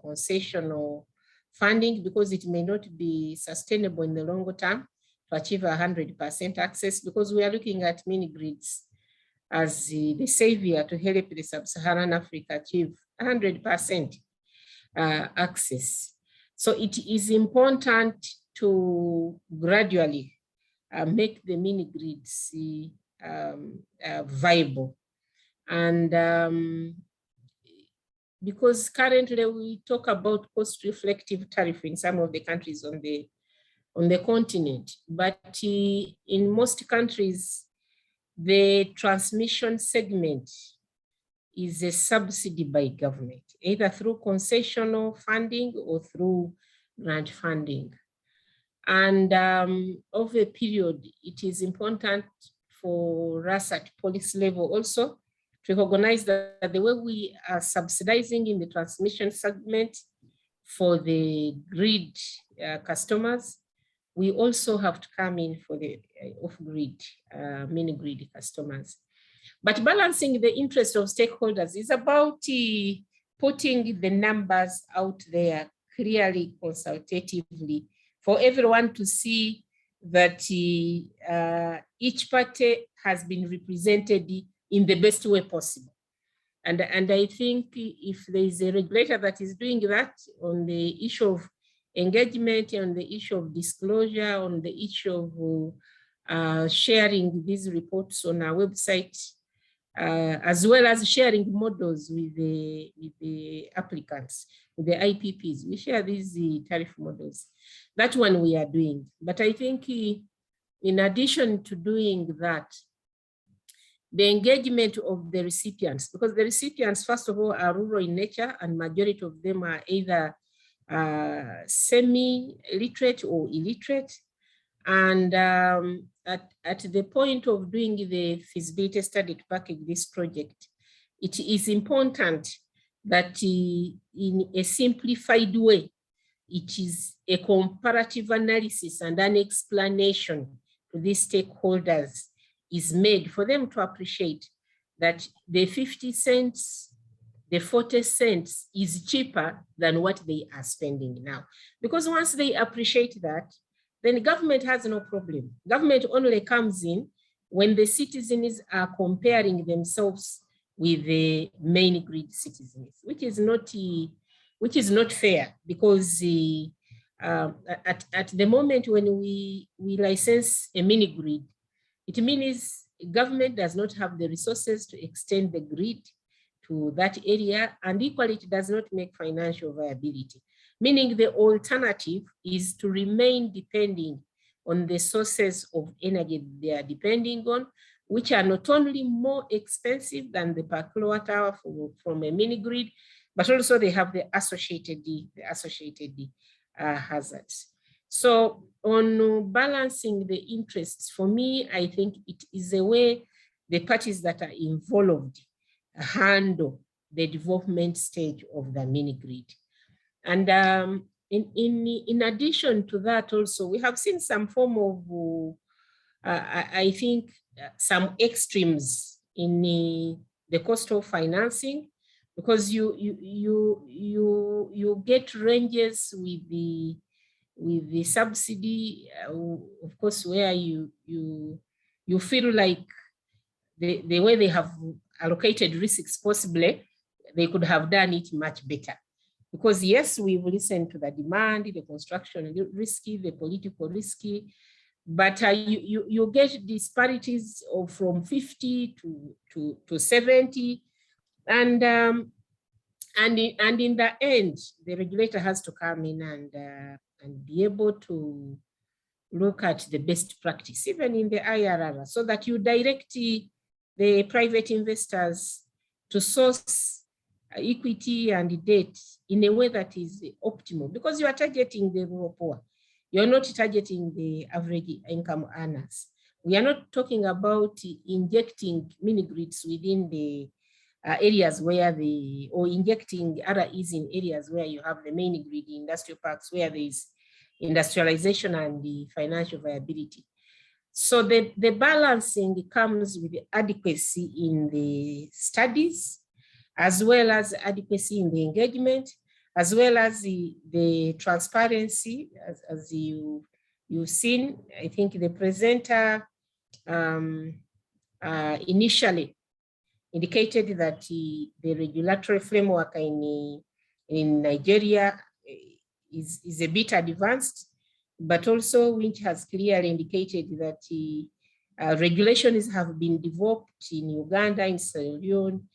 S10: concessional funding, because it may not be sustainable in the longer term to achieve 100% access, because we are looking at mini grids as the savior to help the sub-Saharan Africa achieve 100% access. So it is important to gradually make the mini grids viable. And because currently we talk about cost-reflective tariff in some of the countries on the continent, but in most countries, the transmission segment is a subsidy by government, either through concessional funding or through grant funding. And over a period, it is important for us at policy level also to recognize that the way we are subsidizing in the transmission segment for the grid customers, we also have to come in for the off-grid, mini-grid customers. But balancing the interest of stakeholders is about putting the numbers out there clearly, consultatively, for everyone to see that each party has been represented in the best way possible. And I think if there is a regulator that is doing that on the issue of engagement, on the issue of disclosure, on the issue of sharing these reports on our website, as well as sharing models with the applicants, with the IPPs. We share these tariff models. That one we are doing. But I think in addition to doing that, the engagement of the recipients, because the recipients, first of all, are rural in nature, and majority of them are either semi-literate or illiterate. And at the point of doing the feasibility study to package this project, it is important that in a simplified way, it is a comparative analysis and an explanation to these stakeholders is made for them to appreciate that the 50 cents, the 40 cents is cheaper than what they are spending now. Because once they appreciate that, then the government has no problem. Government only comes in when the citizens are comparing themselves with the main grid citizens, which is not fair, because at the moment when we license a mini grid, it means government does not have the resources to extend the grid to that area, and equally it does not make financial viability, meaning the alternative is to remain depending on the sources of energy they are depending on, which are not only more expensive than the per kilowatt hour from a mini grid, but also they have the associated hazards. So on balancing the interests, for me, I think it is a way the parties that are involved handle the development stage of the mini grid. And in addition to that also, we have seen some form of, I think, some extremes in the cost of financing, because you get ranges with the subsidy, of course, where you feel like the way they have allocated risks, possibly they could have done it much better. Because yes, we've listened to the demand, the construction risky, the political risky, but you get disparities of from 50 to 70, and in the end, the regulator has to come in and be able to look at the best practice, even in the ERRA, so that you direct the private investors to source equity and debt in a way that is optimal, because you are targeting the rural poor. You're not targeting the average income earners. We are not talking about injecting mini grids within the areas where or injecting REs in areas where you have the main grid, industrial parks, where there is industrialization and the financial viability. So the balancing comes with the adequacy in the studies, as well as adequacy in the engagement, as well as the transparency, as you've seen. I think the presenter initially indicated that the regulatory framework in Nigeria is a bit advanced, but also Winch has clearly indicated that regulations have been developed in Uganda, in Sierra Leone,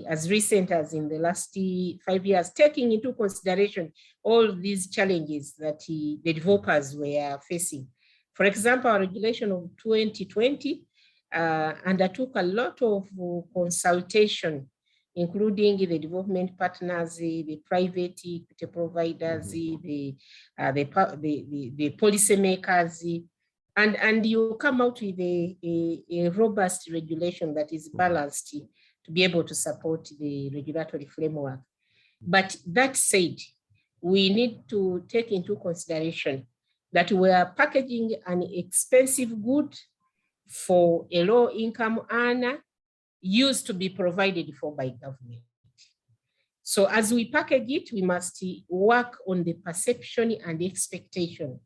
S10: as recent as in the last 5 years, taking into consideration all these challenges that the developers were facing. For example, our regulation of 2020 undertook a lot of consultation, including the development partners, the private equity providers, the policymakers, and you come out with a robust regulation that is balanced to be able to support the regulatory framework. But that said, we need to take into consideration that we are packaging an expensive good for a low-income earner used to be provided for by government. So as we package it, we must work on the perception and expectation.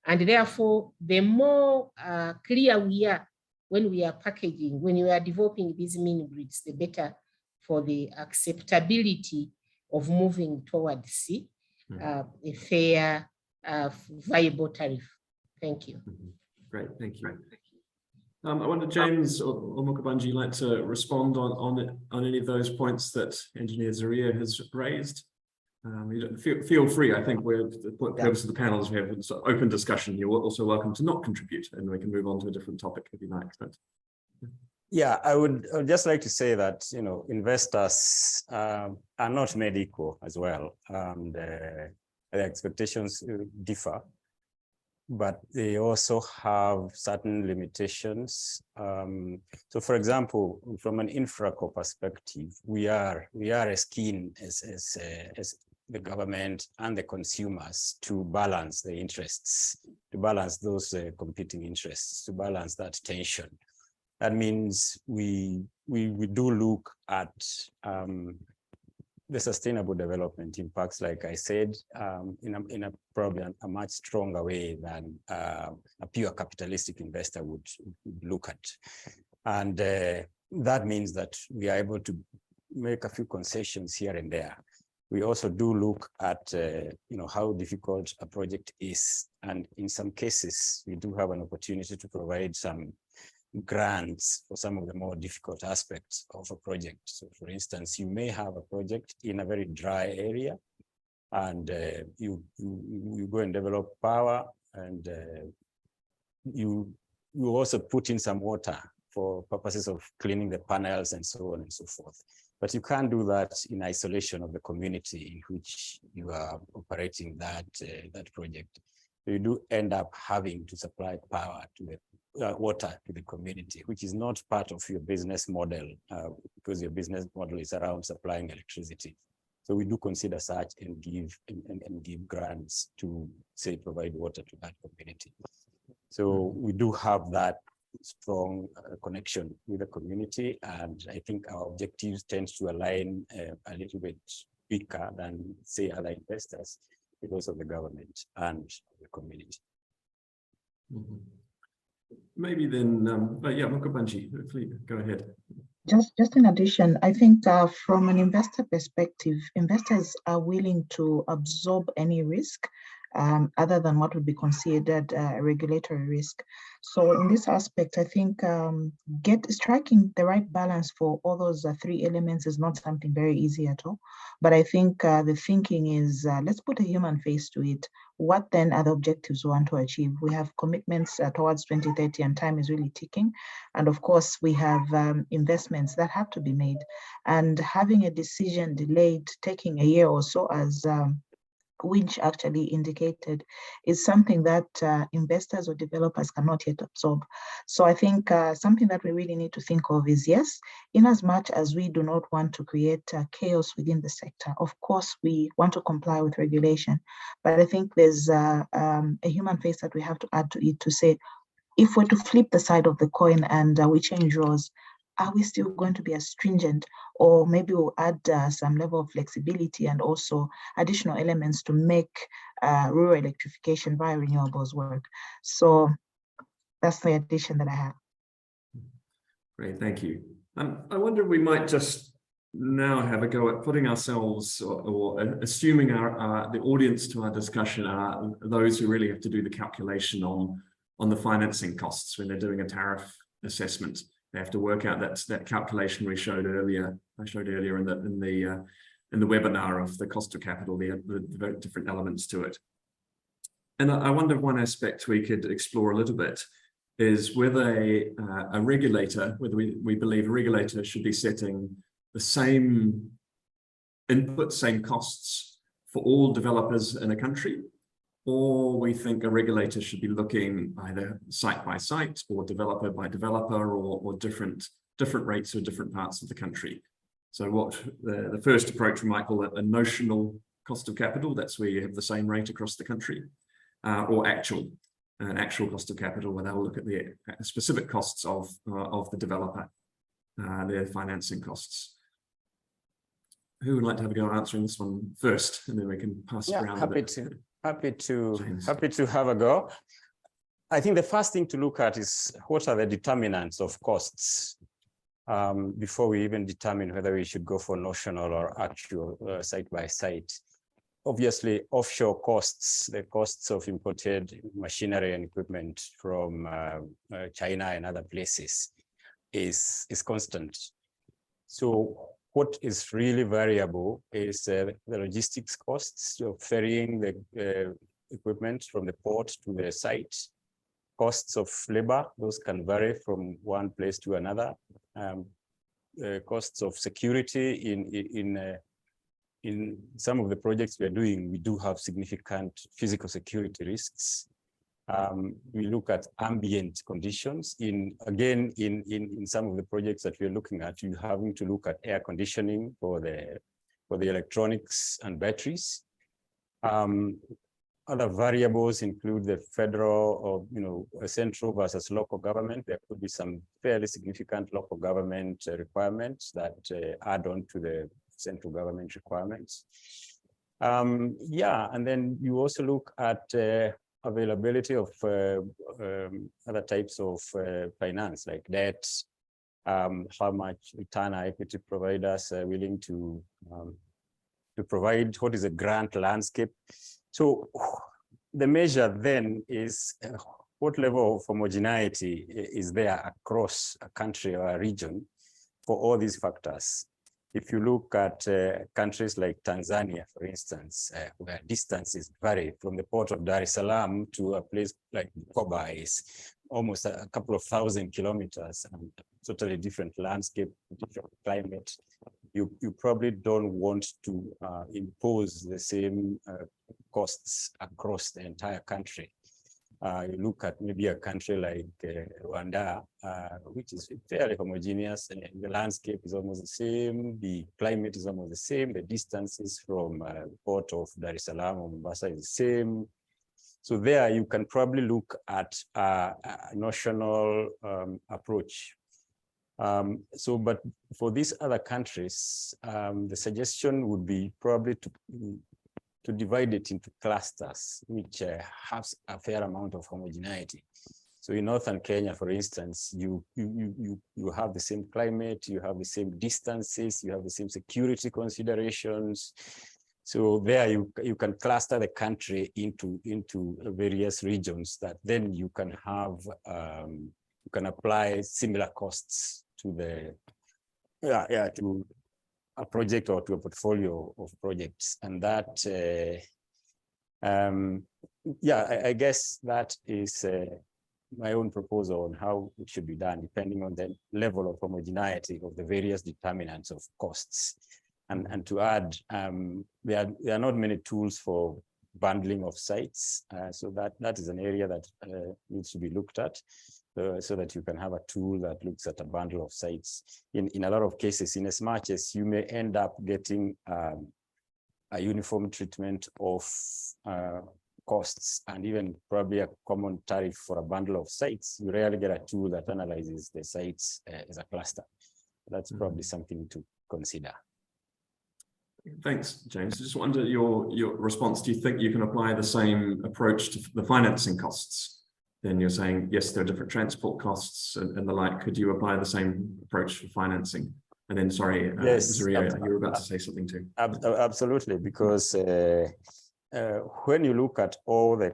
S10: And therefore, the more clear we are when we are packaging, when we are developing these mini grids, the better for the acceptability of moving towards a fair, viable tariff. Thank you.
S2: Great, thank you. I wonder, James or Mukabanji, like to respond on any of those points that Engineer Zaria has raised? Feel free. I think the purpose of the panel is we have sort of open discussion. You're also welcome to not contribute, and we can move on to a different topic if you like. But
S9: yeah, I would just like to say that investors are not made equal as well. The expectations differ, but they also have certain limitations. So, for example, from an infraco perspective, we are as keen as the government and the consumers to balance the interests, to balance those competing interests, to balance that tension. That means we do look at the sustainable development impacts, like I said, in a probably a much stronger way than a pure capitalistic investor would look at. And that means that we are able to make a few concessions here and there. We also do look at how difficult a project is, and in some cases we do have an opportunity to provide some grants for some of the more difficult aspects of a project. So for instance, you may have a project in a very dry area, and you go and develop power, and you also put in some water for purposes of cleaning the panels and so on and so forth. But you can't do that in isolation of the community in which you are operating that project. So you do end up having to supply power to the water to the community, which is not part of your business model, because your business model is around supplying electricity. So we do consider such and give grants to, say, provide water to that community. So we do have that strong connection with the community, and I think our objectives tend to align a little bit weaker than, say, other investors because of the government and the community.
S2: Mm-hmm. Maybe then, yeah, Mukabanji, please go ahead.
S8: Just in addition, I think from an investor perspective, investors are willing to absorb any risk other than what would be considered a regulatory risk. So in this aspect, I think striking the right balance for all those three elements is not something very easy at all. But I think the thinking is, let's put a human face to it. What then are the objectives we want to achieve? We have commitments towards 2030, and time is really ticking. And of course, we have investments that have to be made. And having a decision delayed, taking a year or so, as Winch actually indicated, is something that investors or developers cannot yet absorb. So I think something that we really need to think of is, yes, in as much as we do not want to create chaos within the sector, of course, we want to comply with regulation. But I think there's a human face that we have to add to it to say, if we're to flip the side of the coin and we change laws, are we still going to be as stringent, or maybe we'll add some level of flexibility and also additional elements to make rural electrification via renewables work? So that's the addition that I have.
S2: Great, thank you. I wonder if we might just now have a go at putting ourselves or assuming the audience to our discussion are those who really have to do the calculation on the financing costs when they're doing a tariff assessment. They have to work out that calculation I showed earlier in the webinar of the cost of capital, the different elements to it. And I wonder one aspect we could explore a little bit is whether a regulator, whether we believe a regulator should be setting the same input, same costs for all developers in a country, or we think a regulator should be looking either site by site or developer by developer, or different rates for different parts of the country. So what the first approach we might call it a notional cost of capital, that's where you have the same rate across the country, or an actual cost of capital, where they'll look at the specific costs of the developer, their financing costs. Who would like to have a go at answering this one first, and then we can pass it around a bit.
S9: Happy to have a go. I think the first thing to look at is what are the determinants of costs before we even determine whether we should go for notional or actual site by site. Obviously, offshore costs, the costs of imported machinery and equipment from China and other places is constant. So what is really variable is the logistics costs of ferrying the equipment from the port to the site. Costs of labor, those can vary from one place to another. Costs of security in some of the projects we are doing, we do have significant physical security risks. We look at ambient conditions. In some of the projects that we're looking at, you're having to look at air conditioning for the electronics and batteries. Other variables include the federal or central versus local government. There could be some fairly significant local government requirements that add on to the central government requirements. Yeah, and then you also look at availability of other types of finance like debt, how much return are equity providers willing to provide, what is a grant landscape. So the measure then is what level of homogeneity is there across a country or a region for all these factors. If you look at countries like Tanzania, for instance, where distances vary from the port of Dar es Salaam to a place like Bukoba is almost a couple of 1,000 kilometers, and totally different landscape, different climate. You probably don't want to impose the same costs across the entire country. You look at maybe a country like Rwanda, which is fairly homogeneous, and the landscape is almost the same, the climate is almost the same, the distances from the port of Dar es Salaam or Mombasa is the same. So there you can probably look at a notional approach. But for these other countries, the suggestion would be probably to divide it into clusters, which have a fair amount of homogeneity. So in northern Kenya, for instance, you have the same climate, you have the same distances, you have the same security considerations. So there you can cluster the country into various regions that then you can have you can apply similar costs to the to a project or to a portfolio of projects. And that I guess that is my own proposal on how it should be done, depending on the level of homogeneity of the various determinants of costs. And to add, there are not many tools for bundling of sites, so that is an area that needs to be looked at, so that you can have a tool that looks at a bundle of sites. In a lot of cases, in as much as you may end up getting a uniform treatment of costs and even probably a common tariff for a bundle of sites, you rarely get a tool that analyzes the sites as a cluster. That's probably something to consider.
S2: Thanks, James. I just wonder your response. Do you think you can apply the same approach to the financing costs? Then you're saying, yes, there are different transport costs and the like. Could you apply the same approach for financing? And then, sorry,
S9: yes,
S2: Zaria, you were about to say something too.
S9: Absolutely, because when you look at all the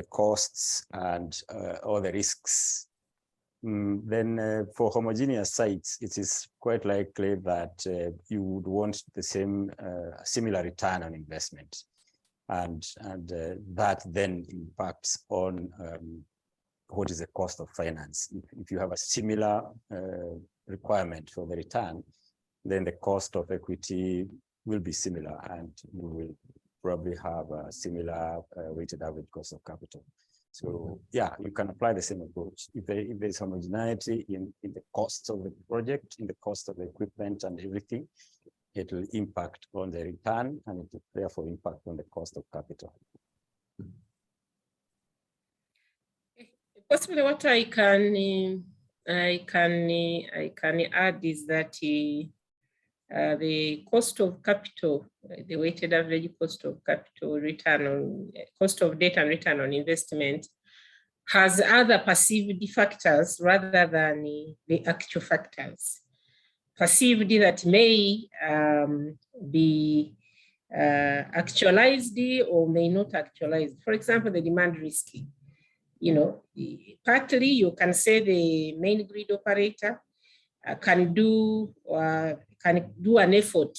S9: costs and all the risks, then for homogeneous sites, it is quite likely that you would want the same similar return on investment, and that then impacts on what is the cost of finance. If you have a similar requirement for the return, then the cost of equity will be similar, and you will probably have a similar weighted average cost of capital. So yeah, you can apply the same approach. If there's homogeneity in the costs of the project, in the cost of the equipment and everything, it will impact on the return, and it will therefore impact on the cost of capital.
S10: Possibly what I can add is that the cost of capital, the weighted average cost of capital return on cost of debt and return on investment, has other perceived factors rather than the actual factors. Perceived that may be actualized or may not actualize. For example, the demand risk. Partly you can say the main grid operator can do an effort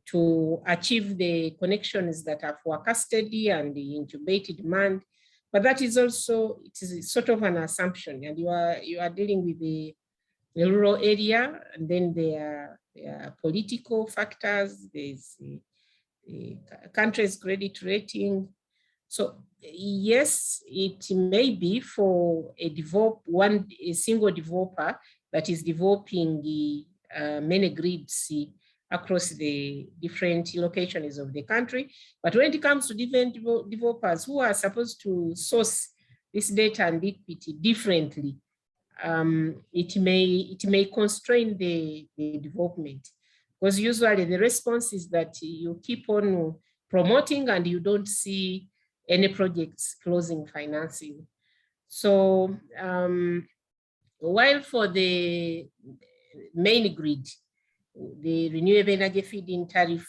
S10: to achieve the connections that are forecasted and the incubated demand, but that is also, it is sort of an assumption, and you are dealing with the rural area, and then there are political factors, there's the country's credit rating. So yes, it may be for a single developer that is developing the many grids across the different locations of the country. But when it comes to different developers who are supposed to source this data and equity differently, it may constrain the development, because usually the response is that you keep on promoting and you don't see any projects closing financing. So while for the main grid, the renewable energy feed-in tariff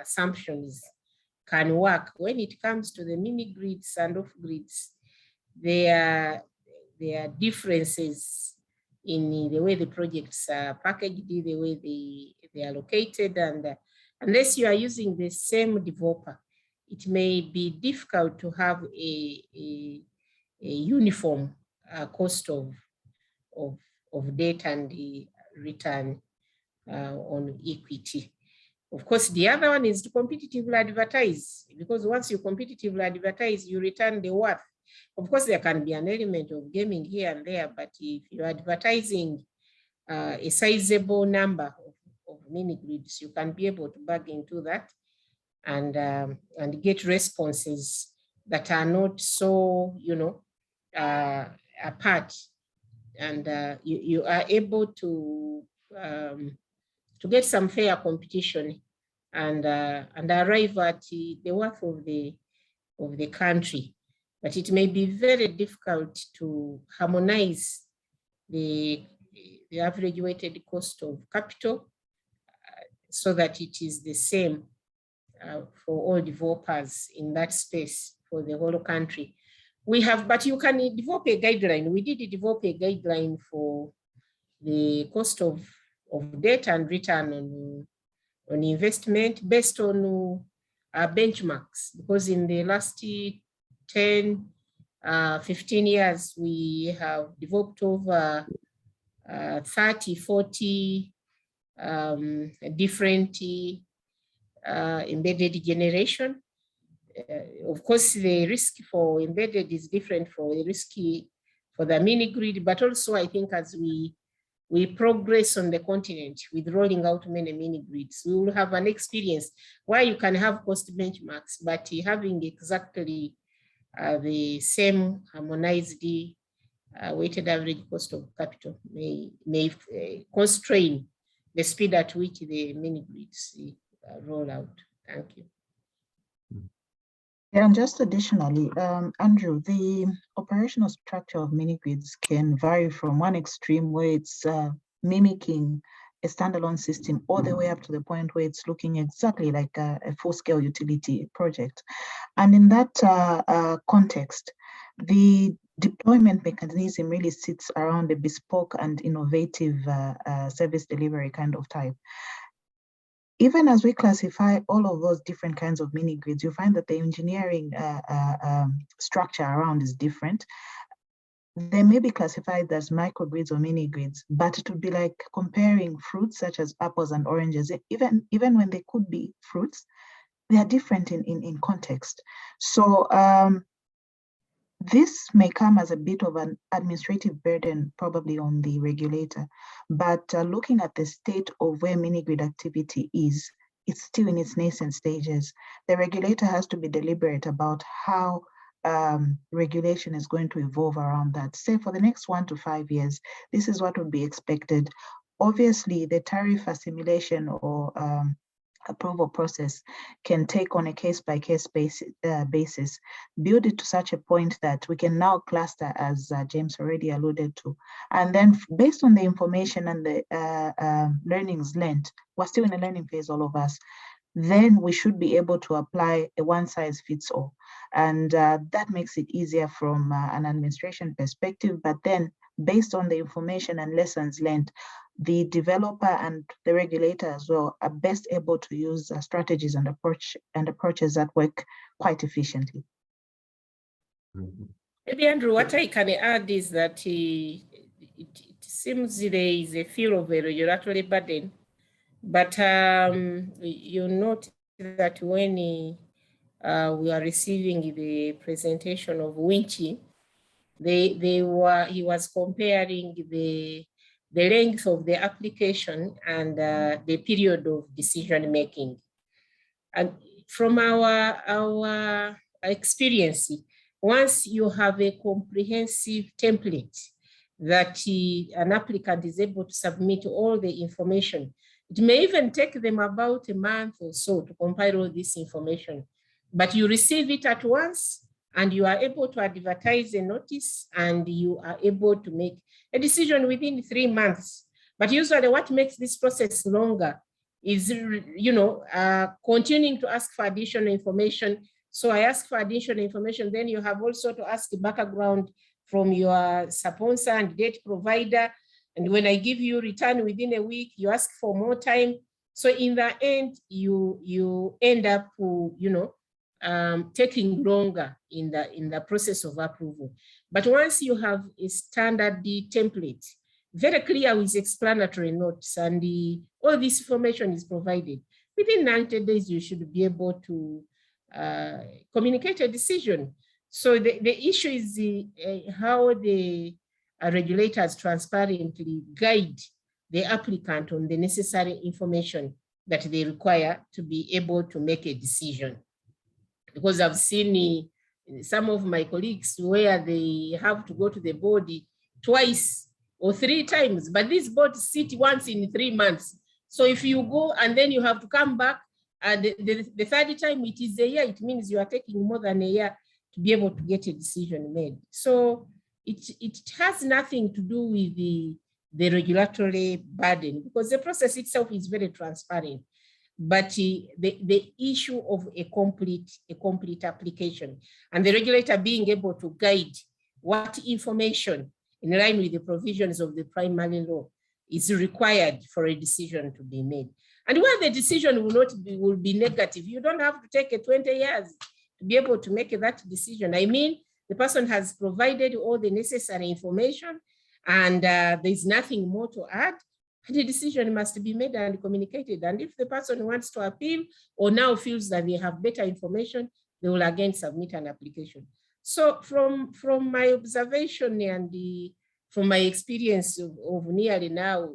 S10: assumptions can work, when it comes to the mini grids and off grids, there are differences in the way the projects are packaged, the way they are located, and unless you are using the same developer, it may be difficult to have a uniform cost of debt and the return on equity. Of course, the other one is to competitively advertise, because once you competitively advertise, you return the worth. Of course, there can be an element of gaming here and there, but if you're advertising a sizable number of mini grids, you can be able to bag into that and get responses that are not so, apart, and you are able to get some fair competition and arrive at the worth of the country. But it may be very difficult to harmonize the average weighted cost of capital so that it is the same for all developers in that space for the whole country. But you can develop a guideline. We did develop a guideline for the cost of debt and return on investment based on benchmarks, because in the last 10, 15 years, we have developed over 30, 40 different embedded generation. Of course, the risk for embedded is different for the risky for the mini grid, but also I think as we progress on the continent with rolling out many mini grids, we will have an experience where you can have cost benchmarks, but having exactly the same harmonized weighted average cost of capital may constrain the speed at which the mini grids roll out. Thank you.
S8: Yeah, and just additionally, Andrew, the operational structure of mini grids can vary from one extreme where it's mimicking a standalone system all the way up to the point where it's looking exactly like a full-scale utility project. And in that context, the deployment mechanism really sits around a bespoke and innovative service delivery kind of type. Even as we classify all of those different kinds of mini grids, you find that the engineering structure around is different. They may be classified as microgrids or mini grids, but it would be like comparing fruits such as apples and oranges. Even when they could be fruits, they are different in context. So this may come as a bit of an administrative burden probably on the regulator, but looking at the state of where mini-grid activity is, it's still in its nascent stages. The regulator has to be deliberate about how regulation is going to evolve around that. Say for the next 1 to 5 years, this is what would be expected. Obviously, the tariff assimilation or approval process can take on a case-by-case basis, build it to such a point that we can now cluster, as James already alluded to. And then based on the information and the learnings learned, we're still in a learning phase, all of us, then we should be able to apply a one-size-fits-all. And that makes it easier from an administration perspective, but then based on the information and lessons learned, the developer and the regulator as well are best able to use strategies and approaches that work quite efficiently.
S10: Maybe Andrew, what I can add is that it seems there is a fear of a regulatory burden, but you note that when we are receiving the presentation of Winch, he was comparing the the length of the application, and the period of decision making. And from our experience, once you have a comprehensive template that an applicant is able to submit all the information, it may even take them about a month or so to compile all this information, but you receive it at once and you are able to advertise a notice and you are able to make a decision within 3 months. But usually what makes this process longer is, continuing to ask for additional information. So I ask for additional information, then you have also to ask the background from your sponsor and debt provider. And when I give you return within a week, you ask for more time. So in the end, you end up, taking longer in the process of approval. But once you have a standard template, very clear with explanatory notes, and all this information is provided, within 90 days, you should be able to communicate a decision. So the issue is how the regulators transparently guide the applicant on the necessary information that they require to be able to make a decision. Because I've seen some of my colleagues where they have to go to the board twice or 3 times, but these boards sit once in 3 months. So if you go and then you have to come back, and the third time it is a year, it means you are taking more than a year to be able to get a decision made. So it has nothing to do with the regulatory burden, because the process itself is very transparent. But the issue of a complete application and the regulator being able to guide what information in line with the provisions of the primary law is required for a decision to be made. And where the decision will be negative, you don't have to take 20 years to be able to make that decision. I mean, the person has provided all the necessary information and there's nothing more to add. The decision must be made and communicated. And if the person wants to appeal or now feels that they have better information, they will again submit an application. So from my observation and from my experience of nearly now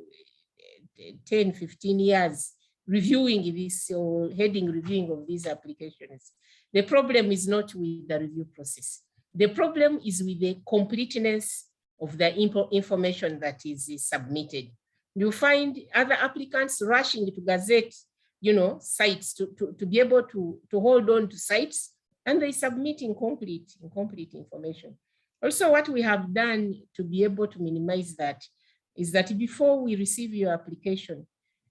S10: 10, 15 years reviewing this or heading reviewing of these applications, the problem is not with the review process. The problem is with the completeness of the information that is submitted. You find other applicants rushing to gazette, sites to be able to hold on to sites, and they submit incomplete information. Also, what we have done to be able to minimize that is that before we receive your application,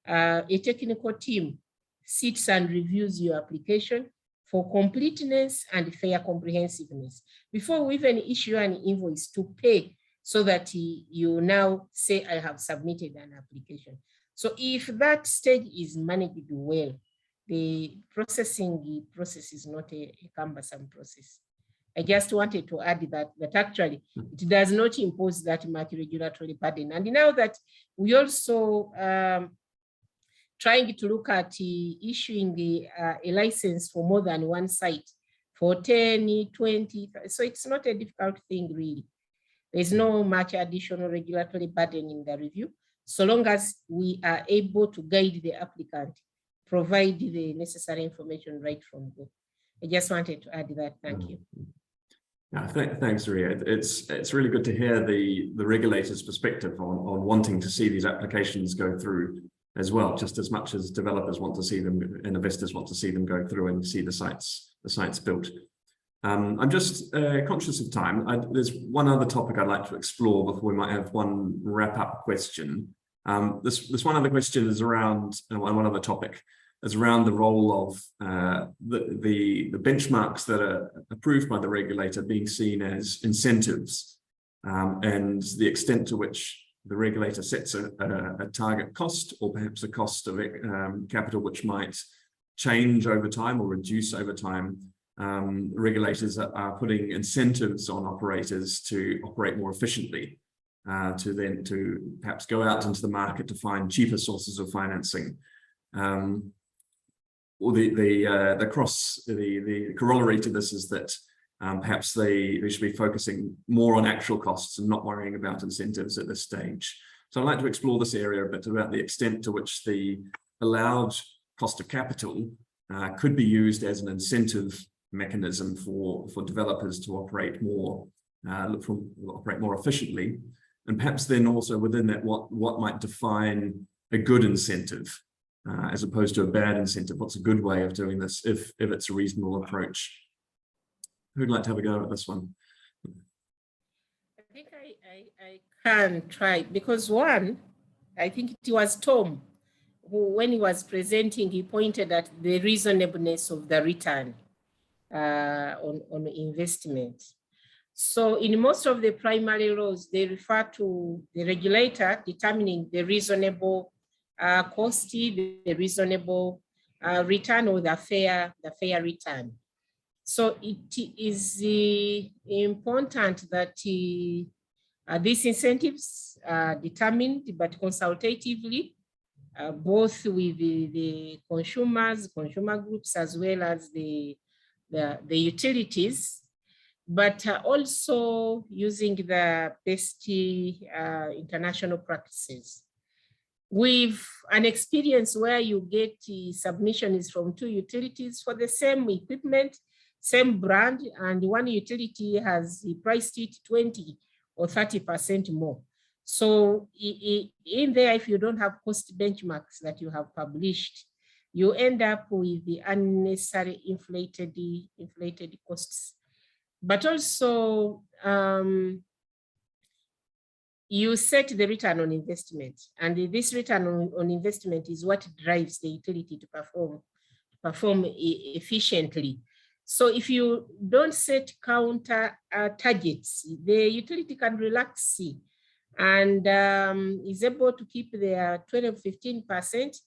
S10: a technical team sits and reviews your application for completeness and fair comprehensiveness before we even issue an invoice to pay, so that you now say, I have submitted an application. So if that stage is managed well, the processing process is not a cumbersome process. I just wanted to add that actually it does not impose that much regulatory burden. And now that we also trying to look at issuing a license for more than one site for 10, 20, so it's not a difficult thing really. There's no much additional regulatory burden in the review, so long as we are able to guide the applicant, provide the necessary information right from go. I just wanted to add that. Thank you.
S2: Yeah, thanks, Ria. It's really good to hear the regulator's perspective on wanting to see these applications go through as well, just as much as developers want to see them and investors want to see them go through and see the sites built. I'm just conscious of time. There's one other topic I'd like to explore before we might have one wrap-up question. This one other question is around, one other topic is around the role of the benchmarks that are approved by the regulator being seen as incentives, and the extent to which the regulator sets a target cost, or perhaps a cost of capital which might change over time or reduce over time. Regulators are putting incentives on operators to operate more efficiently, to perhaps go out into the market to find cheaper sources of financing. Or the corollary to this is that perhaps they should be focusing more on actual costs and not worrying about incentives at this stage. So I'd like to explore this area a bit about the extent to which the allowed cost of capital could be used as an incentive mechanism for developers to operate more efficiently, and perhaps then also within that what might define a good incentive as opposed to a bad incentive. What's a good way of doing this if it's a reasonable approach? Who'd like to have a go at this one?
S10: I think I can try, because one, I think it was Tom who, when he was presenting, he pointed at the reasonableness of the return on investment. So in most of the primary laws, they refer to the regulator determining the reasonable cost, the reasonable return, or the fair return. So it is important that these incentives are determined, but consultatively, both with the consumer groups, as well as the utilities, but also using the best international practices. With an experience where you get submissions from two utilities for the same equipment, same brand, and one utility has priced it 20 or 30% more. So in there, if you don't have cost benchmarks that you have published, you end up with the unnecessary inflated costs. But also, you set the return on investment, and this return on investment is what drives the utility to perform efficiently. So if you don't set counter targets, the utility can relax and is able to keep their 12–15%,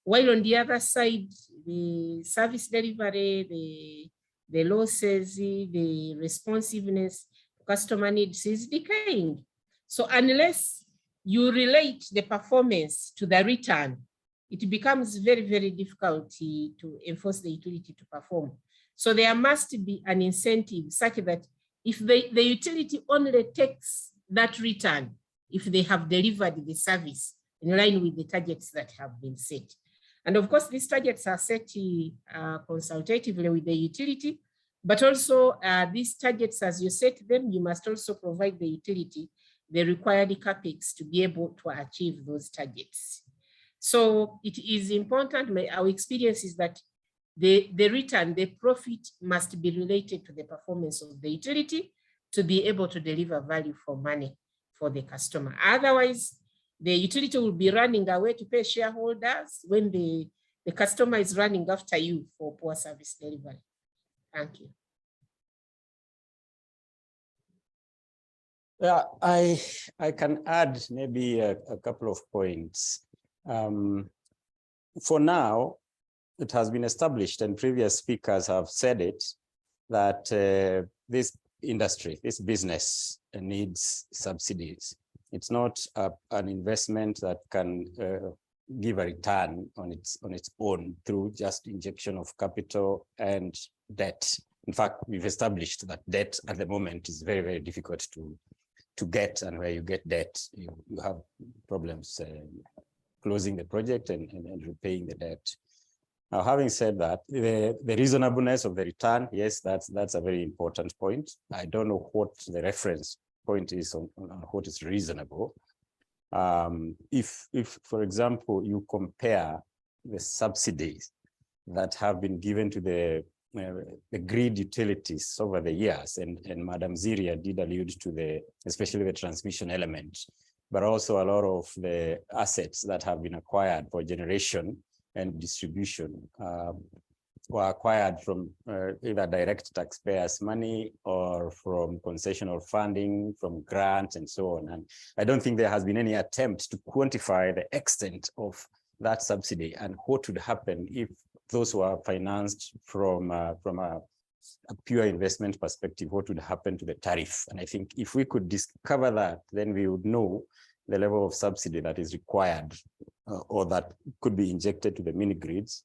S10: while on the other side, the service delivery, the losses, the responsiveness to customer needs is decaying. So unless you relate the performance to the return, it becomes very, very difficult to enforce the utility to perform. So there must be an incentive such that if the utility only takes that return if they have delivered the service in line with the targets that have been set. And of course, these targets are set consultatively with the utility, but also these targets, as you set them, you must also provide the utility the required capex to be able to achieve those targets. So it is important, our experience is that the return, the profit must be related to the performance of the utility to be able to deliver value for money for the customer. Otherwise, the utility will be running away to pay shareholders when the customer is running after you for poor service delivery. Thank you.
S9: Yeah, I can add maybe a couple of points. For now, it has been established, and previous speakers have said it, that this industry, this business needs subsidies. It's not an investment that can give a return on its own through just injection of capital and debt. In fact, we've established that debt at the moment is very, very difficult to get, and where you get debt, you have problems closing the project and repaying the debt. Now, having said that, the reasonableness of the return, yes, that's a very important point. I don't know what the reference point is on what is reasonable. If, for example, you compare the subsidies that have been given to the grid utilities over the years, and Madam Ziria did allude to especially the transmission element, but also a lot of the assets that have been acquired for generation and distribution were acquired from either direct taxpayers' money or from concessional funding, from grants and so on. And I don't think there has been any attempt to quantify the extent of that subsidy and what would happen if those were financed from a pure investment perspective, what would happen to the tariff. And I think if we could discover that, then we would know the level of subsidy that is required or that could be injected to the mini grids,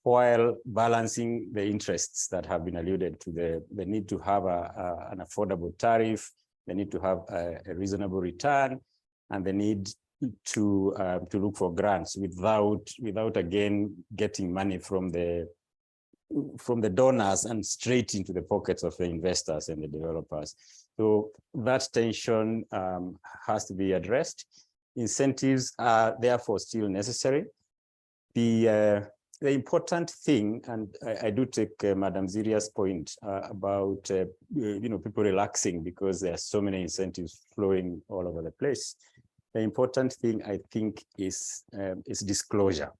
S9: while balancing the interests that have been alluded to, the need to have an affordable tariff, the need to have a reasonable return, and the need to look for grants without again getting money from the donors and straight into the pockets of the investors and the developers. So that tension has to be addressed. Incentives are therefore still necessary. The important thing, and I do take Madam Ziria's point about people relaxing because there are so many incentives flowing all over the place. The important thing, I think, is disclosure.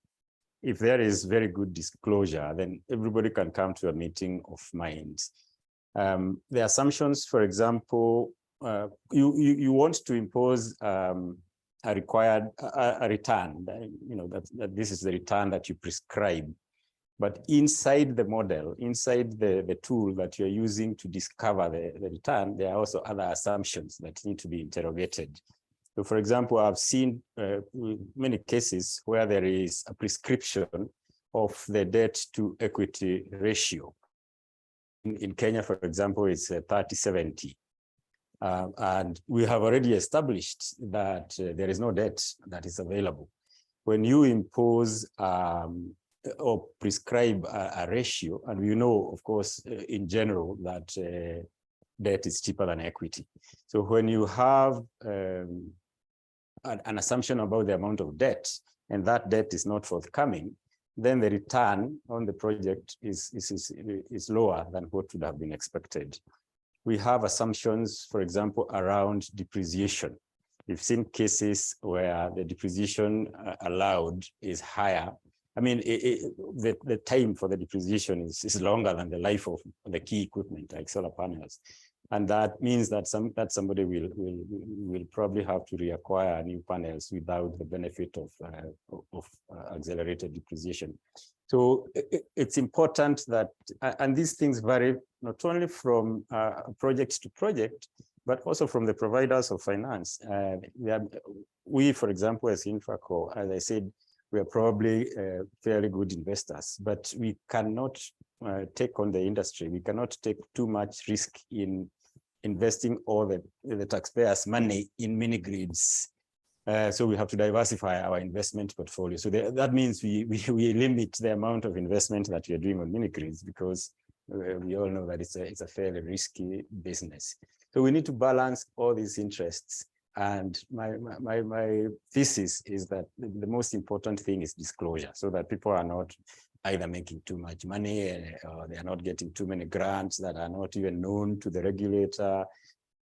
S9: If there is very good disclosure, then everybody can come to a meeting of minds. The assumptions, for example, you want to impose a required return, that this is the return that you prescribe. But inside the model, inside the tool that you're using to discover the return, there are also other assumptions that need to be interrogated. So for example, I've seen many cases where there is a prescription of the debt to equity ratio. In Kenya, for example, it's 30-70. And we have already established that there is no debt that is available. When you impose or prescribe a ratio, and we know, of course, in general, that debt is cheaper than equity. So when you have an assumption about the amount of debt, and that debt is not forthcoming, then the return on the project is lower than what would have been expected. We have assumptions, for example, around depreciation. We've seen cases where the depreciation allowed is higher. I mean, the time for the depreciation is longer than the life of the key equipment, like solar panels. And that means that somebody will probably have to reacquire new panels without the benefit of accelerated depreciation. So it's important that, and these things vary not only from project to project, but also from the providers of finance. We, for example, as Infraco, as I said, we are probably fairly good investors, but we cannot take on the industry. We cannot take too much risk in investing all the taxpayers' money in mini-grids. So we have to diversify our investment portfolio. So that means we limit the amount of investment that we are doing on mini-grids, because we all know that it's a fairly risky business. So we need to balance all these interests. And my thesis is that the most important thing is disclosure, so that people are not either making too much money or they are not getting too many grants that are not even known to the regulator,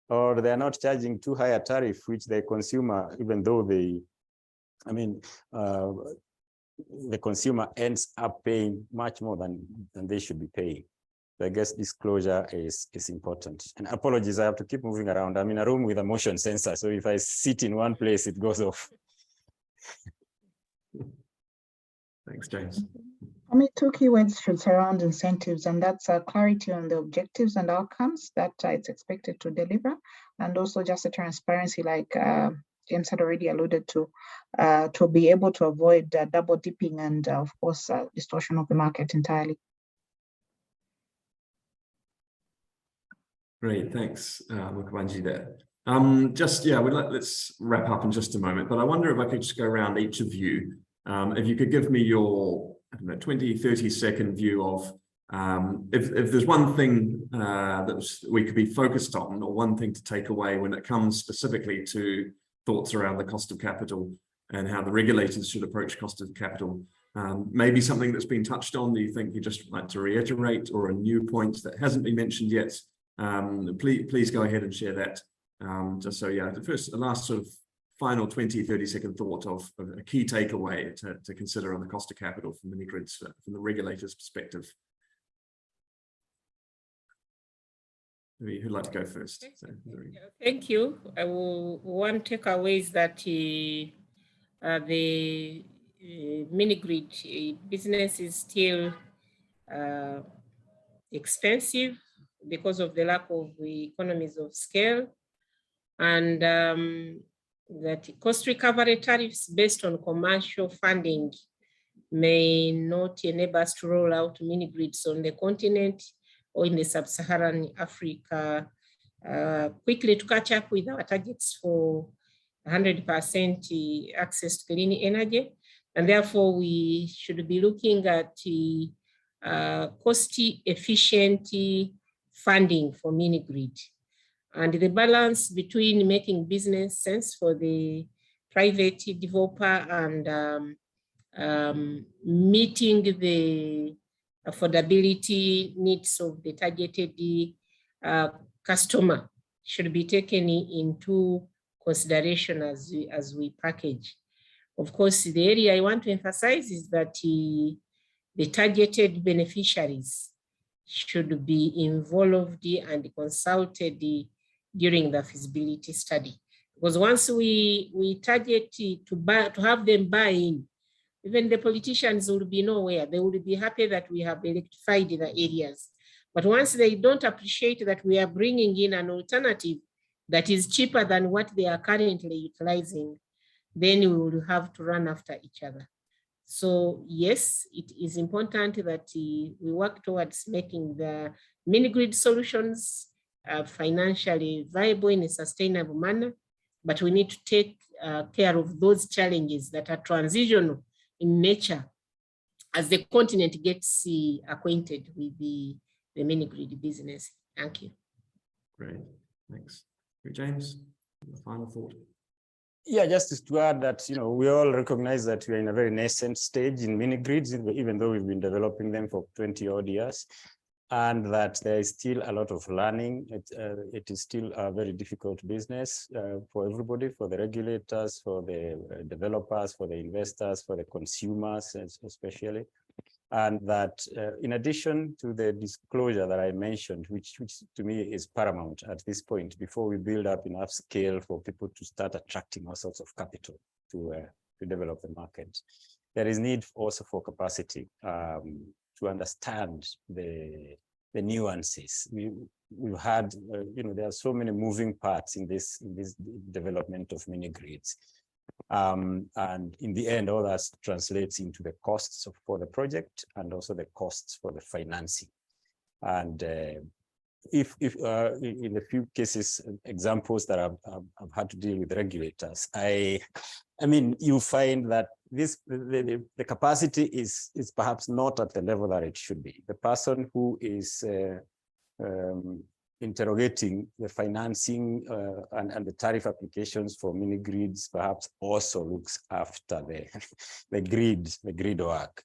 S9: or they are not charging too high a tariff, which the consumer, even though the consumer ends up paying much more than they should be paying. So I guess disclosure is important. And apologies, I have to keep moving around. I'm in a room with a motion sensor, so if I sit in one place, it goes off.
S2: Thanks, James.
S8: I mean, two keywords should surround incentives, and that's clarity on the objectives and outcomes that it's expected to deliver, and also just a transparency, like James had already alluded to be able to avoid double dipping and, of course, distortion of the market entirely.
S2: Great, thanks, Mukawanji there. Let's wrap up in just a moment, but I wonder if I could just go around each of you. If you could give me your 20, 30-second view of if there's one thing that we could be focused on, or one thing to take away when it comes specifically to thoughts around the cost of capital and how the regulators should approach cost of capital. Maybe something that's been touched on that you think you just like to reiterate, or a new point that hasn't been mentioned yet. Please go ahead and share that. Just so, yeah, the last sort of final 20, 30-second thought of a key takeaway to consider on the cost of capital from mini-grids from the regulator's perspective. Maybe who'd like to go first?
S10: Thank you. One takeaway is that the mini-grid business is still expensive because of the lack of the economies of scale, and that cost recovery tariffs based on commercial funding may not enable us to roll out mini grids on the continent or in the sub-Saharan Africa quickly to catch up with our targets for 100% access to clean energy. And therefore, we should be looking at cost-efficient funding for mini-grid. And the balance between making business sense for the private developer and meeting the affordability needs of the targeted customer should be taken into consideration as we package. Of course, the area I want to emphasize is that the targeted beneficiaries should be involved and consulted during the feasibility study. Because once we target to have them buy in, even the politicians will be nowhere. They will be happy that we have electrified the areas. But once they don't appreciate that we are bringing in an alternative that is cheaper than what they are currently utilizing, then we will have to run after each other. So yes, it is important that we work towards making the mini-grid solutions financially viable in a sustainable manner, but we need to take care of those challenges that are transitional in nature as the continent gets acquainted with the mini-grid business. Thank you.
S2: Great, thanks. James, the final thought.
S9: Yeah, just to add that, we all recognize that we are in a very nascent stage in mini-grids, even though we've been developing them for 20 odd years, and that there is still a lot of learning. It is still a very difficult business for everybody, for the regulators, for the developers, for the investors, for the consumers, especially. And that in addition to the disclosure that I mentioned, which to me is paramount at this point, before we build up enough scale for people to start attracting all sorts of capital to develop the market, there is need also for capacity to understand the nuances. We've had, there are so many moving parts in this development of mini grids. And in the end, all that translates into the costs for the project and also the costs for the financing. And if in a few cases, examples that I've had to deal with regulators, I mean, you find that the capacity is perhaps not at the level that it should be. The person who is interrogating the financing and the tariff applications for mini grids perhaps also looks after the grid work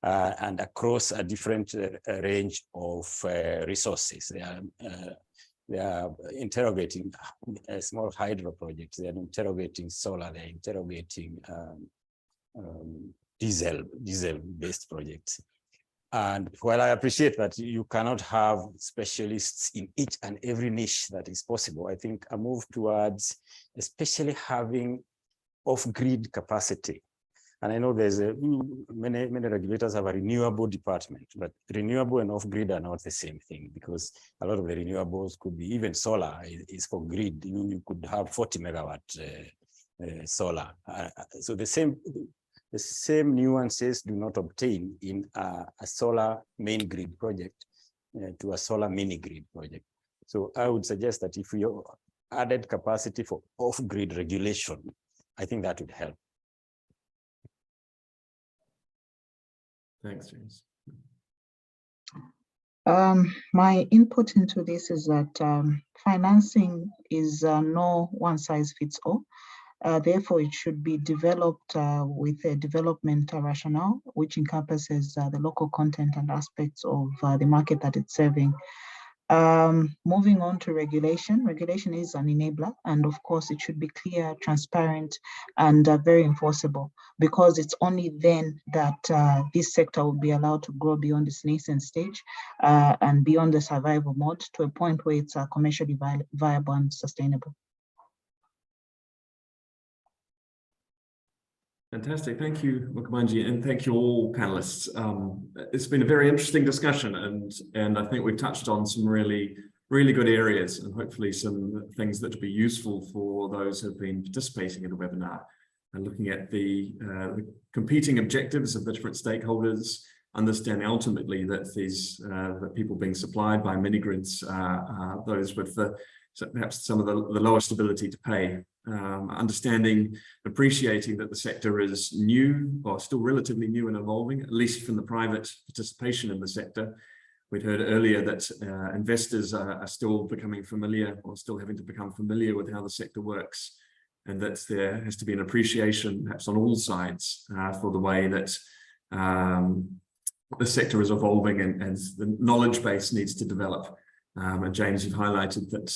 S9: and across a different range of resources. They are interrogating small hydro projects, they are interrogating solar, they are interrogating diesel-based projects. And while I appreciate that you cannot have specialists in each and every niche that is possible, I think a move towards especially having off-grid capacity. And I know there's many regulators have a renewable department, but renewable and off-grid are not the same thing, because a lot of the renewables could be, even solar is for grid. You could have 40 megawatt solar. So the same nuances do not obtain in a solar main grid project to a solar mini grid project. So I would suggest that if we added capacity for off-grid regulation, I think that would help.
S2: Thanks, James.
S8: My input into this is that financing is no one size fits all. Therefore, it should be developed with a development rationale, which encompasses the local content and aspects of the market that it's serving. Moving on to regulation. Regulation is an enabler, and of course, it should be clear, transparent, and very enforceable, because it's only then that this sector will be allowed to grow beyond its nascent stage and beyond the survival mode to a point where it's commercially viable and sustainable.
S2: Fantastic. Thank you, Mukamanji, and thank you all panelists. It's been a very interesting discussion, and I think we've touched on some really good areas, and hopefully some things that will be useful for those who have been participating in the webinar and looking at the competing objectives of the different stakeholders, understanding ultimately that the people being supplied by mini grids are those with perhaps some of the lowest ability to pay, understanding, appreciating that the sector is new, or still relatively new and evolving, at least from the private participation in the sector. We'd heard earlier that investors are still becoming familiar, or still having to become familiar with how the sector works, and that there has to be an appreciation, perhaps on all sides, for the way that the sector is evolving and the knowledge base needs to develop. And James, you've highlighted that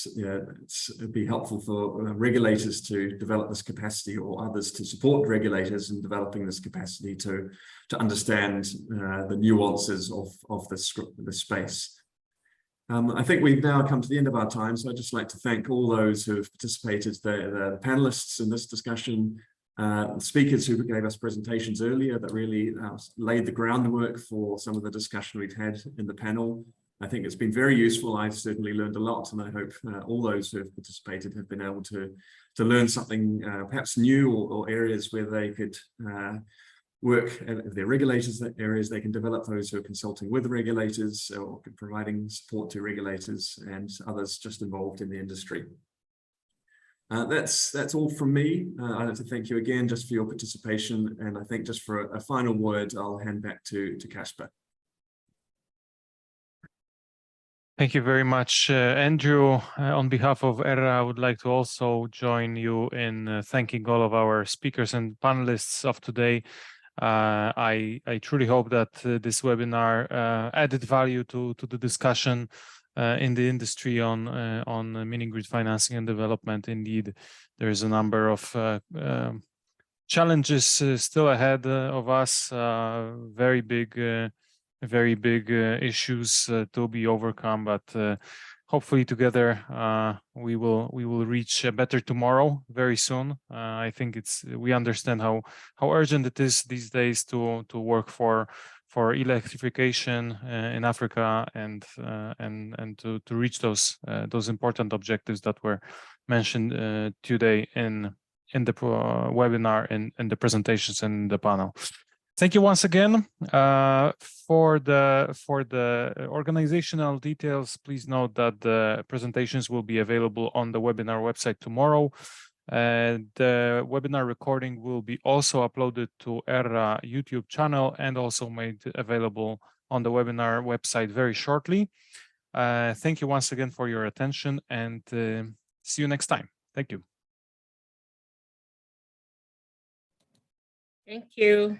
S2: it'd be helpful for regulators to develop this capacity, or others to support regulators in developing this capacity to understand the nuances of this space. I think we've now come to the end of our time, so I'd just like to thank all those who have participated, the panelists in this discussion, the speakers who gave us presentations earlier that really laid the groundwork for some of the discussion we've had in the panel. I think it's been very useful. I've certainly learned a lot, and I hope all those who have participated have been able to learn something perhaps new, or areas where they could work. If they're regulators, areas they can develop, those who are consulting with regulators or providing support to regulators, and others just involved in the industry. That's all from me. I'd like to thank you again just for your participation, and I think just for a final word, I'll hand back to Kacper.
S1: Thank you very much, Andrew. On behalf of ERRA, I would like to also join you in thanking all of our speakers and panelists of today. I truly hope that this webinar added value to the discussion in the industry on mini-grid financing and development. Indeed, there is a number of challenges still ahead of us, very big issues to be overcome, but hopefully together we will reach a better tomorrow very soon. I think we understand how urgent it is these days to work for electrification in Africa, and to reach those important objectives that were mentioned today in the webinar, in the presentations and the panel. Thank you once again. For the organizational details, please note that the presentations will be available on the webinar website tomorrow. The webinar recording will be also uploaded to ERRA YouTube channel and also made available on the webinar website very shortly. Thank you once again for your attention, and see you next time. Thank you.
S10: Thank you.